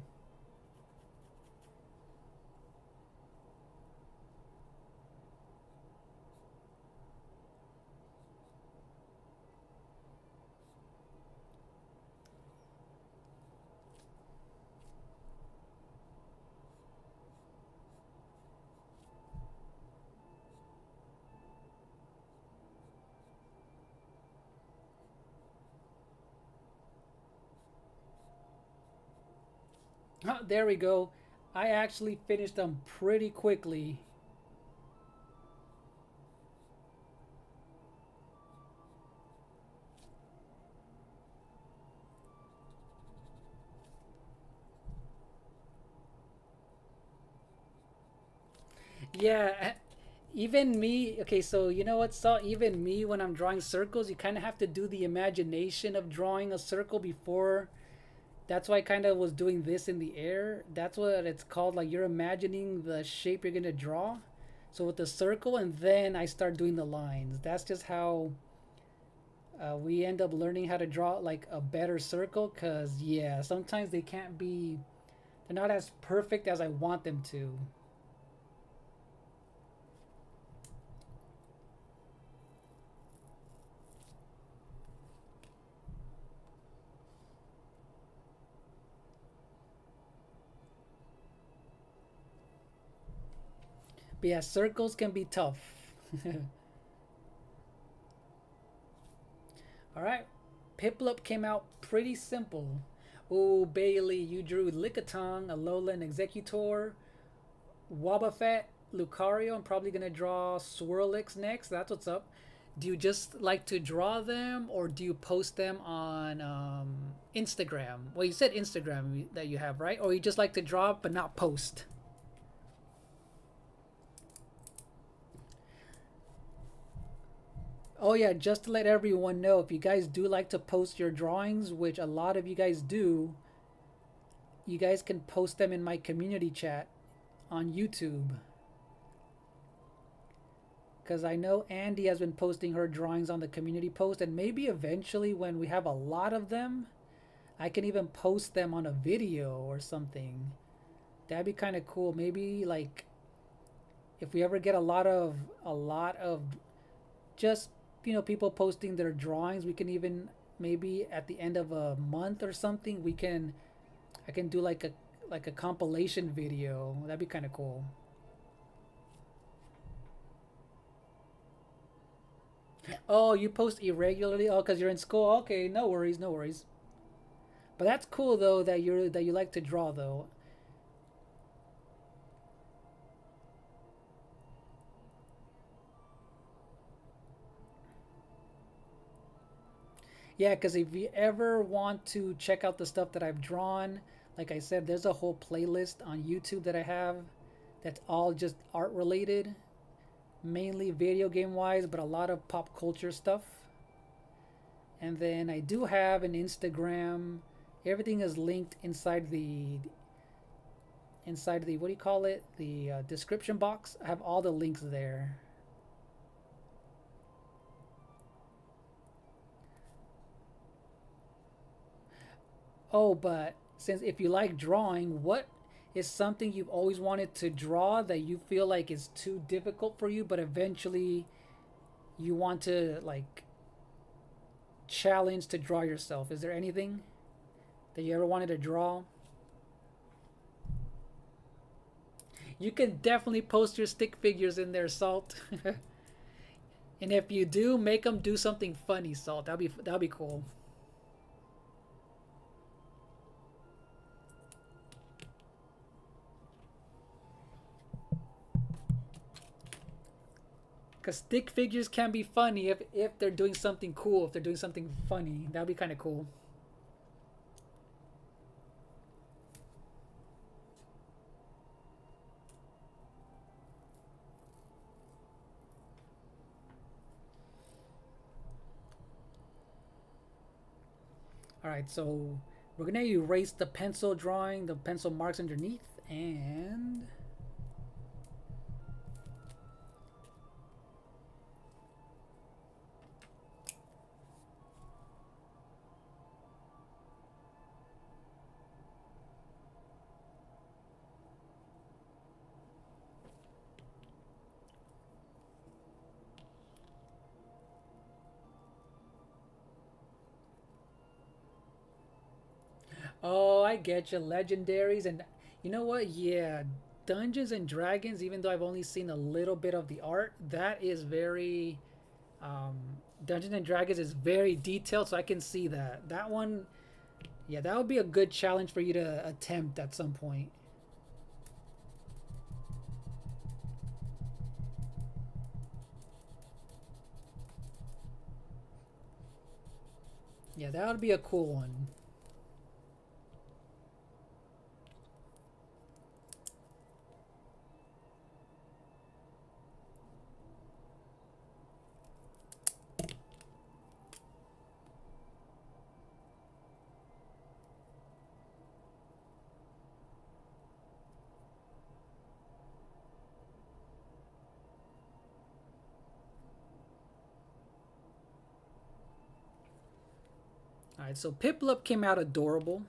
Oh, there we go. I actually finished them pretty quickly. Yeah, even me. Okay, so you know what, so even me, when I'm drawing circles, you kind of have to do the imagination of drawing a circle before. That's why I kind of was doing this in the air. That's what it's called. Like, you're imagining the shape you're gonna draw. So with the circle, and then I start doing the lines. That's just how we end up learning how to draw like a better circle. Cause yeah, sometimes they can't be. They're not as perfect as I want them to. But yeah, circles can be tough. Alright, Piplup came out pretty simple. Oh, Bailey, you drew Lickitung, Alola, and Executor. Wobbuffet, Lucario. I'm probably going to draw Swirlix next. That's what's up. Do you just like to draw them, or do you post them on Instagram? Well, you said Instagram that you have, right? Or you just like to draw but not post? Oh yeah, just to let everyone know, if you guys do like to post your drawings, which a lot of you guys do, you guys can post them in my community chat on YouTube. Because I know Andy has been posting her drawings on the community post, and maybe eventually when we have a lot of them, I can even post them on a video or something. That'd be kind of cool. Maybe like if we ever get a lot of just, you know, people posting their drawings, we can even maybe at the end of a month or something, I can do like a compilation video. That'd be kind of cool. Oh, you post irregularly? Oh, because you're in school. Okay, no worries, no worries. But that's cool though that you like to draw though. Yeah, because if you ever want to check out the stuff that I've drawn, like I said, there's a whole playlist on YouTube that I have that's all just art related, mainly video game wise, but a lot of pop culture stuff. And then I do have an Instagram. Everything is linked inside the what do you call it? The description box. I have all the links there. Oh, but since if you like drawing, what is something you've always wanted to draw that you feel like is too difficult for you, but eventually you want to like challenge to draw yourself? Is there anything that you ever wanted to draw? You can definitely post your stick figures in there, Salt. And if you do, make them do something funny, Salt. That'll be cool. Because stick figures can be funny if they're doing something cool, if they're doing something funny. That'd be kind of cool. Alright, so we're going to erase the pencil drawing, the pencil marks underneath, and... Oh, I get you. Legendaries. And you know what? Yeah. Dungeons and Dragons, even though I've only seen a little bit of the art, that is very... Um, Dungeons and Dragons is very detailed, so I can see that. That one... Yeah, that would be a good challenge for you to attempt at some point. Yeah, that would be a cool one. Alright, so Piplup came out adorable.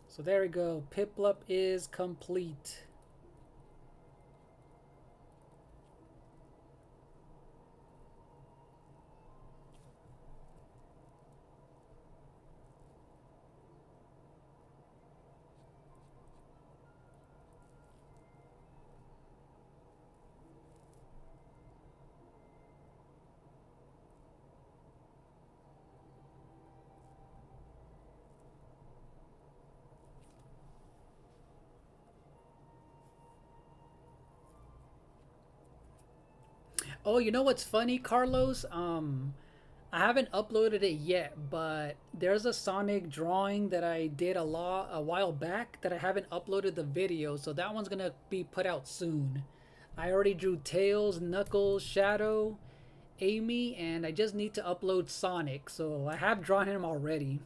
So there we go. Piplup is complete. Oh, you know what's funny, Carlos? I haven't uploaded it yet, but there's a Sonic drawing that I did a while back that I haven't uploaded the video, so that one's gonna be put out soon. I already drew Tails, Knuckles, Shadow, Amy, and I just need to upload Sonic, so I have drawn him already.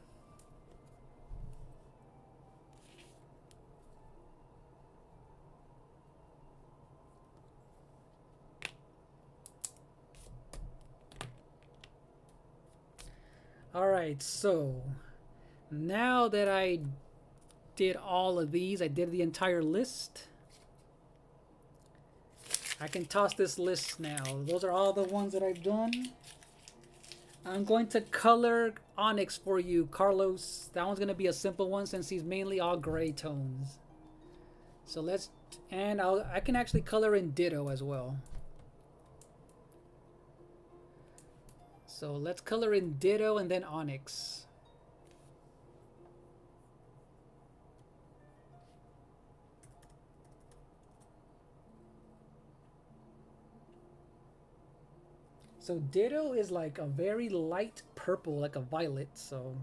Alright, so now that I did all of these, I did the entire list. I can toss this list now. Those are all the ones that I've done. I'm going to color Onyx for you, Carlos. That one's going to be a simple one since he's mainly all gray tones. So let's... And I can actually color in Ditto as well. So let's color in Ditto and then Onyx. So Ditto is like a very light purple, like a violet, so...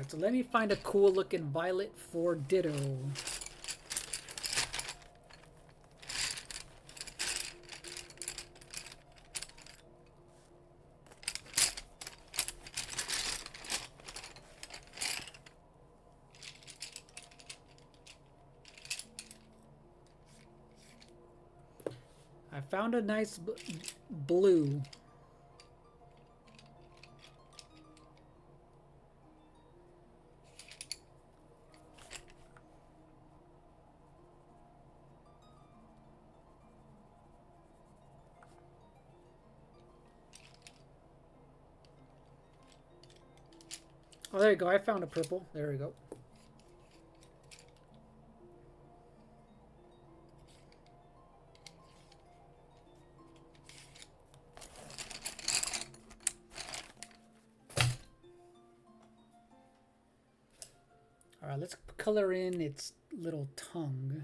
Alright, so let me find a cool looking violet for Ditto. I found a nice blue. Oh, there you go. I found a purple. There we go. Alright, let's color in its little tongue.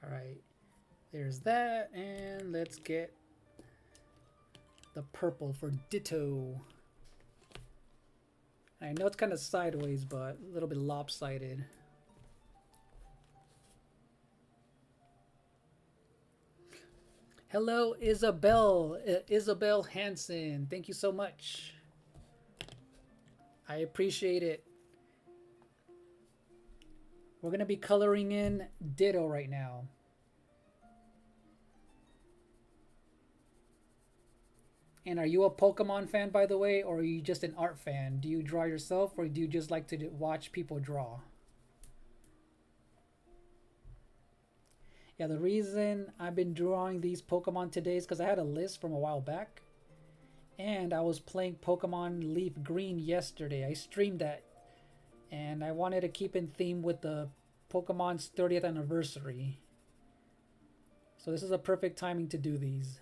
Alright, there's that, and let's get the purple for Ditto. I know it's kind of sideways, but a little bit lopsided. Hello, Isabel. Isabel Hansen. Thank you so much. I appreciate it. We're going to be coloring in Ditto right now. And are you a Pokemon fan, by the way, or are you just an art fan? Do you draw yourself, or do you just like to watch people draw? Yeah, the reason I've been drawing these Pokemon today is because I had a list from a while back. And I was playing Pokemon Leaf Green yesterday. I streamed that. And I wanted to keep in theme with the Pokemon's 30th anniversary. So this is a perfect timing to do these.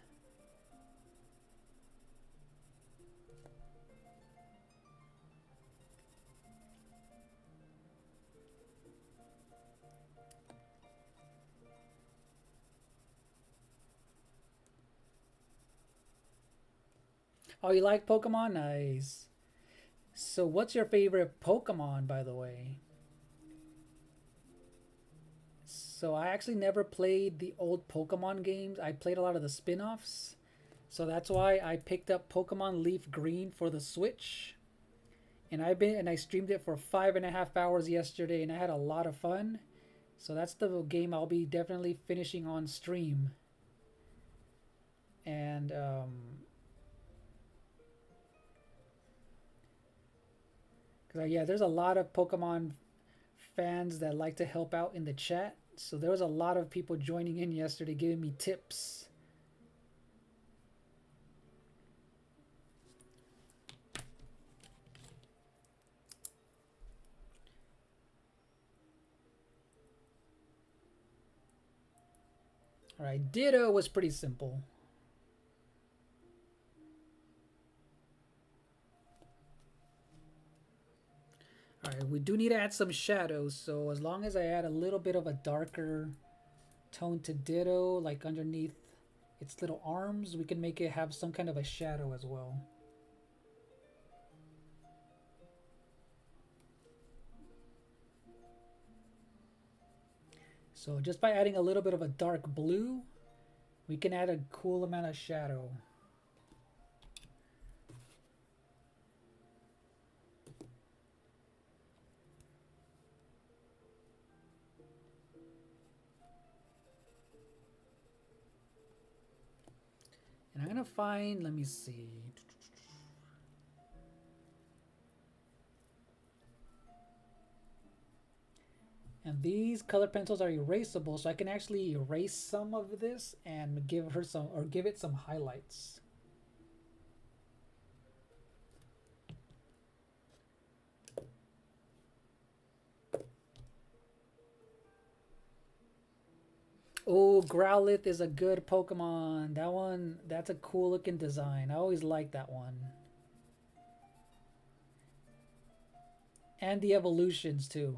Oh, you like Pokemon? Nice. So what's your favorite Pokemon, by the way? So I actually never played the old Pokemon games. I played a lot of the spin-offs. So that's why I picked up Pokemon Leaf Green for the Switch. And I streamed it for 5.5 hours yesterday, and I had a lot of fun. So that's the game I'll be definitely finishing on stream. And yeah, there's a lot of Pokemon fans that like to help out in the chat. So there was a lot of people joining in yesterday giving me tips. Alright, Ditto was pretty simple. Alright, we do need to add some shadows, so as long as I add a little bit of a darker tone to Ditto, like underneath its little arms, we can make it have some kind of a shadow as well. So just by adding a little bit of a dark blue, we can add a cool amount of shadow. And I'm going to find, let me see. And these color pencils are erasable, so I can actually erase some of this and give her some, or give it some highlights. Oh, Growlithe is a good Pokemon. That one, that's a cool looking design. I always like that one. And the evolutions too.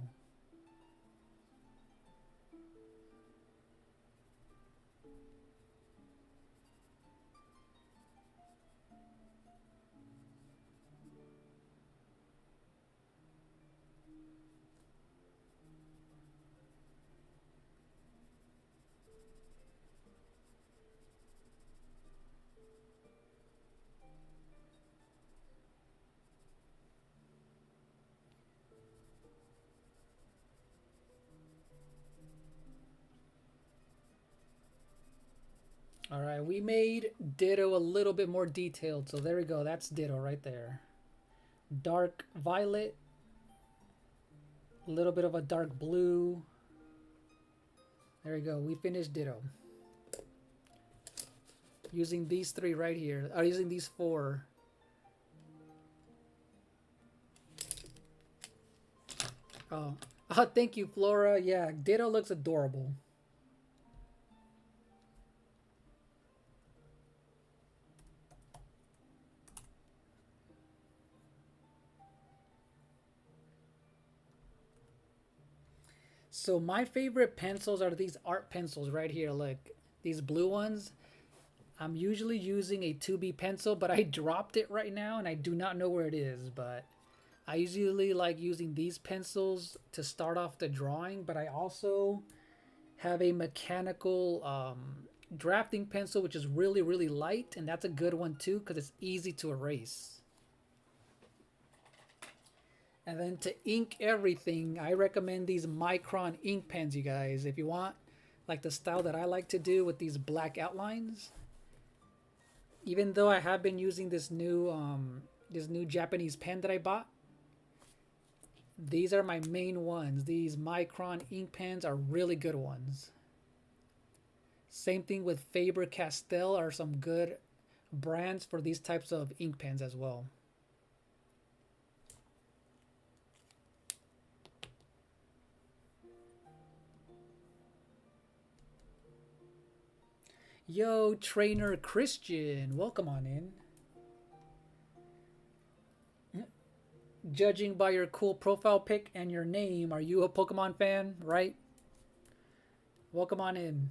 All right, we made Ditto a little bit more detailed. So there we go. That's Ditto right there. Dark violet. A little bit of a dark blue. There we go. We finished Ditto. Using these three right here. Or using these four. Oh, thank you, Flora. Yeah, Ditto looks adorable. So my favorite pencils are these art pencils right here. Look, these blue ones. I'm usually using a 2B pencil, but I dropped it right now and I do not know where it is. But I usually like using these pencils to start off the drawing, but I also have a mechanical drafting pencil, which is really, really light, and that's a good one too because it's easy to erase. And then to ink everything, I recommend these Micron ink pens, you guys. If you want, like the style that I like to do with these black outlines. Even though I have been using this new Japanese pen that I bought, these are my main ones. These Micron ink pens are really good ones. Same thing with Faber-Castell are some good brands for these types of ink pens as well. Yo, Trainer Christian, welcome on in. Judging by your cool profile pic and your name, are you a Pokemon fan, right? Welcome on in.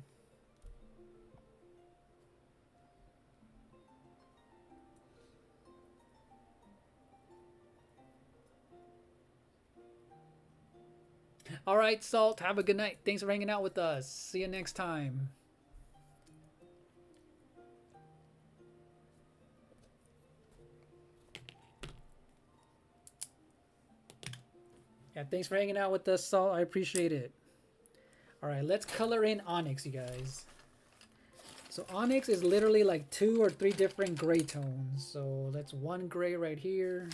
All right, Salt, have a good night. Thanks for hanging out with us. See you next time. Yeah, thanks for hanging out with us, Salt. I appreciate it. All right, let's color in Onyx, you guys. So Onyx is literally like 2 or 3 different gray tones. So that's one gray right here.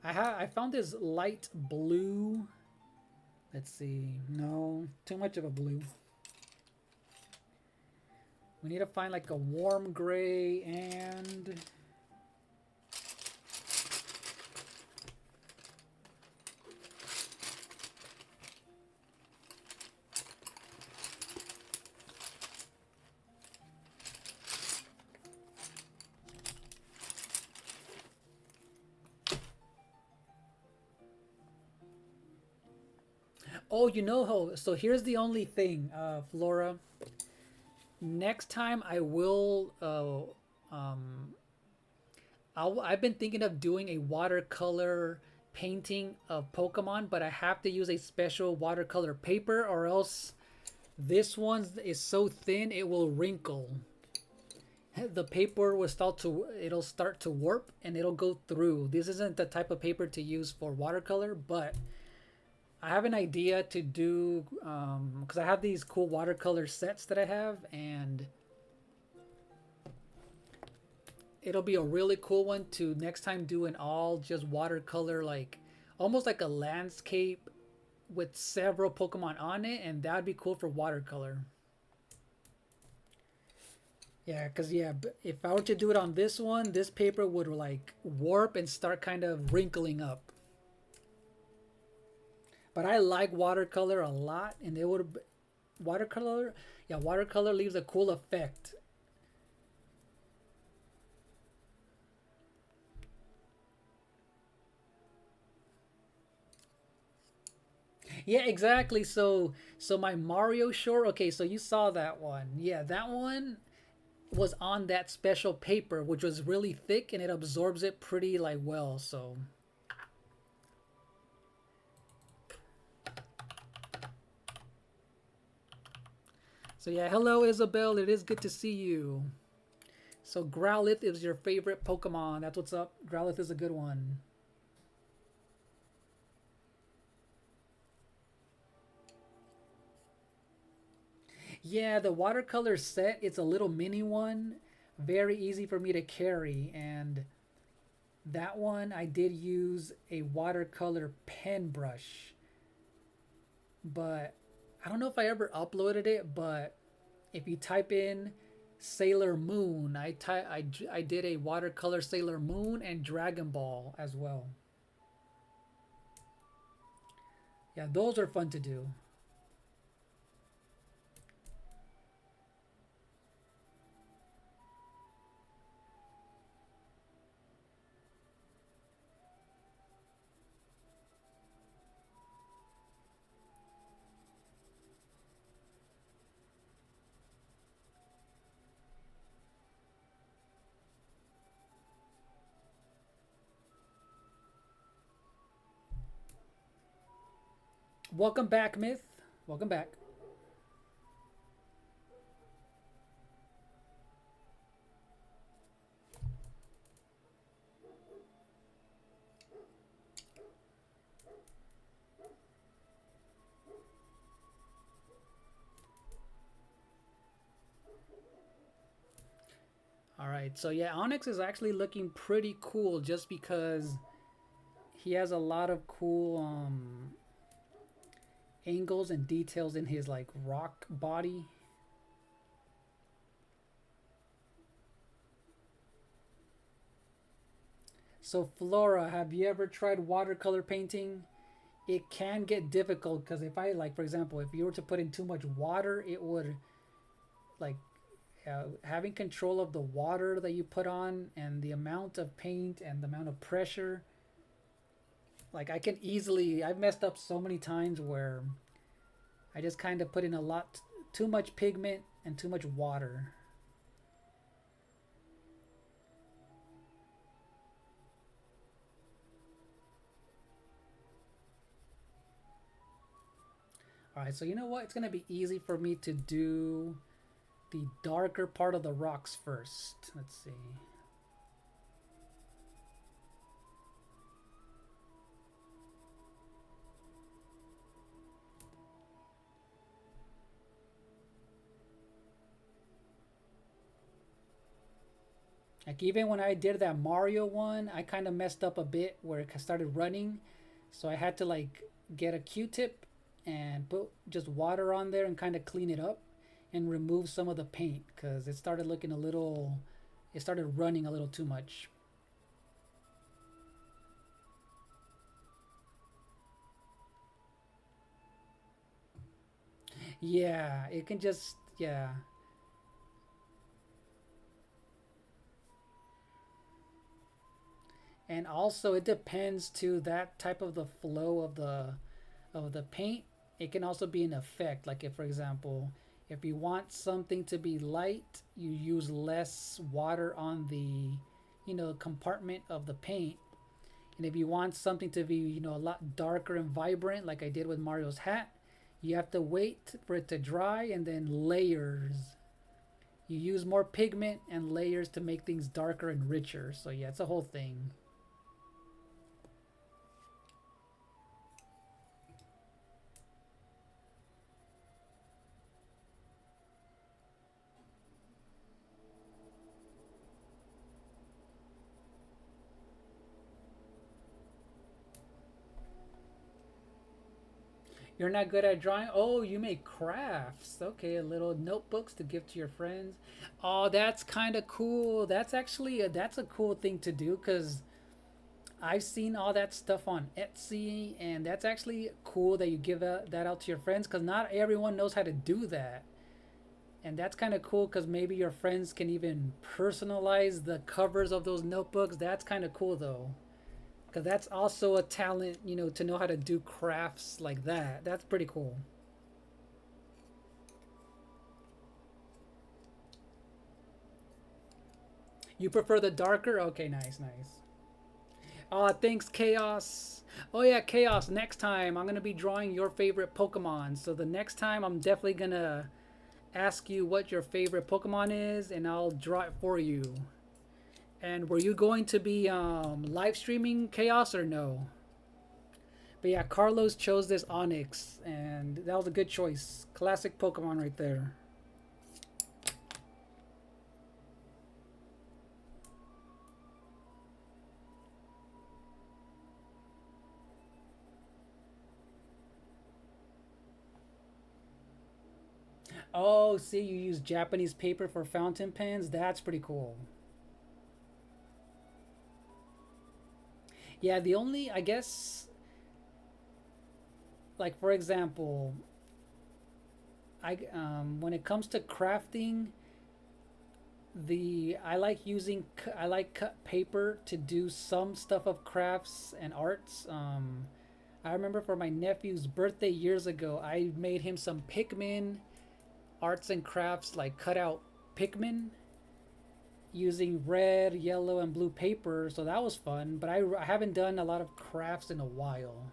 I found this light blue. Let's see. No, too much of a blue. We need to find like a warm gray and oh, you know how, so here's the only thing, Flora. Next time I will, I've been thinking of doing a watercolor painting of Pokemon, but I have to use a special watercolor paper or else this one is so thin it will wrinkle. The paper will it'll start to warp and it'll go through. This isn't the type of paper to use for watercolor, but I have an idea to do, because I have these cool watercolor sets that I have, and it'll be a really cool one to next time do an all just watercolor, like almost like a landscape with several Pokemon on it, and that'd be cool for watercolor. Yeah, because yeah, if I were to do it on this one, this paper would like warp and start kind of wrinkling up. But I like watercolor a lot, and it would watercolor. Yeah, watercolor leaves a cool effect. Yeah, exactly. So my Mario short. Okay, so you saw that one. Yeah, that one was on that special paper, which was really thick and it absorbs it pretty like well. So yeah, hello Isabel. It is good to see you. So Growlithe is your favorite Pokemon. That's what's up. Growlithe is a good one. Yeah, the watercolor set, it's a little mini one, very easy for me to carry. And that one, I did use a watercolor pen brush, but I don't know if I ever uploaded it. But if you type in Sailor Moon, I did a watercolor Sailor Moon and Dragon Ball as well. Yeah, those are fun to do. Welcome back, Myth. Welcome back. All right, so yeah, Onyx is actually looking pretty cool just because he has a lot of cool angles and details in his like rock body. So Flora, have you ever tried watercolor painting? It can get difficult because if I like, for example, if you were to put in too much water, it would like having control of the water that you put on and the amount of paint and the amount of pressure. Like I can easily, I've messed up so many times where I just kind of put in a lot too much pigment and too much water. All right, so you know what? It's gonna be easy for me to do the darker part of the rocks first. Let's see. Like even when I did that Mario one, I kind of messed up a bit where it started running. So I had to like get a Q-tip and put just water on there and kind of clean it up and remove some of the paint because it started looking a little, it started running a little too much. Yeah, it can just, yeah. And also it depends to that type of the flow of the paint. It can also be an effect. Like if, for example, if you want something to be light, you use less water on the, compartment of the paint. And if you want something to be, a lot darker and vibrant, like I did with Mario's hat, you have to wait for it to dry and then layers. You use more pigment and layers to make things darker and richer. So yeah, it's a whole thing. You're not good at drawing? Oh, you make crafts. Okay, little notebooks to give to your friends. Oh, that's kind of cool. That's actually that's a cool thing to do because I've seen all that stuff on Etsy, and that's actually cool that you give that out to your friends because not everyone knows how to do that. And that's kind of cool because maybe your friends can even personalize the covers of those notebooks. That's kind of cool though, because that's also a talent, you know, to know how to do crafts like that. That's pretty cool. You prefer the darker? Okay, nice, nice. Thanks, Chaos. Oh yeah, Chaos. Next time I'm gonna be drawing your favorite Pokemon. So the next time I'm definitely gonna ask you what your favorite Pokemon is, and I'll draw it for you. And were you going to be live streaming Chaos or no? But yeah, Carlos chose this Onyx, and that was a good choice. Classic Pokemon right there. Oh, see, you use Japanese paper for fountain pens? That's pretty cool. Yeah, the only, I guess, like for example, when it comes to crafting, I like using I like cut paper to do some stuff of crafts and arts. I remember for my nephew's birthday years ago, I made him some Pikmin arts and crafts, like cut out Pikmin using red, yellow, and blue paper. So that was fun. But I haven't done a lot of crafts in a while.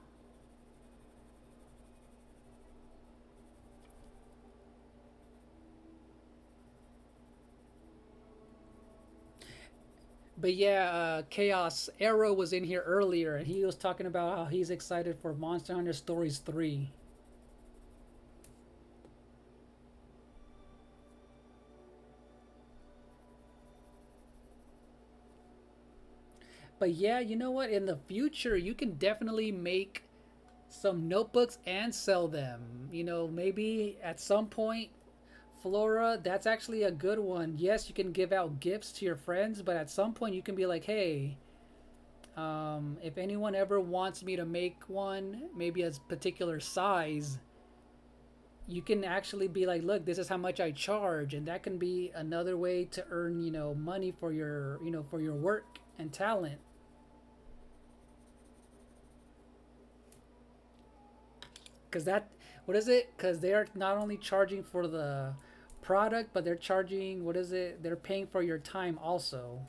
But yeah, Chaos Arrow was in here earlier, and he was talking about how he's excited for Monster Hunter Stories 3. But yeah, you know what? In the future, you can definitely make some notebooks and sell them. You know, maybe at some point, Flora, that's actually a good one. Yes, you can give out gifts to your friends, but at some point, you can be like, hey, if anyone ever wants me to make one, maybe a particular size, you can actually be like, look, this is how much I charge, and that can be another way to earn, you know, money for your, you know, for your work and talent. Because that, what is it? Because they're not only charging for the product, but they're charging, what is it? They're paying for your time also.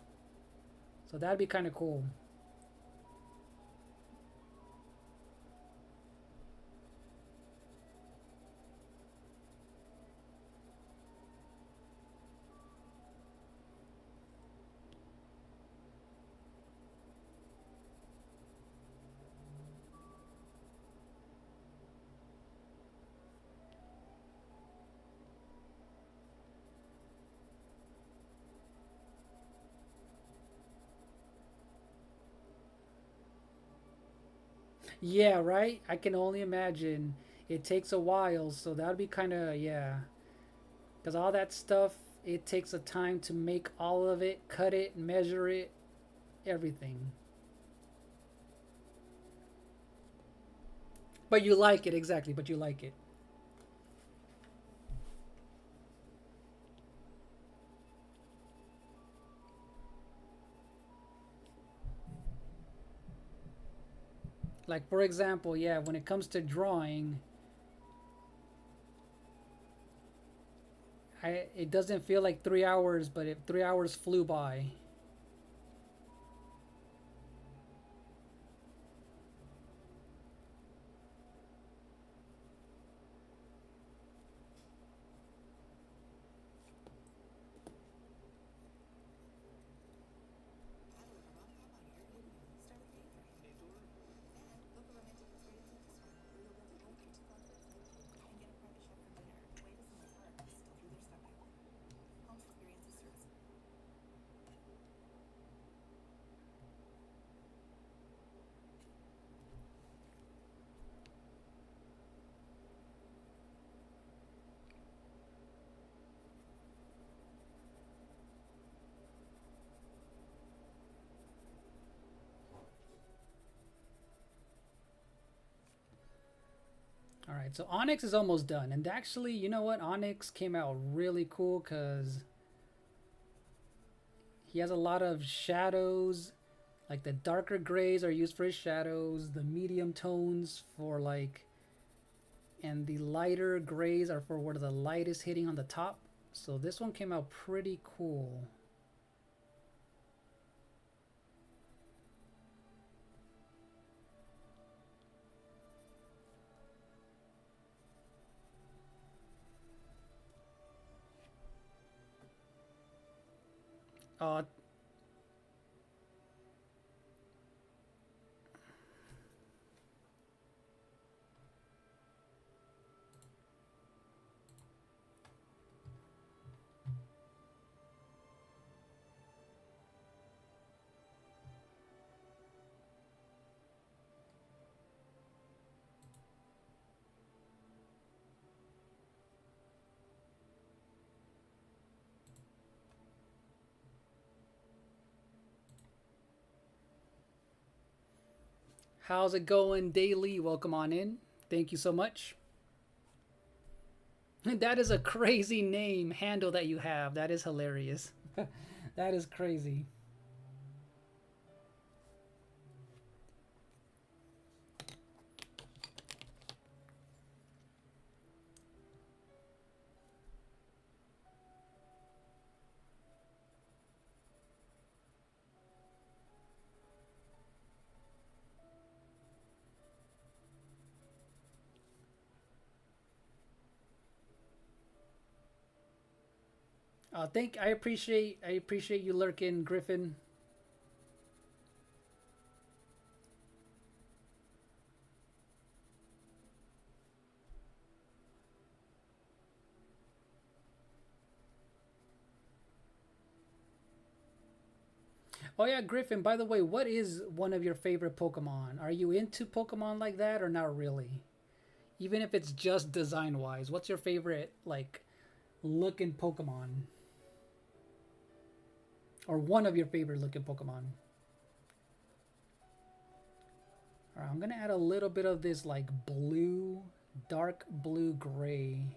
So that'd be kind of cool. Yeah, right? I can only imagine. It takes a while, so that'd be kind of, yeah. Because all that stuff, it takes a time to make all of it, cut it, measure it, everything. But you like it, exactly, but you like it. Like, for example, yeah, when it comes to drawing, it doesn't feel like 3 hours, but 3 hours flew by. All right, so Onyx is almost done. And actually, you know what? Onyx came out really cool because he has a lot of shadows. Like the darker grays are used for his shadows, the medium tones for like, and the lighter grays are for where the light is hitting on the top. So this one came out pretty cool. Uh, how's it going, Daily? Welcome on in. Thank you so much. That is a crazy name handle that you have. That is hilarious. That is crazy. I appreciate you lurking, Griffin. Oh yeah, Griffin, by the way, what is one of your favorite Pokemon? Are you into Pokemon like that or not really? Even if it's just design wise, what's your favorite like looking Pokemon? Or one of your favorite looking Pokemon? Alright, I'm gonna add a little bit of this like blue, dark blue gray.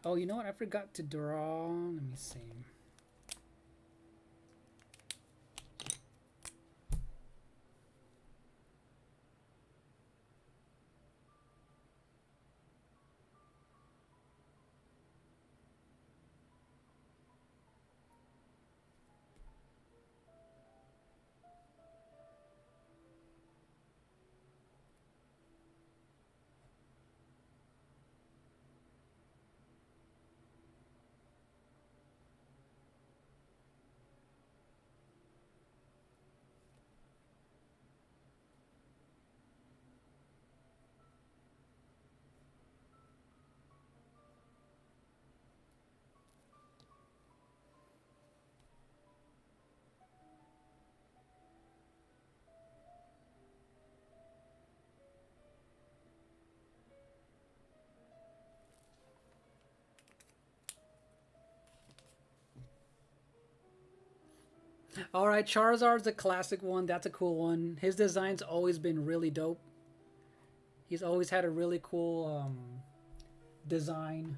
Oh, you know what? I forgot to draw. Let me see. All right, Charizard's a classic one. That's a cool one. His design's always been really dope. He's always had a really cool design.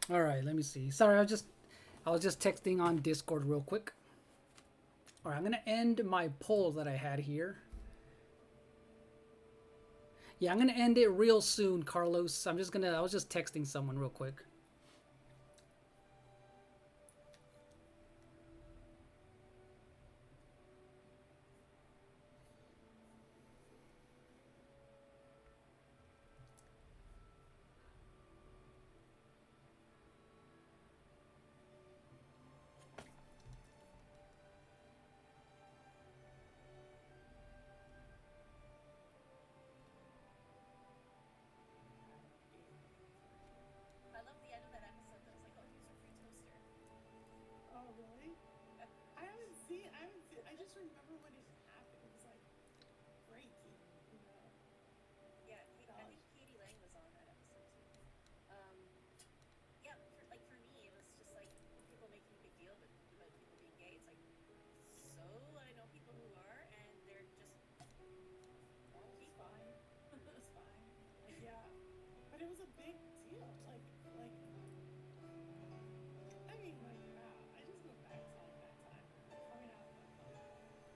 All right, let me see. Sorry, I was just texting on Discord real quick. All right, I'm gonna end my poll that I had here. Yeah, I'm gonna end it real soon, Carlos. I was just texting someone real quick. I love the end of that episode that was like, oh, here's your free toaster. Oh, really? I just remember when it happened. It was like breaking, you know. Yeah, I think Katie Lang was on that episode too. Um, yeah, for me, it was just like people making a big deal about people being gay. It's like, so I know people who are, and they're just normal It's people. fine. It's fine. Like, yeah. But it was a big deal. I mean, like, wow. I just go back to like that time coming out of that book.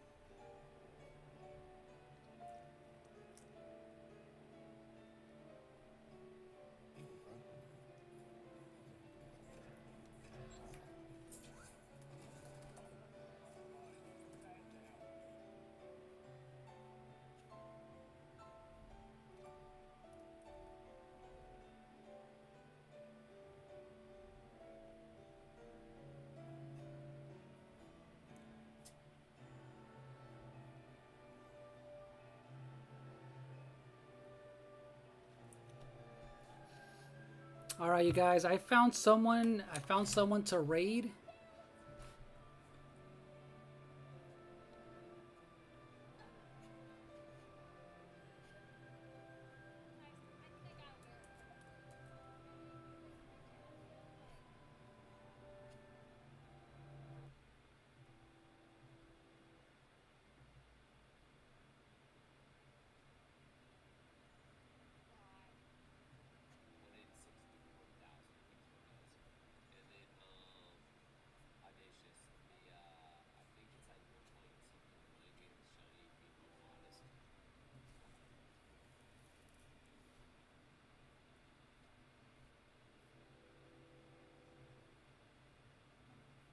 All right, you guys. I found someone to raid.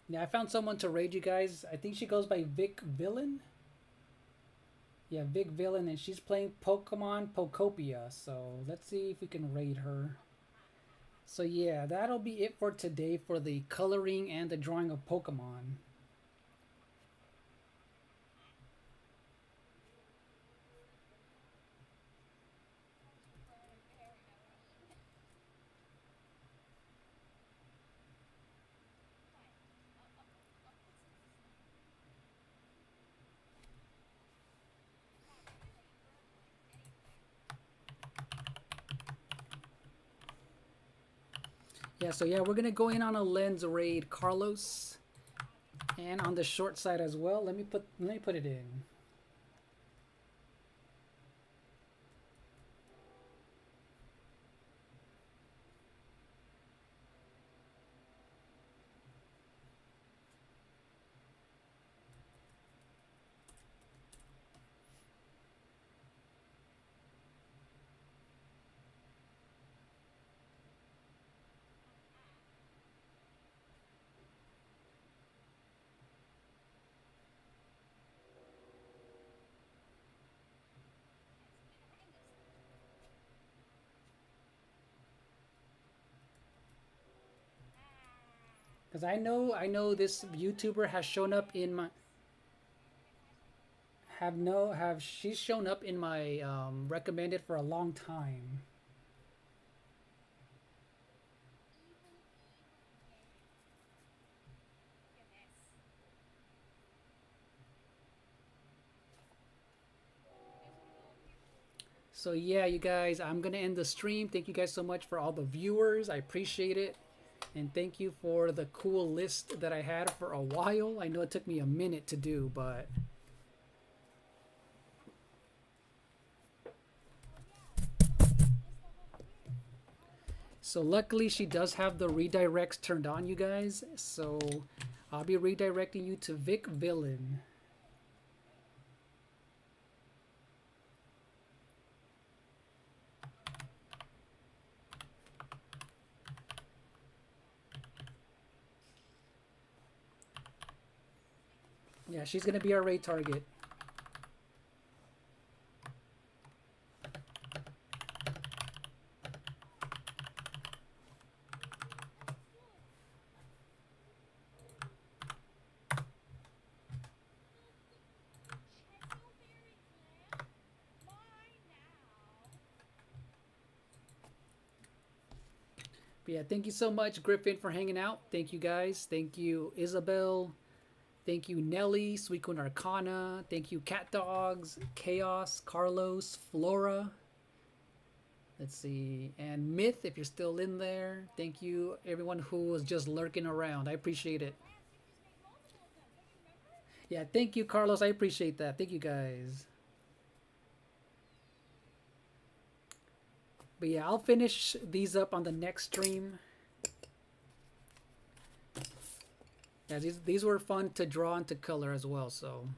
Yeah, I found someone to raid you guys. I think she goes by Vic Villain. Yeah, Vic Villain, and she's playing Pokemon Pokopia. So let's see if we can raid her. So yeah, that'll be it for today for the coloring and the drawing of Pokemon. Yeah, so yeah, we're gonna go in on a lens raid, Carlos, and on the short side as well. Let me put it in. Because I know this YouTuber has shown up in my she's shown up in my recommended for a long time. So yeah, you guys, I'm gonna end the stream. Thank you guys so much for all the viewers. I appreciate it. And thank you for the cool list that I had for a while. I know it took me a minute to do, but so So luckily she does have the redirects turned on, you guys. So I'll be redirecting you to Vic Villain. Yeah, she's gonna be our raid target. But yeah, thank you so much, Griffin, for hanging out. Thank you, guys. Thank you, Isabel. Thank you, Nelly, Suicune Arcana. Thank you, Cat Dogs, Chaos, Carlos, Flora. Let's see. And Myth, if you're still in there. Thank you, everyone who was just lurking around. I appreciate it. Yeah, thank you, Carlos. I appreciate that. Thank you, guys. But yeah, I'll finish these up on the next stream. Yeah, these were fun to draw and to color as well, so.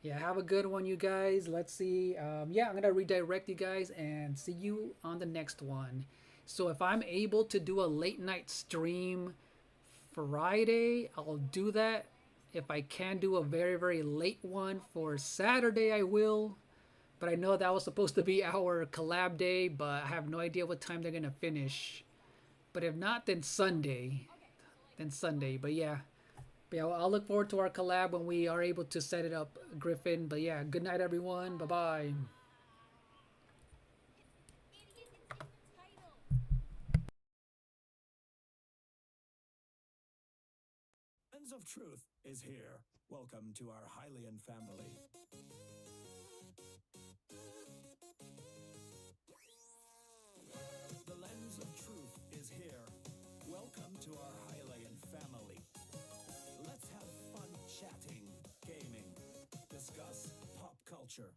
Yeah, have a good one, you guys. Let's see. Yeah, I'm going to redirect you guys and see you on the next one. So if I'm able to do a late night stream Friday, I'll do that. If I can do a very, very late one for Saturday, I will. But I know that was supposed to be our collab day, but I have no idea what time they're going to finish. But if not, then Sunday. But yeah. But yeah, I'll look forward to our collab when we are able to set it up, Griffin. But yeah, good night, everyone. Bye-bye. Lens of Truth is here. Welcome to our Hylian family. The Lens of Truth is here. Welcome to our Hylian family. Let's have fun chatting, gaming, discuss pop culture.